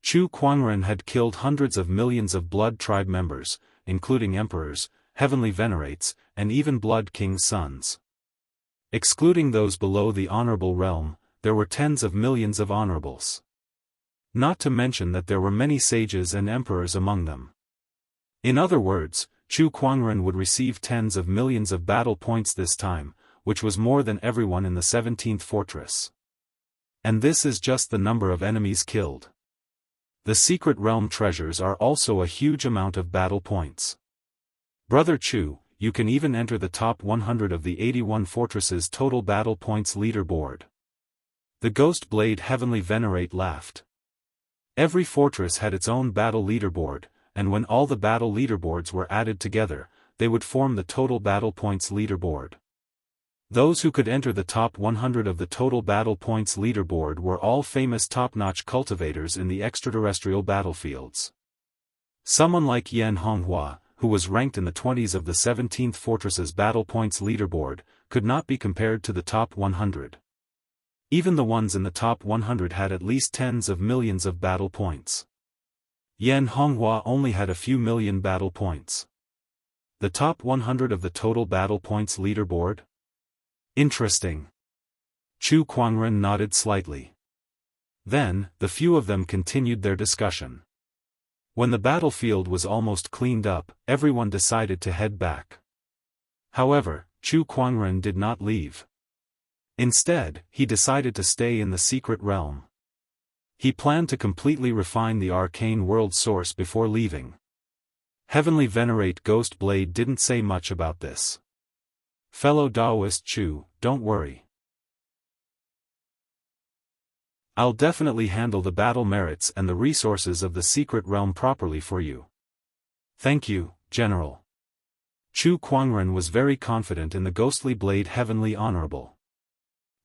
Chu Kuangren had killed hundreds of millions of Blood Tribe members, including Emperors, Heavenly Venerates, and even Blood King's sons. Excluding those below the Honorable Realm, there were tens of millions of Honorables. Not to mention that there were many sages and emperors among them. In other words, Chu Kuangren would receive tens of millions of battle points this time, which was more than everyone in the 17th fortress. And this is just the number of enemies killed. The secret realm treasures are also a huge amount of battle points. Brother Chu, you can even enter the top 100 of the 81 fortresses' total battle points leaderboard. The Ghost Blade Heavenly Venerate laughed. Every fortress had its own battle leaderboard, and when all the battle leaderboards were added together, they would form the total battle points leaderboard. Those who could enter the top 100 of the total battle points leaderboard were all famous top-notch cultivators in the extraterrestrial battlefields. Someone like Yan Honghua, who was ranked in the 20s of the 17th Fortress's battle points leaderboard, could not be compared to the top 100. Even the ones in the top 100 had at least tens of millions of battle points. Yan Honghua only had a few million battle points. The top 100 of the total battle points leaderboard? Interesting. Chu Kuangren nodded slightly. Then, the few of them continued their discussion. When the battlefield was almost cleaned up, everyone decided to head back. However, Chu Kuangren did not leave. Instead, he decided to stay in the secret realm. He planned to completely refine the arcane world source before leaving. Heavenly Venerate Ghost Blade didn't say much about this. Fellow Daoist Chu, don't worry. I'll definitely handle the battle merits and the resources of the secret realm properly for you. Thank you, General. Chu Kuangren was very confident in the ghostly blade Heavenly Honorable.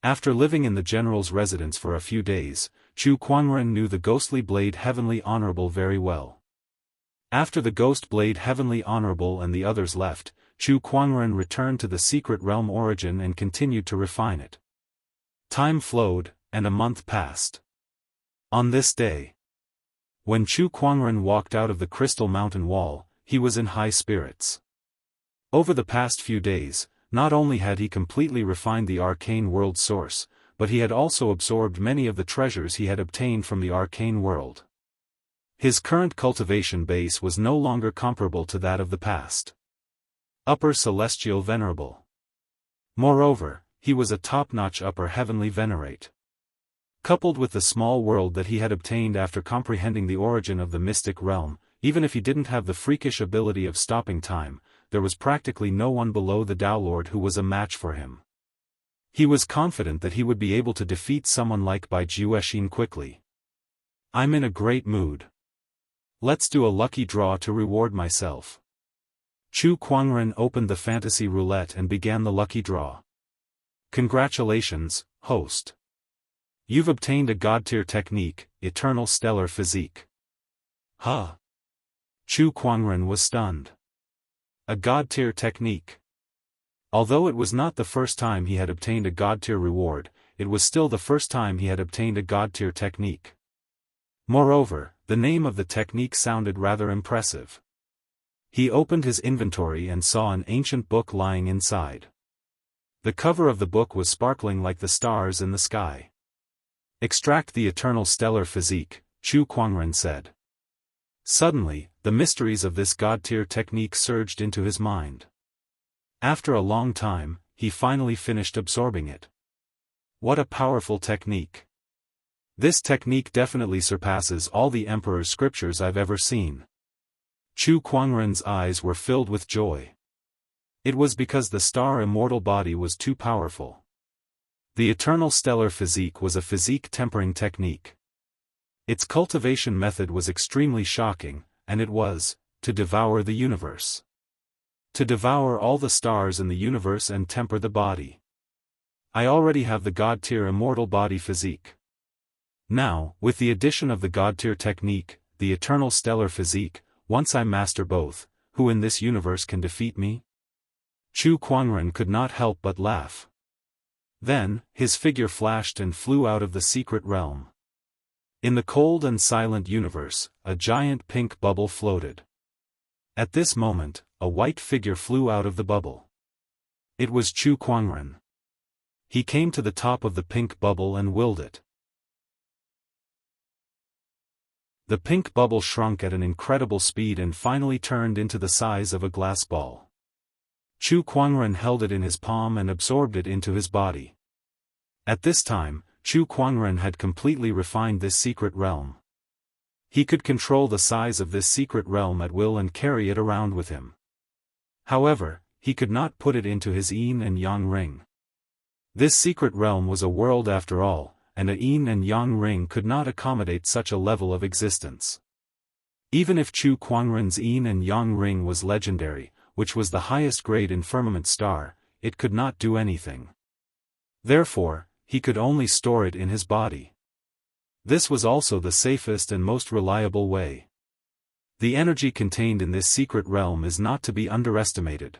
After living in the general's residence for a few days, Chu Kuangren knew the ghostly blade Heavenly Honorable very well. After the ghost blade Heavenly Honorable and the others left, Chu Kuangren returned to the secret realm origin and continued to refine it. Time flowed, and a month passed. On this day, when Chu Kuangren walked out of the Crystal Mountain Wall, he was in high spirits. Over the past few days, not only had he completely refined the arcane world source, but he had also absorbed many of the treasures he had obtained from the arcane world. His current cultivation base was no longer comparable to that of the past. Upper Celestial Venerable. Moreover, he was a top-notch Upper Heavenly Venerate. Coupled with the small world that he had obtained after comprehending the origin of the mystic realm, even if he didn't have the freakish ability of stopping time, there was practically no one below the Tao Lord who was a match for him. He was confident that he would be able to defeat someone like Bai Juexin quickly. I'm in a great mood. Let's do a lucky draw to reward myself. Chu Kuangren opened the fantasy roulette and began the lucky draw. Congratulations, host. You've obtained a god-tier technique, Eternal Stellar Physique. Huh? Chu Kuangren was stunned. A god-tier technique. Although it was not the first time he had obtained a god-tier reward, it was still the first time he had obtained a god-tier technique. Moreover, the name of the technique sounded rather impressive. He opened his inventory and saw an ancient book lying inside. The cover of the book was sparkling like the stars in the sky. Extract the Eternal Stellar Physique, Chu Kuangren said. Suddenly, the mysteries of this god-tier technique surged into his mind. After a long time, he finally finished absorbing it. What a powerful technique. This technique definitely surpasses all the Emperor's scriptures I've ever seen. Chu Kuangren's eyes were filled with joy. It was because the star immortal body was too powerful. The Eternal Stellar Physique was a physique tempering technique. Its cultivation method was extremely shocking, and it was, to devour the universe. To devour all the stars in the universe and temper the body. I already have the god-tier immortal body physique. Now, with the addition of the god-tier technique, the Eternal Stellar Physique, once I master both, who in this universe can defeat me? Chu Kuangren could not help but laugh. Then, his figure flashed and flew out of the secret realm. In the cold and silent universe, a giant pink bubble floated. At this moment, a white figure flew out of the bubble. It was Chu Kuangren. He came to the top of the pink bubble and willed it. The pink bubble shrunk at an incredible speed and finally turned into the size of a glass ball. Chu Kuangren held it in his palm and absorbed it into his body. At this time, Chu Kuangren had completely refined this secret realm. He could control the size of this secret realm at will and carry it around with him. However, he could not put it into his yin and yang ring. This secret realm was a world after all, and a yin and yang ring could not accommodate such a level of existence. Even if Chu Kuangren's yin and yang ring was legendary, which was the highest grade in firmament star, it could not do anything. Therefore, he could only store it in his body. This was also the safest and most reliable way. The energy contained in this secret realm is not to be underestimated.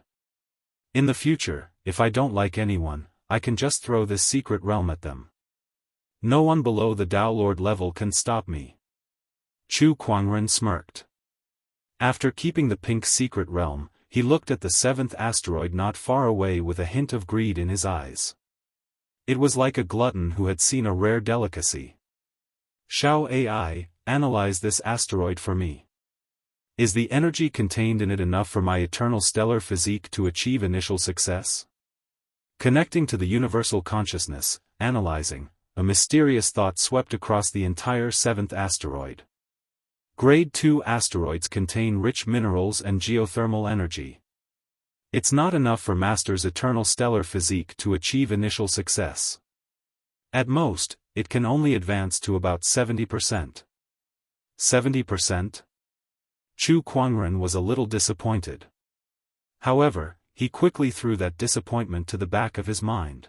In the future, if I don't like anyone, I can just throw this secret realm at them. No one below the Tao Lord level can stop me. Chu Kuangren smirked. After keeping the pink secret realm, he looked at the seventh asteroid not far away with a hint of greed in his eyes. It was like a glutton who had seen a rare delicacy. Shao AI, analyze this asteroid for me. Is the energy contained in it enough for my eternal stellar physique to achieve initial success? Connecting to the universal consciousness, analyzing, a mysterious thought swept across the entire seventh asteroid. Grade 2 asteroids contain rich minerals and geothermal energy. It's not enough for Master's eternal stellar physique to achieve initial success. At most, it can only advance to about 70%. 70%? Chu Kuangren was a little disappointed. However, he quickly threw that disappointment to the back of his mind.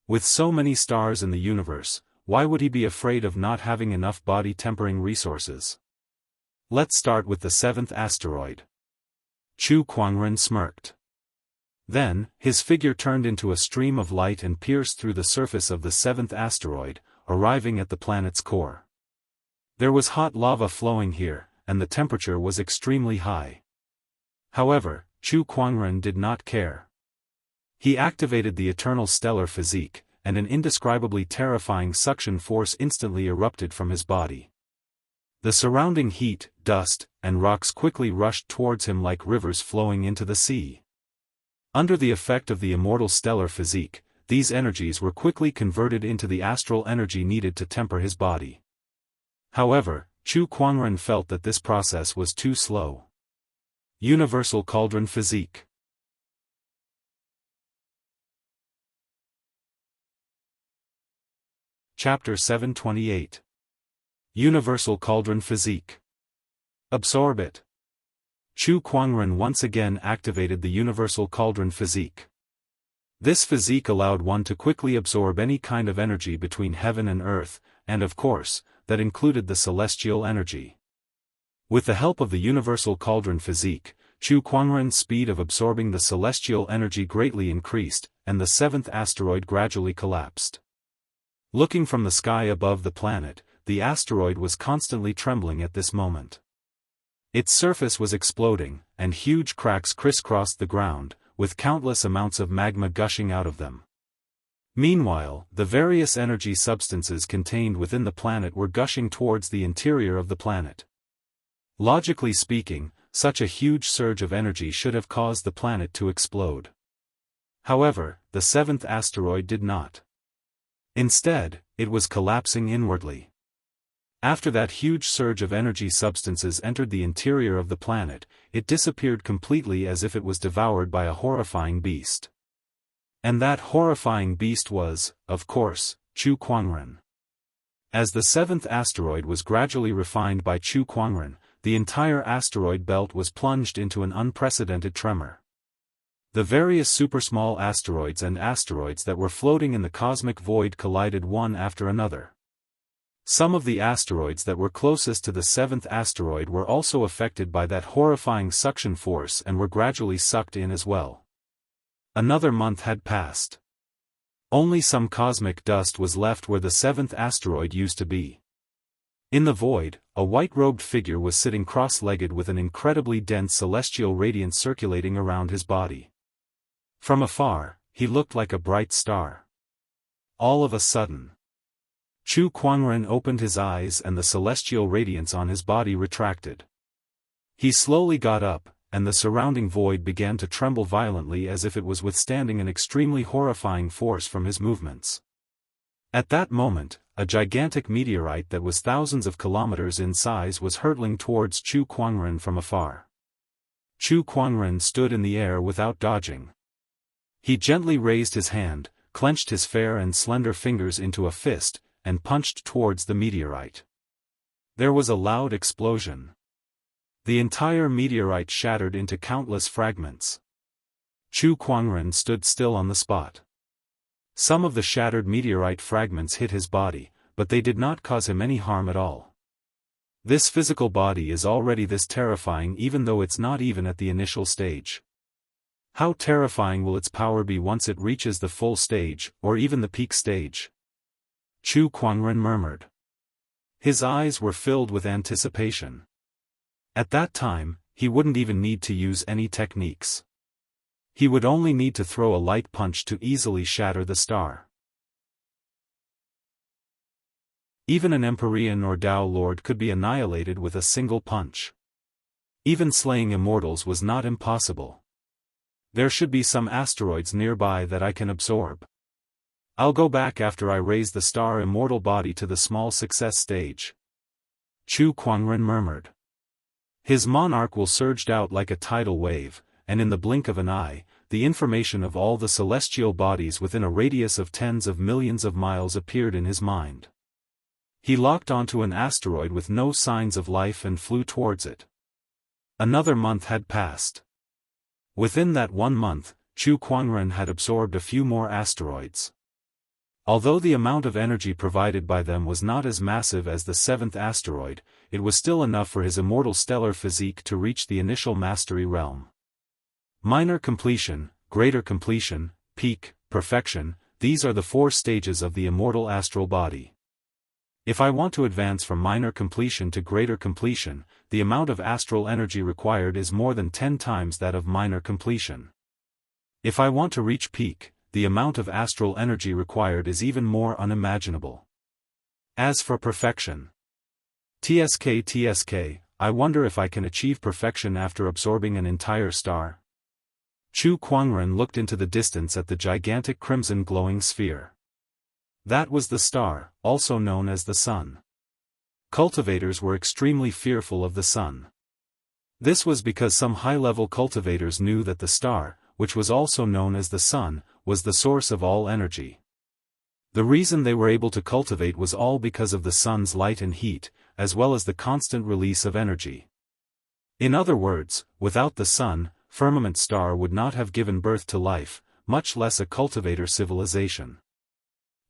With so many stars in the universe, why would he be afraid of not having enough body-tempering resources? Let's start with the seventh asteroid. Chu Kuangren smirked. Then, his figure turned into a stream of light and pierced through the surface of the seventh asteroid, arriving at the planet's core. There was hot lava flowing here, and the temperature was extremely high. However, Chu Kuangren did not care. He activated the eternal stellar physique, and an indescribably terrifying suction force instantly erupted from his body. The surrounding heat, dust, and rocks quickly rushed towards him like rivers flowing into the sea. Under the effect of the immortal stellar physique, these energies were quickly converted into the astral energy needed to temper his body. However, Chu Kuangren felt that this process was too slow. Universal Cauldron Physique. Chapter 728. Universal Cauldron Physique. Absorb it. Chu Kuangren once again activated the Universal Cauldron Physique. This physique allowed one to quickly absorb any kind of energy between heaven and earth, and of course, that included the celestial energy. With the help of the Universal Cauldron Physique, Chu Kuangren's speed of absorbing the celestial energy greatly increased, and the seventh asteroid gradually collapsed. Looking from the sky above the planet, the asteroid was constantly trembling at this moment. Its surface was exploding, and huge cracks crisscrossed the ground, with countless amounts of magma gushing out of them. Meanwhile, the various energy substances contained within the planet were gushing towards the interior of the planet. Logically speaking, such a huge surge of energy should have caused the planet to explode. However, the seventh asteroid did not. Instead, it was collapsing inwardly. After that huge surge of energy substances entered the interior of the planet, it disappeared completely as if it was devoured by a horrifying beast. And that horrifying beast was, of course, Chu Kuangren. As the seventh asteroid was gradually refined by Chu Kuangren, the entire asteroid belt was plunged into an unprecedented tremor. The various super-small asteroids and asteroids that were floating in the cosmic void collided one after another. Some of the asteroids that were closest to the seventh asteroid were also affected by that horrifying suction force and were gradually sucked in as well. Another month had passed. Only some cosmic dust was left where the seventh asteroid used to be. In the void, a white-robed figure was sitting cross-legged with an incredibly dense celestial radiance circulating around his body. From afar, he looked like a bright star. All of a sudden, Chu Kuangren opened his eyes and the celestial radiance on his body retracted. He slowly got up, and the surrounding void began to tremble violently as if it was withstanding an extremely horrifying force from his movements. At that moment, a gigantic meteorite that was thousands of kilometers in size was hurtling towards Chu Kuangren from afar. Chu Kuangren stood in the air without dodging. He gently raised his hand, clenched his fair and slender fingers into a fist, and punched towards the meteorite. There was a loud explosion. The entire meteorite shattered into countless fragments. Chu Kuangren stood still on the spot. Some of the shattered meteorite fragments hit his body, but they did not cause him any harm at all. This physical body is already this terrifying even though it's not even at the initial stage. How terrifying will its power be once it reaches the full stage, or even the peak stage? Chu Kuangren murmured. His eyes were filled with anticipation. At that time, he wouldn't even need to use any techniques. He would only need to throw a light punch to easily shatter the star. Even an Empyrean or Tao Lord could be annihilated with a single punch. Even slaying immortals was not impossible. There should be some asteroids nearby that I can absorb. I'll go back after I raise the star immortal body to the small success stage. Chu Kuangren murmured. His monarch will surged out like a tidal wave, and in the blink of an eye, the information of all the celestial bodies within a radius of tens of millions of miles appeared in his mind. He locked onto an asteroid with no signs of life and flew towards it. Another month had passed. Within that 1 month, Chu Kuangren had absorbed a few more asteroids. Although the amount of energy provided by them was not as massive as the 7th asteroid, it was still enough for his immortal stellar physique to reach the initial mastery realm. Minor completion, greater completion, peak, perfection, these are the 4 stages of the immortal astral body. If I want to advance from minor completion to greater completion, the amount of astral energy required is more than 10 times that of minor completion. If I want to reach peak, the amount of astral energy required is even more unimaginable. As for perfection, TSK, I wonder if I can achieve perfection after absorbing an entire star. Chu Kuangren looked into the distance at the gigantic crimson glowing sphere. That was the star, also known as the sun. Cultivators were extremely fearful of the sun. This was because some high-level cultivators knew that the star, which was also known as the sun, was the source of all energy. The reason they were able to cultivate was all because of the sun's light and heat, as well as the constant release of energy. In other words, without the sun, firmament star would not have given birth to life, much less a cultivator civilization.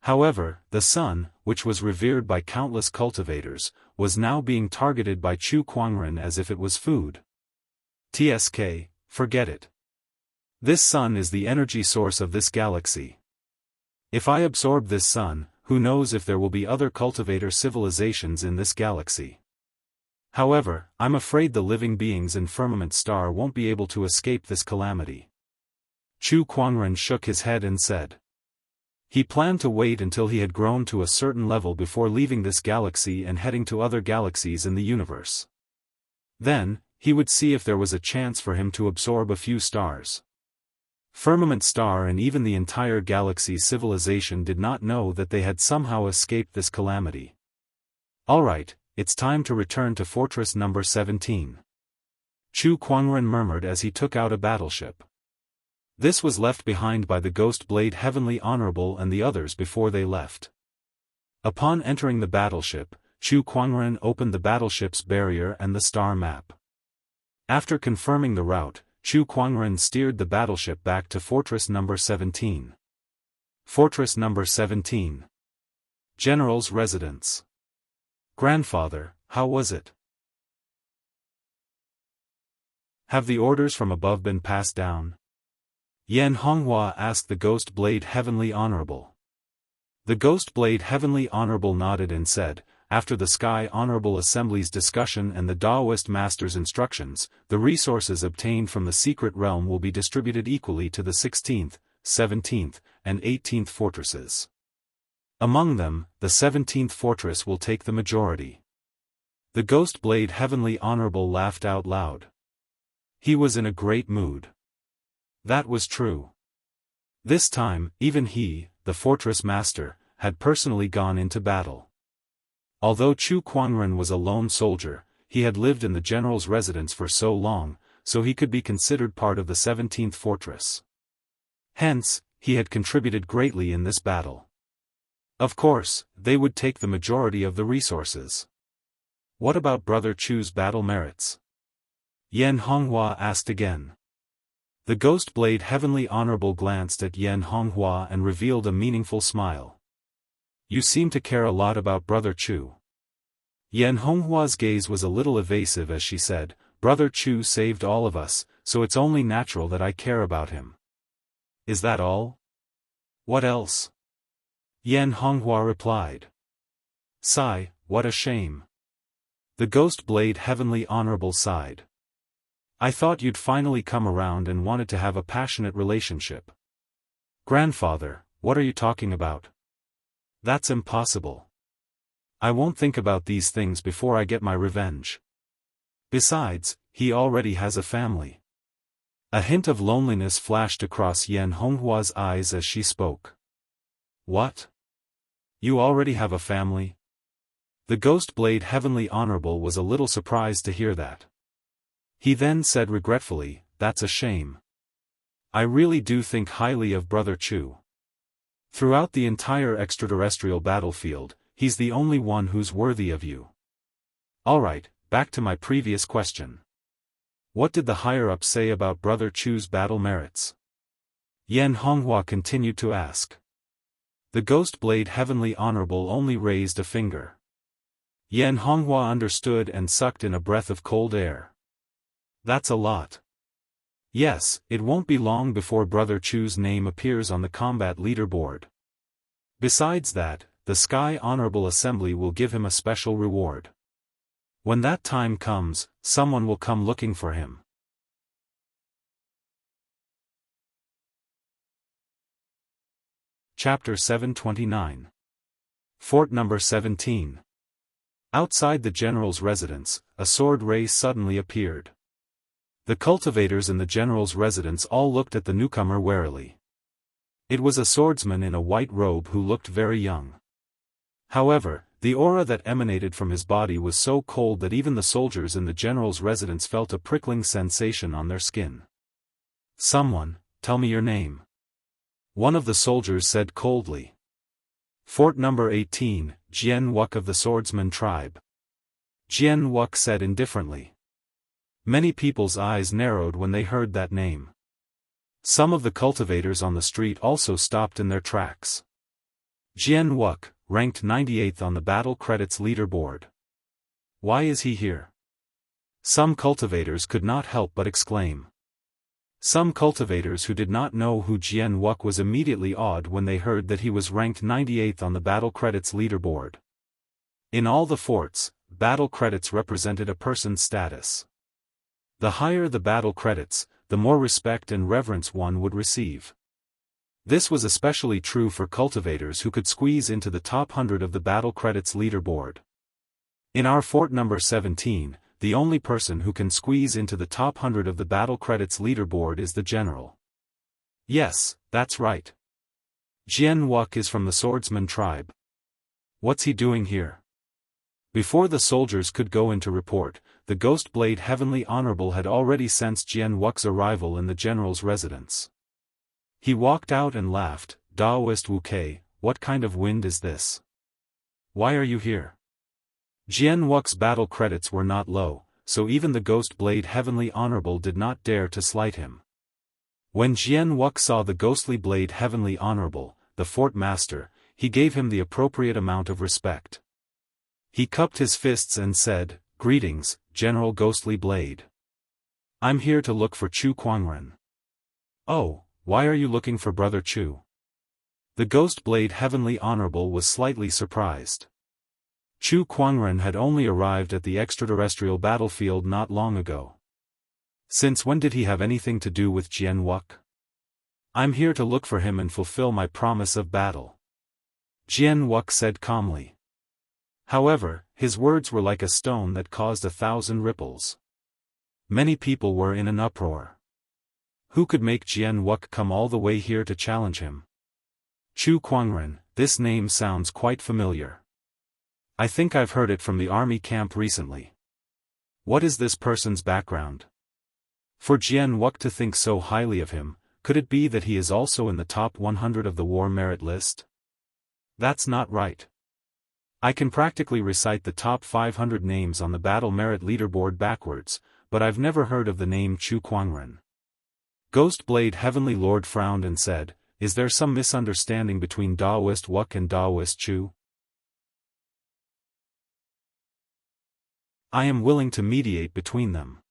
However, the sun, which was revered by countless cultivators, was now being targeted by Chu Kuangren as if it was food. TSK, forget it. This sun is the energy source of this galaxy. If I absorb this sun, who knows if there will be other cultivator civilizations in this galaxy. However, I'm afraid the living beings in Firmament Star won't be able to escape this calamity. Chu Kuangren shook his head and said. He planned to wait until he had grown to a certain level before leaving this galaxy and heading to other galaxies in the universe. Then, he would see if there was a chance for him to absorb a few stars. Firmament Star and even the entire galaxy's civilization did not know that they had somehow escaped this calamity. Alright, it's time to return to Fortress number 17. Chu Kuangren murmured as he took out a battleship. This was left behind by the Ghost Blade Heavenly Honorable and the others before they left. Upon entering the battleship, Chu Kuangren opened the battleship's barrier and the star map. After confirming the route, Chu Kuangren steered the battleship back to Fortress number 17. Fortress number 17. General's residence. Grandfather, how was it? Have the orders from above been passed down? Yan Honghua asked the Ghost Blade Heavenly Honorable. The Ghost Blade Heavenly Honorable nodded and said, after the Sky Honorable Assembly's discussion and the Daoist Master's instructions, the resources obtained from the secret realm will be distributed equally to the 16th, 17th, and 18th fortresses. Among them, the 17th fortress will take the majority. The Ghost Blade Heavenly Honorable laughed out loud. He was in a great mood. That was true. This time, even he, the Fortress Master, had personally gone into battle. Although Chu Kuangren was a lone soldier, he had lived in the general's residence for so long, so he could be considered part of the 17th fortress. Hence, he had contributed greatly in this battle. Of course, they would take the majority of the resources. What about Brother Chu's battle merits? Yan Honghua asked again. The Ghost Blade Heavenly Honorable glanced at Yan Honghua and revealed a meaningful smile. You seem to care a lot about Brother Chu. Yan Honghua's gaze was a little evasive as she said, Brother Chu saved all of us, so it's only natural that I care about him. Is that all? What else? Yan Honghua replied. Sigh, what a shame. The Ghost Blade Heavenly Honorable sighed. I thought you'd finally come around and wanted to have a passionate relationship. Grandfather, what are you talking about? That's impossible. I won't think about these things before I get my revenge. Besides, he already has a family. A hint of loneliness flashed across Yan Honghua's eyes as she spoke. What? You already have a family? The Ghost Blade Heavenly Honorable was a little surprised to hear that. He then said regretfully, that's a shame. I really do think highly of Brother Chu. Throughout the entire extraterrestrial battlefield, he's the only one who's worthy of you. Alright, back to my previous question. What did the higher-ups say about Brother Chu's battle merits? Yan Honghua continued to ask. The Ghost Blade Heavenly Honorable only raised a finger. Yan Honghua understood and sucked in a breath of cold air. That's a lot. Yes, it won't be long before Brother Chu's name appears on the combat leaderboard. Besides that, the Sky Honorable Assembly will give him a special reward. When that time comes, someone will come looking for him. Chapter 729. Fort Number 17. Outside the general's residence, a sword race suddenly appeared. The cultivators in the general's residence all looked at the newcomer warily. It was a swordsman in a white robe who looked very young. However, the aura that emanated from his body was so cold that even the soldiers in the general's residence felt a prickling sensation on their skin. Someone, tell me your name. One of the soldiers said coldly. Fort Number 18, Jian Wuk of the swordsman tribe. Jian Wuk said indifferently. Many people's eyes narrowed when they heard that name. Some of the cultivators on the street also stopped in their tracks. Jian Wuk, ranked 98th on the battle credits leaderboard. Why is he here? Some cultivators could not help but exclaim. Some cultivators who did not know who Jian Wuk was immediately awed when they heard that he was ranked 98th on the battle credits leaderboard. In all the forts, battle credits represented a person's status. The higher the battle credits, the more respect and reverence one would receive. This was especially true for cultivators who could squeeze into the top 100 of the battle credits leaderboard. In our Fort Number 17, the only person who can squeeze into the top 100 of the battle credits leaderboard is the general. Yes, that's right. Jian Wuk is from the swordsman tribe. What's he doing here? Before the soldiers could go into report, the Ghost Blade Heavenly Honorable had already sensed Jian Wuk's arrival in the general's residence. He walked out and laughed. Daoist Wu Kei, what kind of wind is this? Why are you here? Jian Wuk's battle credits were not low, so even the Ghost Blade Heavenly Honorable did not dare to slight him. When Jian Wuk saw the Ghostly Blade Heavenly Honorable, the fort master, he gave him the appropriate amount of respect. He cupped his fists and said, "Greetings, General Ghostly Blade. I'm here to look for Chu Kuangren." "Oh, why are you looking for Brother Chu?" The Ghost Blade Heavenly Honorable was slightly surprised. Chu Kuangren had only arrived at the extraterrestrial battlefield not long ago. Since when did he have anything to do with Jian Wuk? "I'm here to look for him and fulfill my promise of battle," Jian Wuk said calmly. However, his words were like a stone that caused 1,000 ripples. Many people were in an uproar. Who could make Jian Wuk come all the way here to challenge him? Chu Kuangren, this name sounds quite familiar. I think I've heard it from the army camp recently. What is this person's background? For Jian Wuk to think so highly of him, could it be that he is also in the top 100 of the war merit list? That's not right. I can practically recite the top 500 names on the battle merit leaderboard backwards, but I've never heard of the name Chu Kuangren. Ghost Blade Heavenly Lord frowned and said, "Is there some misunderstanding between Daoist Wuk and Daoist Chu? I am willing to mediate between them.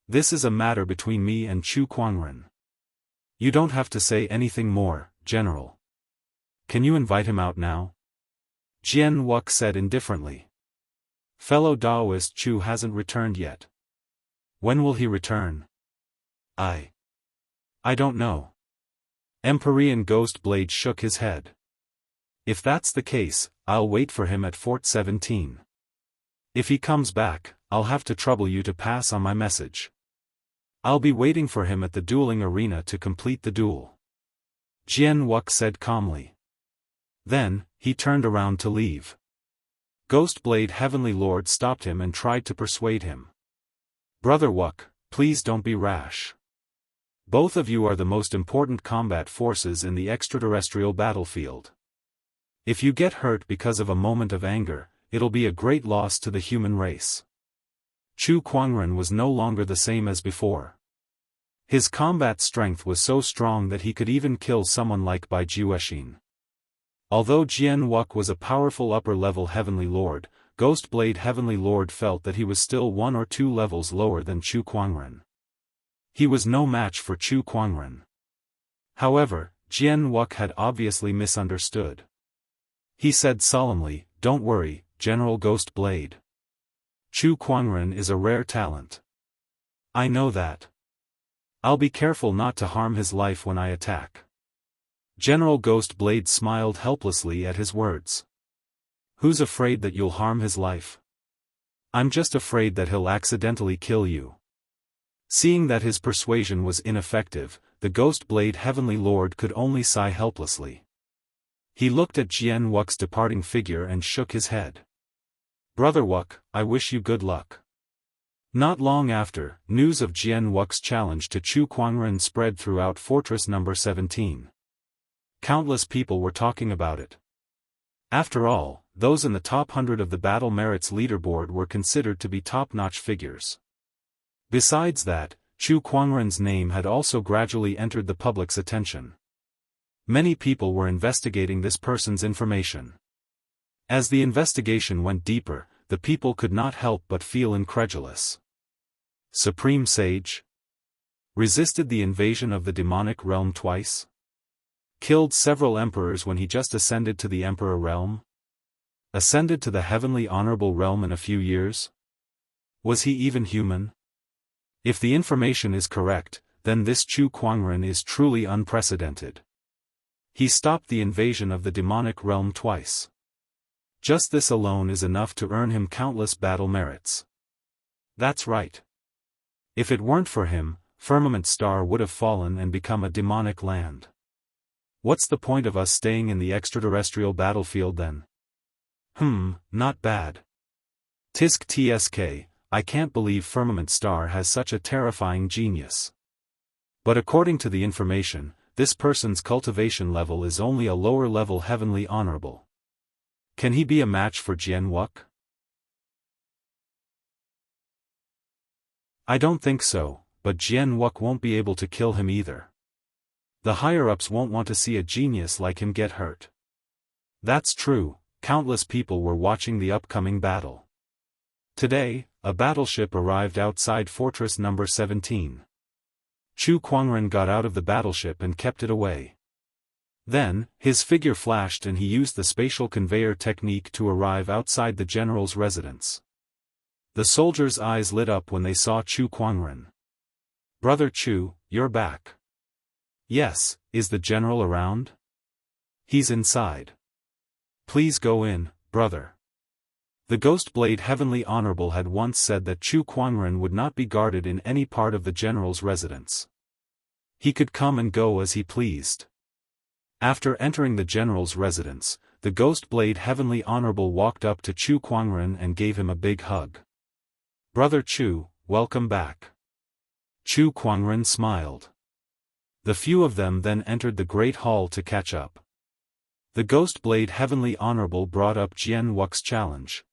This is a matter between me and Chu Kuangren. You don't have to say anything more, General. Can you invite him out now?" Jian Wuk said indifferently. "Fellow Daoist Chu hasn't returned yet. When will he return?" I don't know." Empyrean Ghost Blade shook his head. "If that's the case, I'll wait for him at Fort 17. If he comes back, I'll have to trouble you to pass on my message. I'll be waiting for him at the dueling arena to complete the duel. Jian Wuk said calmly. Then, he turned around to leave. Ghostblade Heavenly Lord stopped him and tried to persuade him. Brother Wuk, please don't be rash. Both of you are the most important combat forces in the extraterrestrial battlefield. If you get hurt because of a moment of anger, it'll be a great loss to the human race. Chu Kuangren was no longer the same as before. His combat strength was so strong that he could even kill someone like Bai Juexin. Although Jian Wuk was a powerful upper-level Heavenly Lord, Ghostblade Heavenly Lord felt that he was still 1 or 2 levels lower than Chu Kuangren. He was no match for Chu Kuangren. However, Jian Wuk had obviously misunderstood. He said solemnly, "Don't worry, General Ghostblade. Chu Kuangren is a rare talent. I know that. I'll be careful not to harm his life when I attack." General Ghostblade smiled helplessly at his words. "Who's afraid that you'll harm his life? I'm just afraid that he'll accidentally kill you." Seeing that his persuasion was ineffective, the Ghostblade Heavenly Lord could only sigh helplessly. He looked at Jian Wuk's departing figure and shook his head. "Brother Wuk, I wish you good luck." Not long after, news of Jian Wuk's challenge to Chu Kuangren spread throughout Fortress No. 17. Countless people were talking about it. After all, those in the top 100 of the Battle Merits leaderboard were considered to be top-notch figures. Besides that, Chu Kuangren's name had also gradually entered the public's attention. Many people were investigating this person's information. As the investigation went deeper, the people could not help but feel incredulous. Supreme Sage? Resisted the invasion of the demonic realm twice? Killed several emperors when he just ascended to the emperor realm? Ascended to the heavenly honorable realm in a few years? Was he even human? If the information is correct, then this Chu Kuangren is truly unprecedented. He stopped the invasion of the demonic realm twice. Just this alone is enough to earn him countless battle merits. That's right. If it weren't for him, Firmament Star would have fallen and become a demonic land. What's the point of us staying in the extraterrestrial battlefield then? Not bad. Tisk tsk, I can't believe Firmament Star has such a terrifying genius. But according to the information, this person's cultivation level is only a lower-level heavenly honorable. Can he be a match for Jian Wuk? I don't think so, but Jian Wuk won't be able to kill him either. The higher-ups won't want to see a genius like him get hurt. That's true, countless people were watching the upcoming battle. Today, a battleship arrived outside Fortress No. 17. Chu Kuangren got out of the battleship and kept it away. Then, his figure flashed and he used the spatial conveyor technique to arrive outside the general's residence. The soldiers' eyes lit up when they saw Chu Kuangren. "Brother Chu, you're back." "Yes, is the general around?" "He's inside." "Please go in, brother." The Ghostblade Heavenly Honorable had once said that Chu Kuangren would not be guarded in any part of the general's residence. He could come and go as he pleased. After entering the general's residence, the Ghostblade Heavenly Honorable walked up to Chu Kuangren and gave him a big hug. "Brother Chu, welcome back." Chu Kuangren smiled. The few of them then entered the Great Hall to catch up. The Ghostblade Heavenly Honorable brought up Jian Wuk's challenge.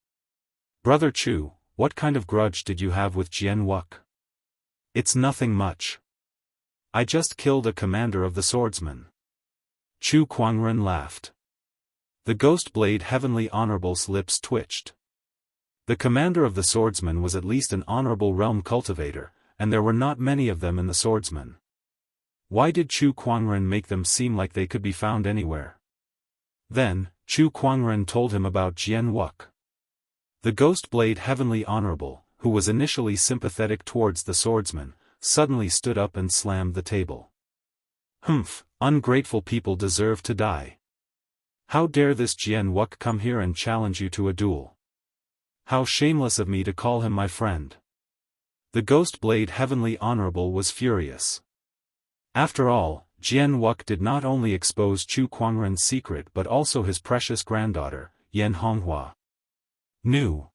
"Brother Chu, what kind of grudge did you have with Jian Wuk?" "It's nothing much. I just killed a commander of the swordsmen." Chu Kuangren laughed. The Ghostblade Heavenly Honorable's lips twitched. The commander of the swordsmen was at least an honorable realm cultivator, and there were not many of them in the swordsmen. Why did Chu Kuangren make them seem like they could be found anywhere? Then, Chu Kuangren told him about Jian Wuk. The Ghostblade Heavenly Honorable, who was initially sympathetic towards the swordsman, suddenly stood up and slammed the table. Ungrateful people deserve to die. How dare this Jian Wuk come here and challenge you to a duel? How shameless of me to call him my friend. The Ghost Blade Heavenly Honorable was furious. After all, Jian Wuk did not only expose Chu Kuangren's secret but also his precious granddaughter, Yan Honghua. Knew.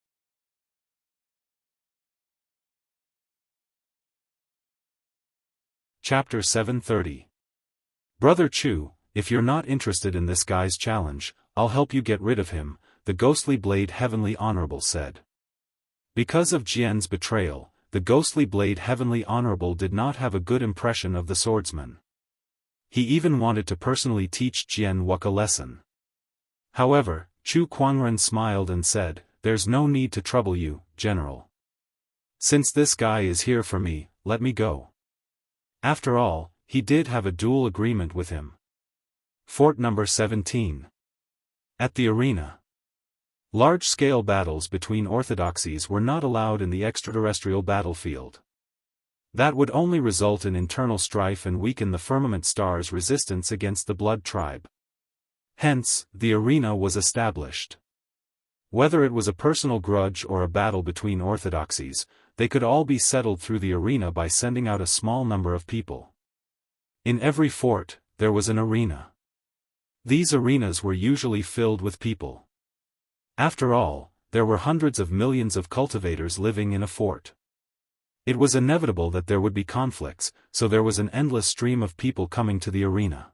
Chapter 730. Brother Chu, if you're not interested in this guy's challenge, I'll help you get rid of him, the Ghostly Blade Heavenly Honorable said. Because of Jian's betrayal, the Ghostly Blade Heavenly Honorable did not have a good impression of the swordsman. He even wanted to personally teach Jian Wuk a lesson. However, Chu Kuangren smiled and said, "There's no need to trouble you, General. Since this guy is here for me, let me go." After all, he did have a dual agreement with him. Fort number 17. At the arena. Large-scale battles between orthodoxies were not allowed in the extraterrestrial battlefield. That would only result in internal strife and weaken the Firmament Star's resistance against the Blood Tribe. Hence, the arena was established. Whether it was a personal grudge or a battle between orthodoxies, they could all be settled through the arena by sending out a small number of people. In every fort, there was an arena. These arenas were usually filled with people. After all, there were hundreds of millions of cultivators living in a fort. It was inevitable that there would be conflicts, so there was an endless stream of people coming to the arena.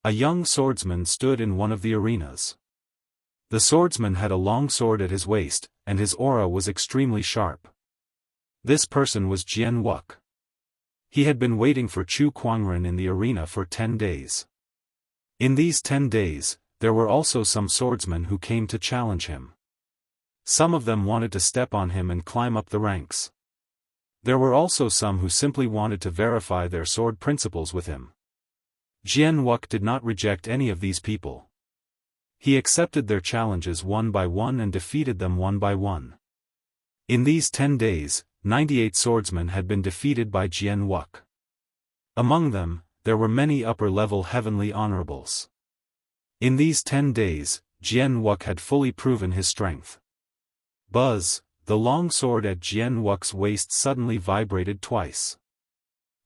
A young swordsman stood in one of the arenas. The swordsman had a long sword at his waist, and his aura was extremely sharp. This person was Jian Wuk. He had been waiting for Chu Kuangren in the arena for 10 days. In these 10 days, there were also some swordsmen who came to challenge him. Some of them wanted to step on him and climb up the ranks. There were also some who simply wanted to verify their sword principles with him. Jian Wuk did not reject any of these people. He accepted their challenges one by one and defeated them one by one. In these 10 days, 98 swordsmen had been defeated by Jian Wuk. Among them, there were many upper-level heavenly honorables. In these 10 days, Jian Wuk had fully proven his strength. Buzz, the long sword at Jian Wuk's waist suddenly vibrated twice.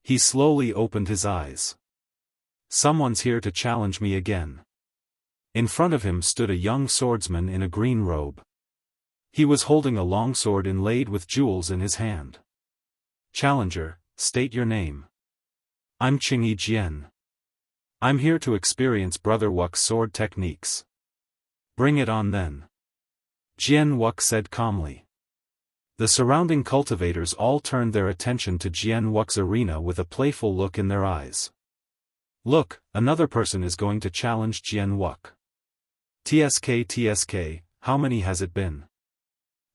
He slowly opened his eyes. Someone's here to challenge me again. In front of him stood a young swordsman in a green robe. He was holding a long sword inlaid with jewels in his hand. Challenger, state your name. I'm Qingyi Jian. I'm here to experience Brother Wuk's sword techniques. Bring it on then. Jian Wuk said calmly. The surrounding cultivators all turned their attention to Jian Wuk's arena with a playful look in their eyes. Look, another person is going to challenge Jian Wuk. TSK, how many has it been?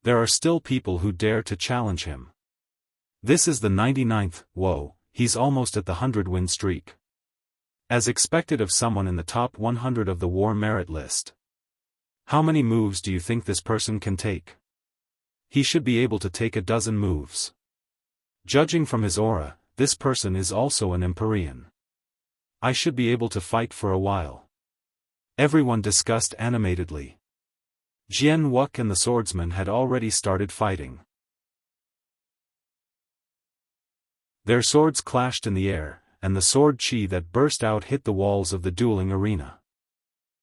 There are still people who dare to challenge him. This is the 99th, whoa, he's almost at the 100-win streak. As expected of someone in the top 100 of the war merit list. How many moves do you think this person can take? He should be able to take a dozen moves. Judging from his aura, this person is also an Empyrean. I should be able to fight for a while. Everyone discussed animatedly. Jian Wuk and the swordsman had already started fighting. Their swords clashed in the air, and the sword chi that burst out hit the walls of the dueling arena.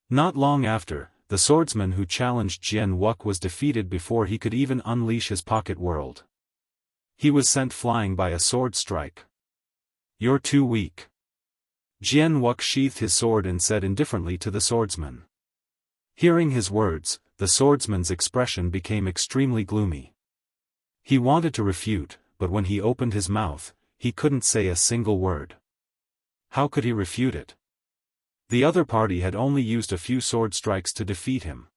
Not long after, the swordsman who challenged Jian Wuk was defeated before he could even unleash his pocket world. He was sent flying by a sword strike. You're too weak. Jian Wuk sheathed his sword and said indifferently to the swordsman. Hearing his words, the swordsman's expression became extremely gloomy. He wanted to refute, but when he opened his mouth, he couldn't say a single word. How could he refute it? The other party had only used a few sword strikes to defeat him.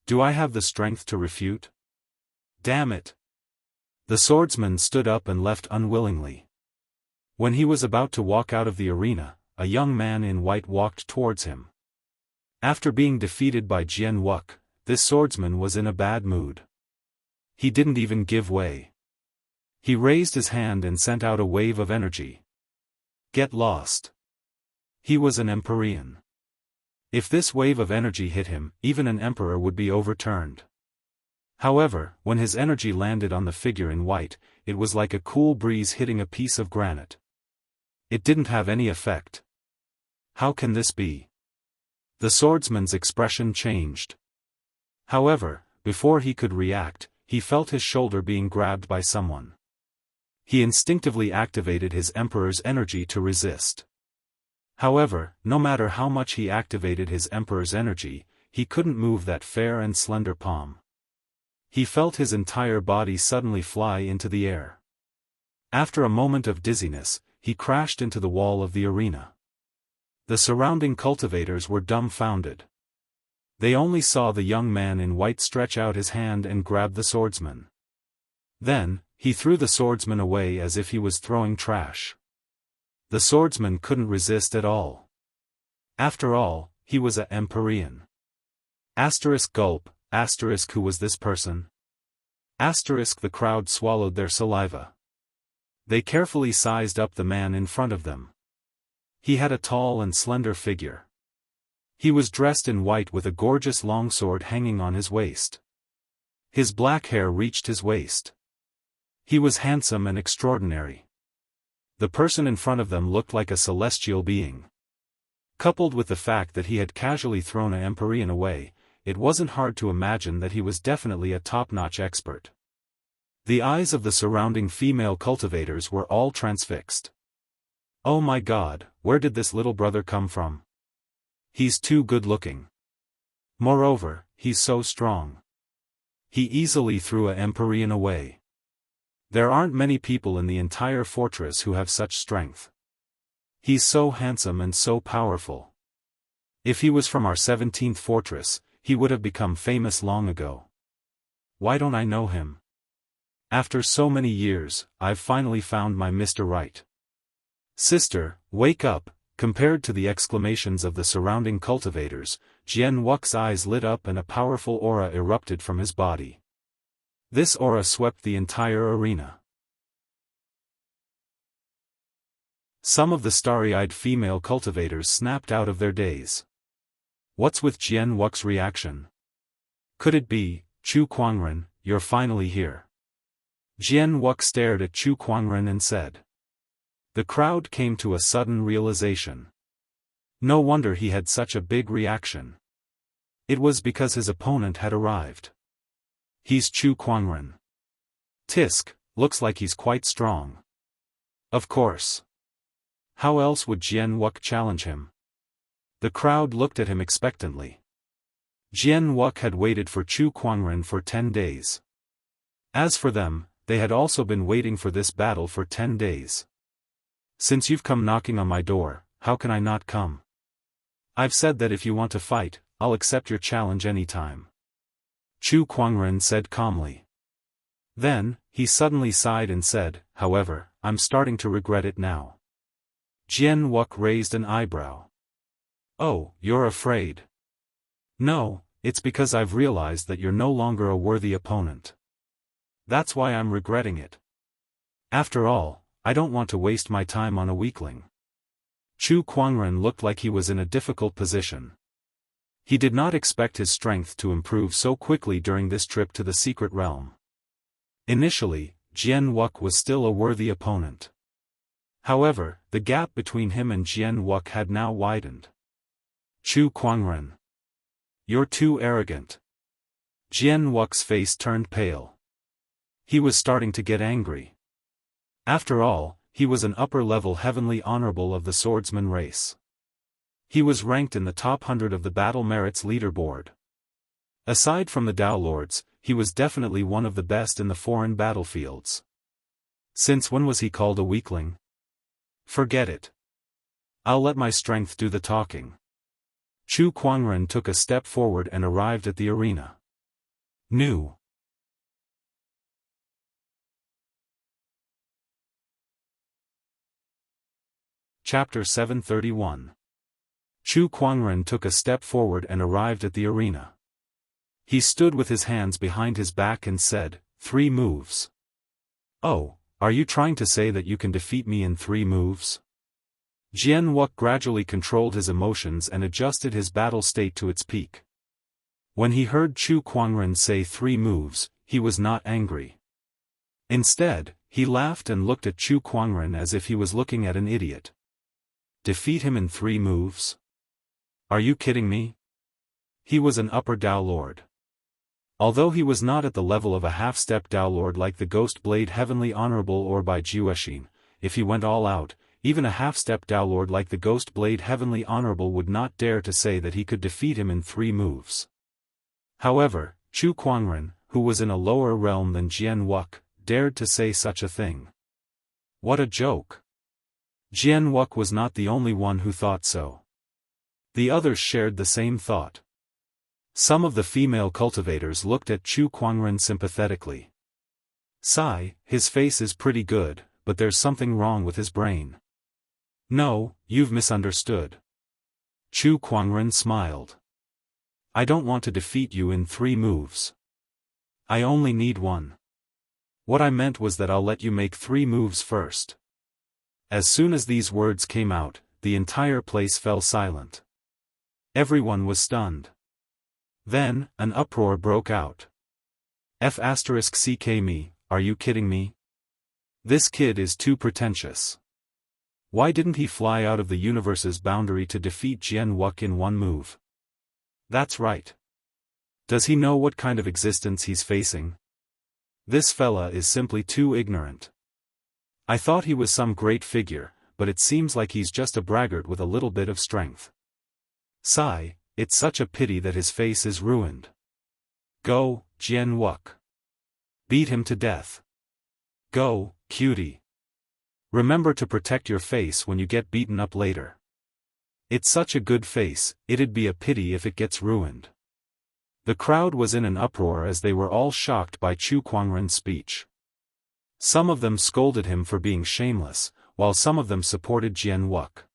Do I have the strength to refute? Damn it! The swordsman stood up and left unwillingly. When he was about to walk out of the arena, a young man in white walked towards him. After being defeated by Jian Wuk, this swordsman was in a bad mood. He didn't even give way. He raised his hand and sent out a wave of energy. Get lost. He was an Empyrean. If this wave of energy hit him, even an emperor would be overturned. However, when his energy landed on the figure in white, it was like a cool breeze hitting a piece of granite. It didn't have any effect. How can this be? The swordsman's expression changed. However, before he could react, he felt his shoulder being grabbed by someone. He instinctively activated his emperor's energy to resist. However, no matter how much he activated his emperor's energy, he couldn't move that fair and slender palm. He felt his entire body suddenly fly into the air. After a moment of dizziness, he crashed into the wall of the arena. The surrounding cultivators were dumbfounded. They only saw the young man in white stretch out his hand and grab the swordsman. Then, he threw the swordsman away as if he was throwing trash. The swordsman couldn't resist at all. After all, he was a Empyrean. Gulp, who was this person? The crowd swallowed their saliva. They carefully sized up the man in front of them. He had a tall and slender figure. He was dressed in white with a gorgeous longsword hanging on his waist. His black hair reached his waist. He was handsome and extraordinary. The person in front of them looked like a celestial being. Coupled with the fact that he had casually thrown an Empyrean away, it wasn't hard to imagine that he was definitely a top-notch expert. The eyes of the surrounding female cultivators were all transfixed. Oh my God, where did this little brother come from? He's too good-looking. Moreover, he's so strong. He easily threw an Empyrean away. There aren't many people in the entire fortress who have such strength. He's so handsome and so powerful. If he was from our 17th fortress, he would have become famous long ago. Why don't I know him? After so many years, I've finally found my Mr. Right. Sister, wake up. Compared to the exclamations of the surrounding cultivators, Jianghu's eyes lit up and a powerful aura erupted from his body. This aura swept the entire arena. Some of the starry-eyed female cultivators snapped out of their daze. What's with Jianghu's reaction? Could it be, Chu Kuangren, you're finally here? Jianghu stared at Chu Kuangren and said. The crowd came to a sudden realization. No wonder he had such a big reaction. It was because his opponent had arrived. He's Chu Kuangren. Tisk, looks like he's quite strong. Of course. How else would Jianghu challenge him? The crowd looked at him expectantly. Jianghu had waited for Chu Kuangren for 10 days. As for them, they had also been waiting for this battle for 10 days. Since you've come knocking on my door, how can I not come? I've said that if you want to fight, I'll accept your challenge anytime. Chu Kuangren said calmly. Then, he suddenly sighed and said, however, I'm starting to regret it now. Jianghu raised an eyebrow. Oh, you're afraid? No, it's because I've realized that you're no longer a worthy opponent. That's why I'm regretting it. After all, I don't want to waste my time on a weakling. Chu Kuangren looked like he was in a difficult position. He did not expect his strength to improve so quickly during this trip to the secret realm. Initially, Jianghu was still a worthy opponent. However, the gap between him and Jianghu had now widened. Chu Kuangren. You're too arrogant. Jianghu's face turned pale. He was starting to get angry. After all, he was an upper-level heavenly honorable of the swordsman race. He was ranked in the top 100 of the Battle Merits leaderboard. Aside from the Dao Lords, he was definitely one of the best in the foreign battlefields. Since when was he called a weakling? Forget it. I'll let my strength do the talking. Chu Kuangren took a step forward and arrived at the arena. New. Chapter 731. Chu Kuangren took a step forward and arrived at the arena. He stood with his hands behind his back and said, 3 moves. Oh, are you trying to say that you can defeat me in 3 moves? Jianghu gradually controlled his emotions and adjusted his battle state to its peak. When he heard Chu Kuangren say 3 moves, he was not angry. Instead, he laughed and looked at Chu Kuangren as if he was looking at an idiot. Defeat him in 3 moves? Are you kidding me? He was an upper Dao Lord. Although he was not at the level of a half-step Dao Lord like the Ghost Blade Heavenly Honorable or by Jiuexin, if he went all out, even a half-step Dao Lord like the Ghost Blade Heavenly Honorable would not dare to say that he could defeat him in 3 moves. However, Chu Kuangren, who was in a lower realm than Jian Wuk, dared to say such a thing. What a joke! Jian Wuk was not the only one who thought so. The others shared the same thought. Some of the female cultivators looked at Chu Kuangren sympathetically. Sigh, his face is pretty good, but there's something wrong with his brain. No, you've misunderstood. Chu Kuangren smiled. I don't want to defeat you in 3 moves. I only need 1. What I meant was that I'll let you make 3 moves first. As soon as these words came out, the entire place fell silent. Everyone was stunned. Then, an uproar broke out. F***ck me, are you kidding me? This kid is too pretentious. Why didn't he fly out of the universe's boundary to defeat Jian Wuk in 1 move? That's right. Does he know what kind of existence he's facing? This fella is simply too ignorant. I thought he was some great figure, but it seems like he's just a braggart with a little bit of strength. Sigh, it's such a pity that his face is ruined. Go, Jian Wuk. Beat him to death. Go, cutie. Remember to protect your face when you get beaten up later. It's such a good face, it'd be a pity if it gets ruined. The crowd was in an uproar as they were all shocked by Chu Kuangren's speech. Some of them scolded him for being shameless, while some of them supported Jian Wuk.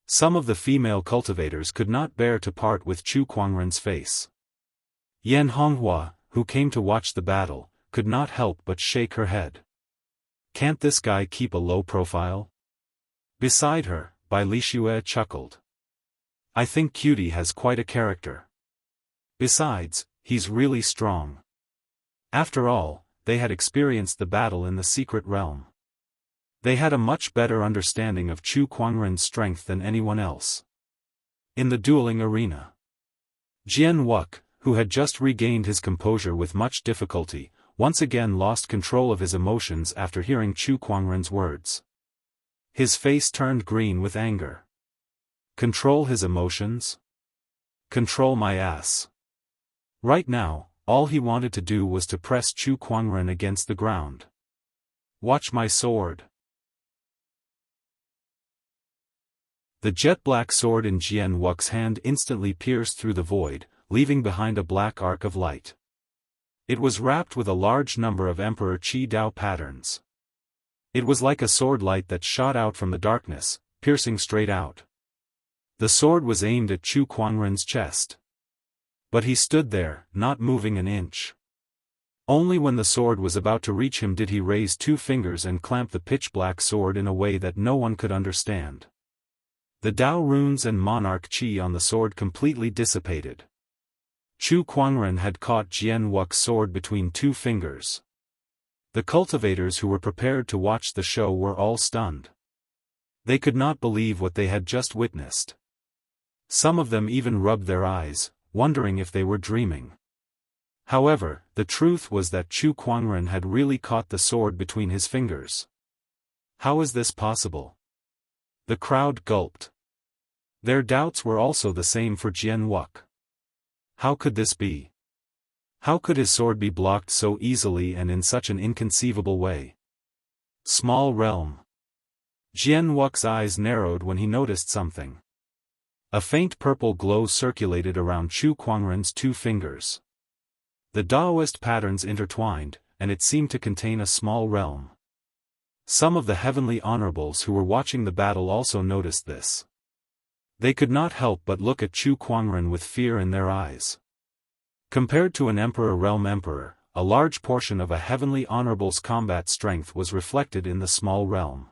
Some of the female cultivators could not bear to part with Chu Kuangren's face. Yan Honghua, who came to watch the battle, could not help but shake her head. Can't this guy keep a low profile? Beside her, Bai Lixue chuckled. I think Cutie has quite a character. Besides, he's really strong. After all, they had experienced the battle in the secret realm. They had a much better understanding of Chu Kuangren's strength than anyone else. In the dueling arena, Jian Wuk, who had just regained his composure with much difficulty, once again lost control of his emotions after hearing Chu Kuangren's words. His face turned green with anger. Control his emotions? Control my ass. Right now, all he wanted to do was to press Chu Kuangren against the ground. Watch my sword. The jet-black sword in Jian Wuk's hand instantly pierced through the void, leaving behind a black arc of light. It was wrapped with a large number of Emperor Qi Dao patterns. It was like a sword light that shot out from the darkness, piercing straight out. The sword was aimed at Chu Kuangren's chest. But he stood there, not moving an inch. Only when the sword was about to reach him did he raise 2 fingers and clamp the pitch-black sword in a way that no one could understand. The Dao runes and monarch Qi on the sword completely dissipated. Chu Kuangren had caught Jian Wuk's sword between 2 fingers. The cultivators who were prepared to watch the show were all stunned. They could not believe what they had just witnessed. Some of them even rubbed their eyes, wondering if they were dreaming. However, the truth was that Chu Kuangren had really caught the sword between his fingers. How is this possible? The crowd gulped. Their doubts were also the same for Jian Wuk. How could this be? How could his sword be blocked so easily and in such an inconceivable way? Small realm. Jian Wuk's eyes narrowed when he noticed something. A faint purple glow circulated around Chu Kuangren's 2 fingers. The Daoist patterns intertwined, and it seemed to contain a small realm. Some of the heavenly honorables who were watching the battle also noticed this. They could not help but look at Chu Kuangren with fear in their eyes. Compared to an Emperor Realm Emperor, a large portion of a heavenly honorable's combat strength was reflected in the small realm.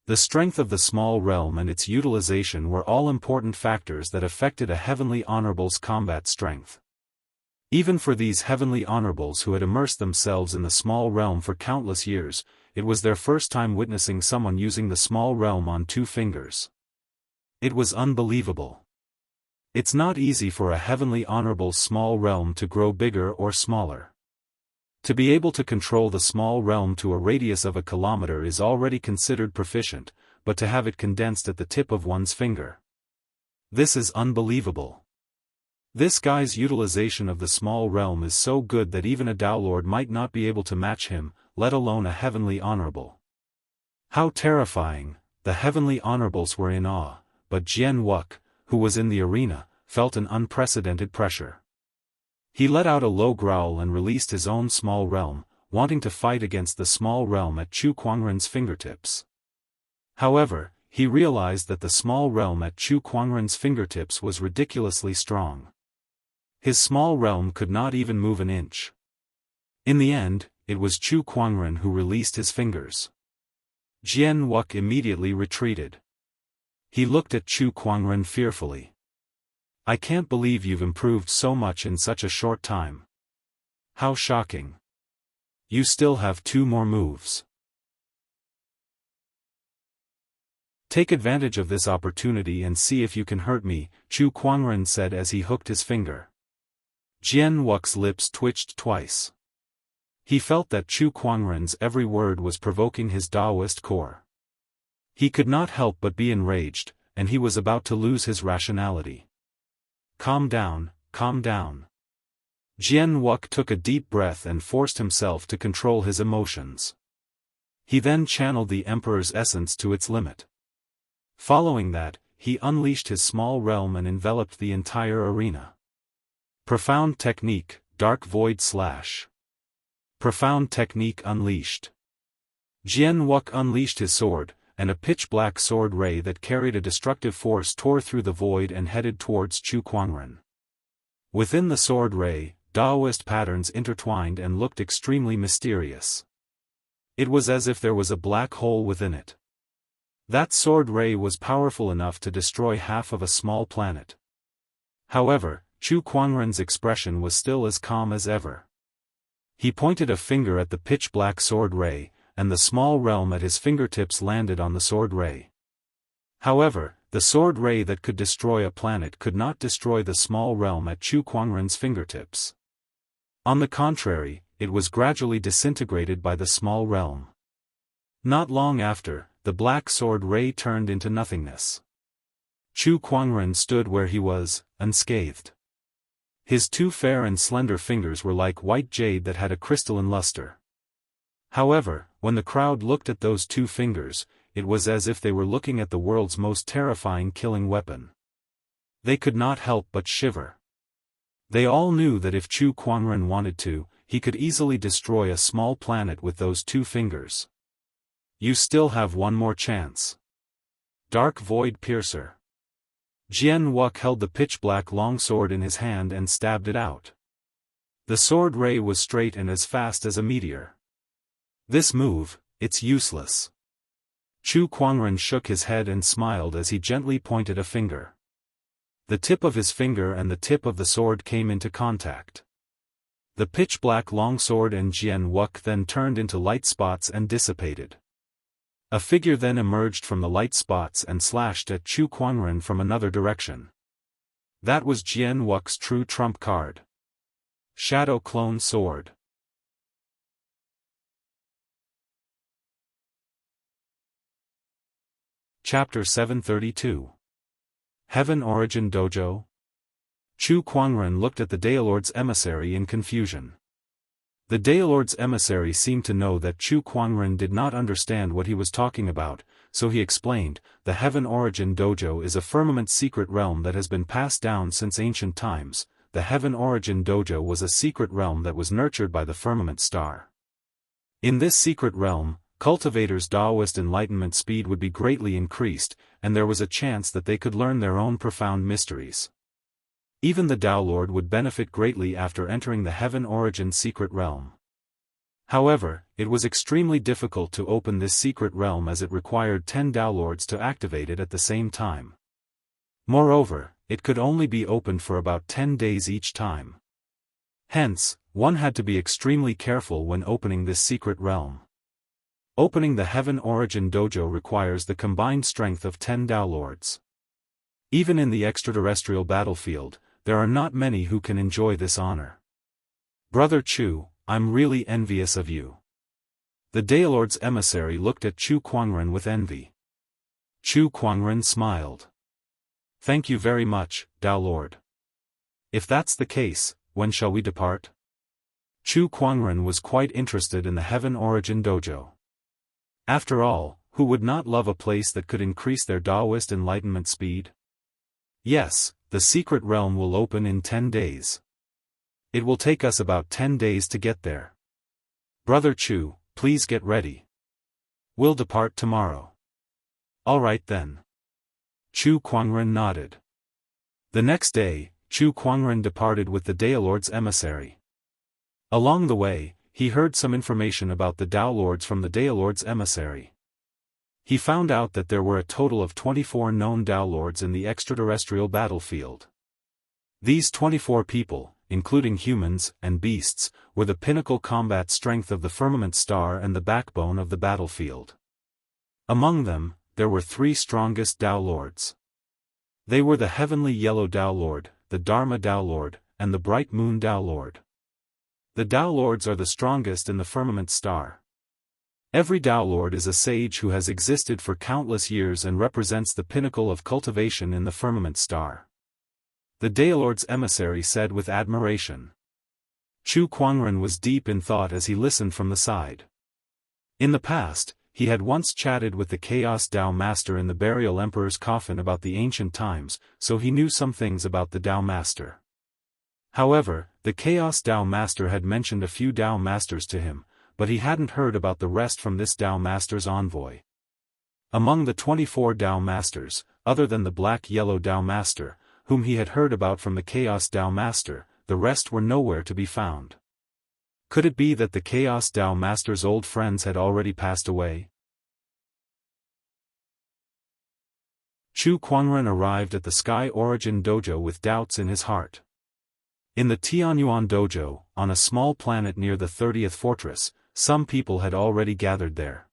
The strength of the small realm and its utilization were all important factors that affected a heavenly honorable's combat strength. Even for these heavenly honorables who had immersed themselves in the small realm for countless years, it was their first time witnessing someone using the small realm on 2 fingers. It was unbelievable. It's not easy for a heavenly honorable's small realm to grow bigger or smaller. To be able to control the small realm to a radius of a kilometer is already considered proficient, but to have it condensed at the tip of one's finger. This is unbelievable. This guy's utilization of the small realm is so good that even a Tao Lord might not be able to match him, let alone a heavenly honorable. How terrifying! The heavenly honorables were in awe, but Jian Wuk, who was in the arena, felt an unprecedented pressure. He let out a low growl and released his own small realm, wanting to fight against the small realm at Chu Kuangren's fingertips. However, he realized that the small realm at Chu Kuangren's fingertips was ridiculously strong. His small realm could not even move an inch. In the end, it was Chu Kuangren who released his fingers. Jian Wuk immediately retreated. He looked at Chu Kuangren fearfully. I can't believe you've improved so much in such a short time. How shocking. You still have 2 more moves. Take advantage of this opportunity and see if you can hurt me, Chu Kuangren said as he hooked his finger. Jian Wuk's lips twitched twice. He felt that Chu Kuangren's every word was provoking his Daoist core. He could not help but be enraged, and he was about to lose his rationality. Calm down, calm down. Jian Wuk took a deep breath and forced himself to control his emotions. He then channeled the Emperor's essence to its limit. Following that, he unleashed his small realm and enveloped the entire arena. Profound technique, dark void slash. Profound technique unleashed. Jian Wuk unleashed his sword, and a pitch-black sword ray that carried a destructive force tore through the void and headed towards Chu Kuangren. Within the sword ray, Daoist patterns intertwined and looked extremely mysterious. It was as if there was a black hole within it. That sword ray was powerful enough to destroy half of a small planet. However, Chu Kuangren's expression was still as calm as ever. He pointed a finger at the pitch-black sword ray, and the small realm at his fingertips landed on the sword ray. However, the sword ray that could destroy a planet could not destroy the small realm at Chu Kuangren's fingertips. On the contrary, it was gradually disintegrated by the small realm. Not long after, the black sword ray turned into nothingness. Chu Kuangren stood where he was, unscathed. His 2 fair and slender fingers were like white jade that had a crystalline luster. However, when the crowd looked at those 2 fingers, it was as if they were looking at the world's most terrifying killing weapon. They could not help but shiver. They all knew that if Chu Kuangren wanted to, he could easily destroy a small planet with those 2 fingers. You still have 1 more chance. Dark Void Piercer. Jian Wuk held the pitch-black longsword in his hand and stabbed it out. The sword ray was straight and as fast as a meteor. This move, it's useless. Chu Kuangren shook his head and smiled as he gently pointed a finger. The tip of his finger and the tip of the sword came into contact. The pitch-black longsword and Jian Wuk then turned into light spots and dissipated. A figure then emerged from the light spots and slashed at Chu Kuangren from another direction. That was Jian Wuk's true trump card. Shadow Clone Sword. Chapter 732. Heaven Origin Dojo? Chu Kuangren looked at the Daolord's emissary in confusion. The Daolord's emissary seemed to know that Chu Kuangren did not understand what he was talking about, so he explained, the Heaven Origin Dojo is a firmament secret realm that has been passed down since ancient times. The Heaven Origin Dojo was a secret realm that was nurtured by the firmament star. In this secret realm, cultivators' Daoist enlightenment speed would be greatly increased, and there was a chance that they could learn their own profound mysteries. Even the Daolord would benefit greatly after entering the Heaven Origin secret realm. However, it was extremely difficult to open this secret realm as it required 10 Daolords to activate it at the same time. Moreover, it could only be opened for about 10 days each time. Hence, one had to be extremely careful when opening this secret realm. Opening the Heaven Origin Dojo requires the combined strength of 10 Dao Lords. Even in the extraterrestrial battlefield, there are not many who can enjoy this honor. Brother Chu, I'm really envious of you. The Daolord's emissary looked at Chu Kuangren with envy. Chu Kuangren smiled. Thank you very much, Dao Lord. If that's the case, when shall we depart? Chu Kuangren was quite interested in the Heaven Origin Dojo. After all, who would not love a place that could increase their Daoist enlightenment speed? Yes, the secret realm will open in 10 days. It will take us about 10 days to get there. Brother Chu, please get ready. We'll depart tomorrow. All right then. Chu Kuangren nodded. The next day, Chu Kuangren departed with the Daolord's emissary. Along the way, he heard some information about the Dao Lords from the Daolord's emissary. He found out that there were a total of 24 known Dao Lords in the extraterrestrial battlefield. These 24 people, including humans and beasts, were the pinnacle combat strength of the firmament star and the backbone of the battlefield. Among them, there were 3 strongest Dao Lords. They were the Heavenly Yellow Dao Lord, the Dharma Dao Lord, and the Bright Moon Dao Lord. The Dao Lords are the strongest in the firmament star. Every Dao Lord is a sage who has existed for countless years and represents the pinnacle of cultivation in the firmament star. The Daolord's emissary said with admiration. Chu Kuangren was deep in thought as he listened from the side. In the past, he had once chatted with the Chaos Dao Master in the Burial Emperor's coffin about the ancient times, so he knew some things about the Dao Master. However, the Chaos Dao Master had mentioned a few Dao Masters to him, but he hadn't heard about the rest from this Dao Master's envoy. Among the 24 Dao Masters, other than the Black-Yellow Dao Master, whom he had heard about from the Chaos Dao Master, the rest were nowhere to be found. Could it be that the Chaos Dao Master's old friends had already passed away? Chu Kuangren arrived at the Sky Origin Dojo with doubts in his heart. In the Tianyuan Dojo, on a small planet near the 30th fortress, some people had already gathered there.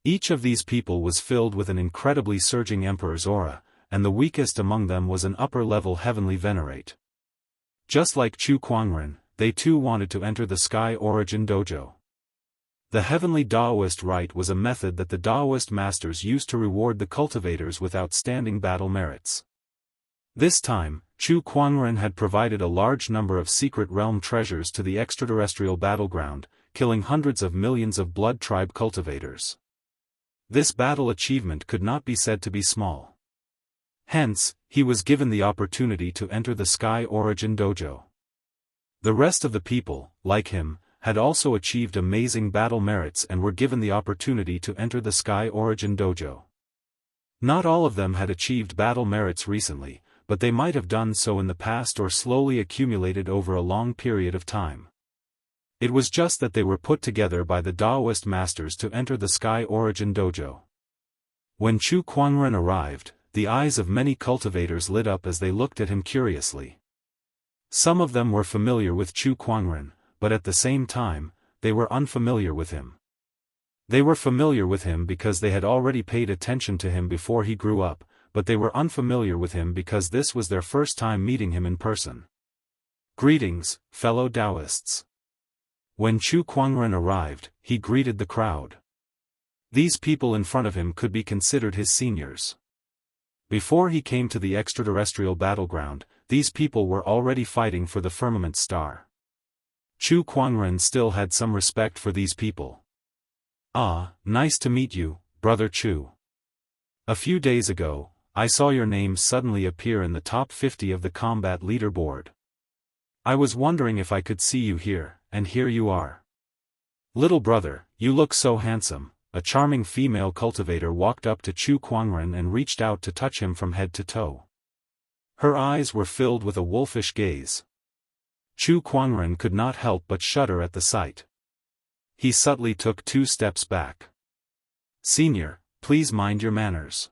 Each of these people was filled with an incredibly surging Emperor's aura, and the weakest among them was an upper-level heavenly venerate. Just like Chu Kuangren, they too wanted to enter the Sky Origin Dojo. The heavenly Daoist rite was a method that the Daoist masters used to reward the cultivators with outstanding battle merits. This time, Chu Kuangren had provided a large number of secret realm treasures to the extraterrestrial battleground, killing hundreds of millions of blood tribe cultivators. This battle achievement could not be said to be small. Hence, he was given the opportunity to enter the Sky Origin Dojo. The rest of the people, like him, had also achieved amazing battle merits and were given the opportunity to enter the Sky Origin Dojo. Not all of them had achieved battle merits recently, but they might have done so in the past or slowly accumulated over a long period of time. It was just that they were put together by the Daoist masters to enter the Sky Origin Dojo. When Chu Kuangren arrived, the eyes of many cultivators lit up as they looked at him curiously. Some of them were familiar with Chu Kuangren, but at the same time, they were unfamiliar with him. They were familiar with him because they had already paid attention to him before he grew up, but they were unfamiliar with him because this was their first time meeting him in person. Greetings, fellow Daoists. When Chu Kuangren arrived, he greeted the crowd. These people in front of him could be considered his seniors. Before he came to the extraterrestrial battleground, these people were already fighting for the firmament star. Chu Kuangren still had some respect for these people. Ah, nice to meet you, Brother Chu. A few days ago, I saw your name suddenly appear in the top 50 of the combat leaderboard. I was wondering if I could see you here, and here you are. Little brother, you look so handsome. A charming female cultivator walked up to Chu Kuangren and reached out to touch him from head to toe. Her eyes were filled with a wolfish gaze. Chu Kuangren could not help but shudder at the sight. He subtly took 2 steps back. Senior, please mind your manners.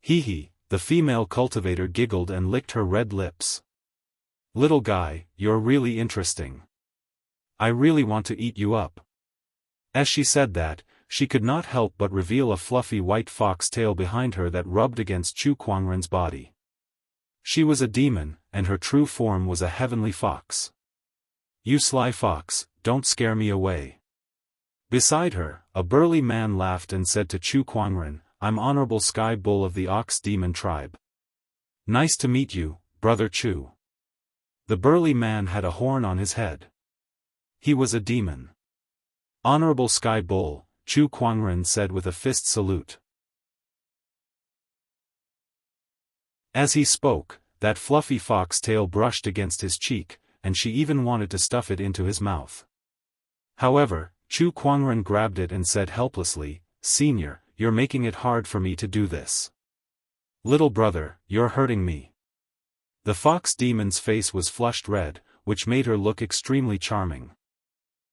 Hee hee, the female cultivator giggled and licked her red lips. Little guy, you're really interesting. I really want to eat you up. As she said that, she could not help but reveal a fluffy white fox tail behind her that rubbed against Chu Kuangren's body. She was a demon, and her true form was a heavenly fox. You sly fox, don't scare me away. Beside her, a burly man laughed and said to Chu Kuangren, I'm Honorable Sky Bull of the Ox Demon Tribe. Nice to meet you, Brother Chu. The burly man had a horn on his head. He was a demon. Honorable Sky Bull, Chu Kuangren said with a fist salute. As he spoke, that fluffy fox tail brushed against his cheek, and she even wanted to stuff it into his mouth. However, Chu Kuangren grabbed it and said helplessly, Senior, you're making it hard for me to do this. Little brother, you're hurting me. The fox demon's face was flushed red, which made her look extremely charming.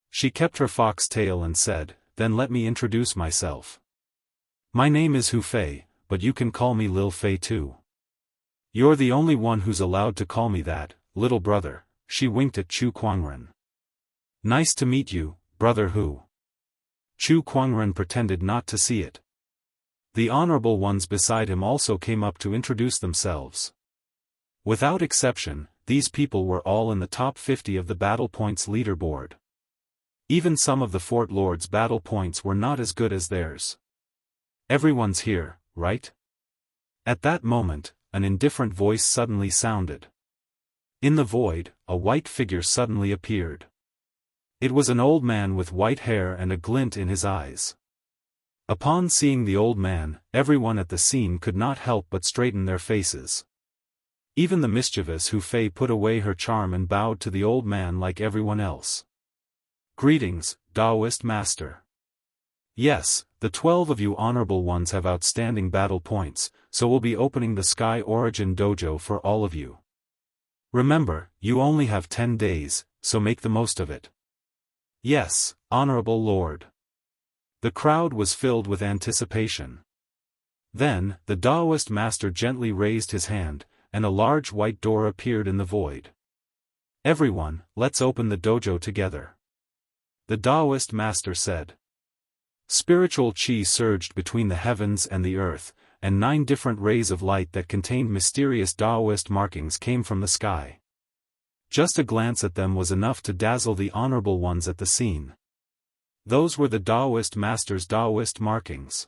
She kept her fox tail and said, Then let me introduce myself. My name is Hu Fei, but you can call me Lil Fei too. You're the only one who's allowed to call me that, little brother, she winked at Chu Kuangren. Nice to meet you, Brother Hu. Chu Kuangren pretended not to see it. The honorable ones beside him also came up to introduce themselves. Without exception, these people were all in the top 50 of the battle points leaderboard. Even some of the Fort Lord's battle points were not as good as theirs. Everyone's here, right? At that moment, an indifferent voice suddenly sounded. In the void, a white figure suddenly appeared. It was an old man with white hair and a glint in his eyes. Upon seeing the old man, everyone at the scene could not help but straighten their faces. Even the mischievous Hu Fei put away her charm and bowed to the old man like everyone else. Greetings, Daoist Master. Yes, the 12 of you honorable ones have outstanding battle points, so we'll be opening the Sky Origin Dojo for all of you. Remember, you only have 10 days, so make the most of it. Yes, Honorable Lord. The crowd was filled with anticipation. Then, the Daoist Master gently raised his hand, and a large white door appeared in the void. Everyone, let's open the dojo together. The Daoist Master said. Spiritual qi surged between the heavens and the earth, and 9 different rays of light that contained mysterious Daoist markings came from the sky. Just a glance at them was enough to dazzle the honorable ones at the scene. Those were the Daoist Master's Daoist markings.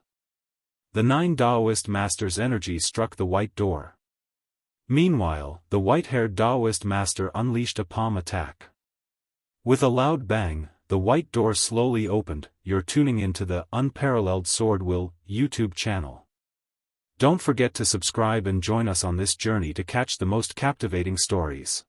The 9 Daoist Masters' energy struck the white door. Meanwhile, the white-haired Daoist Master unleashed a palm attack. With a loud bang, the white door slowly opened. You're tuning into the Unparalleled SwordWill YouTube channel. Don't forget to subscribe and join us on this journey to catch the most captivating stories.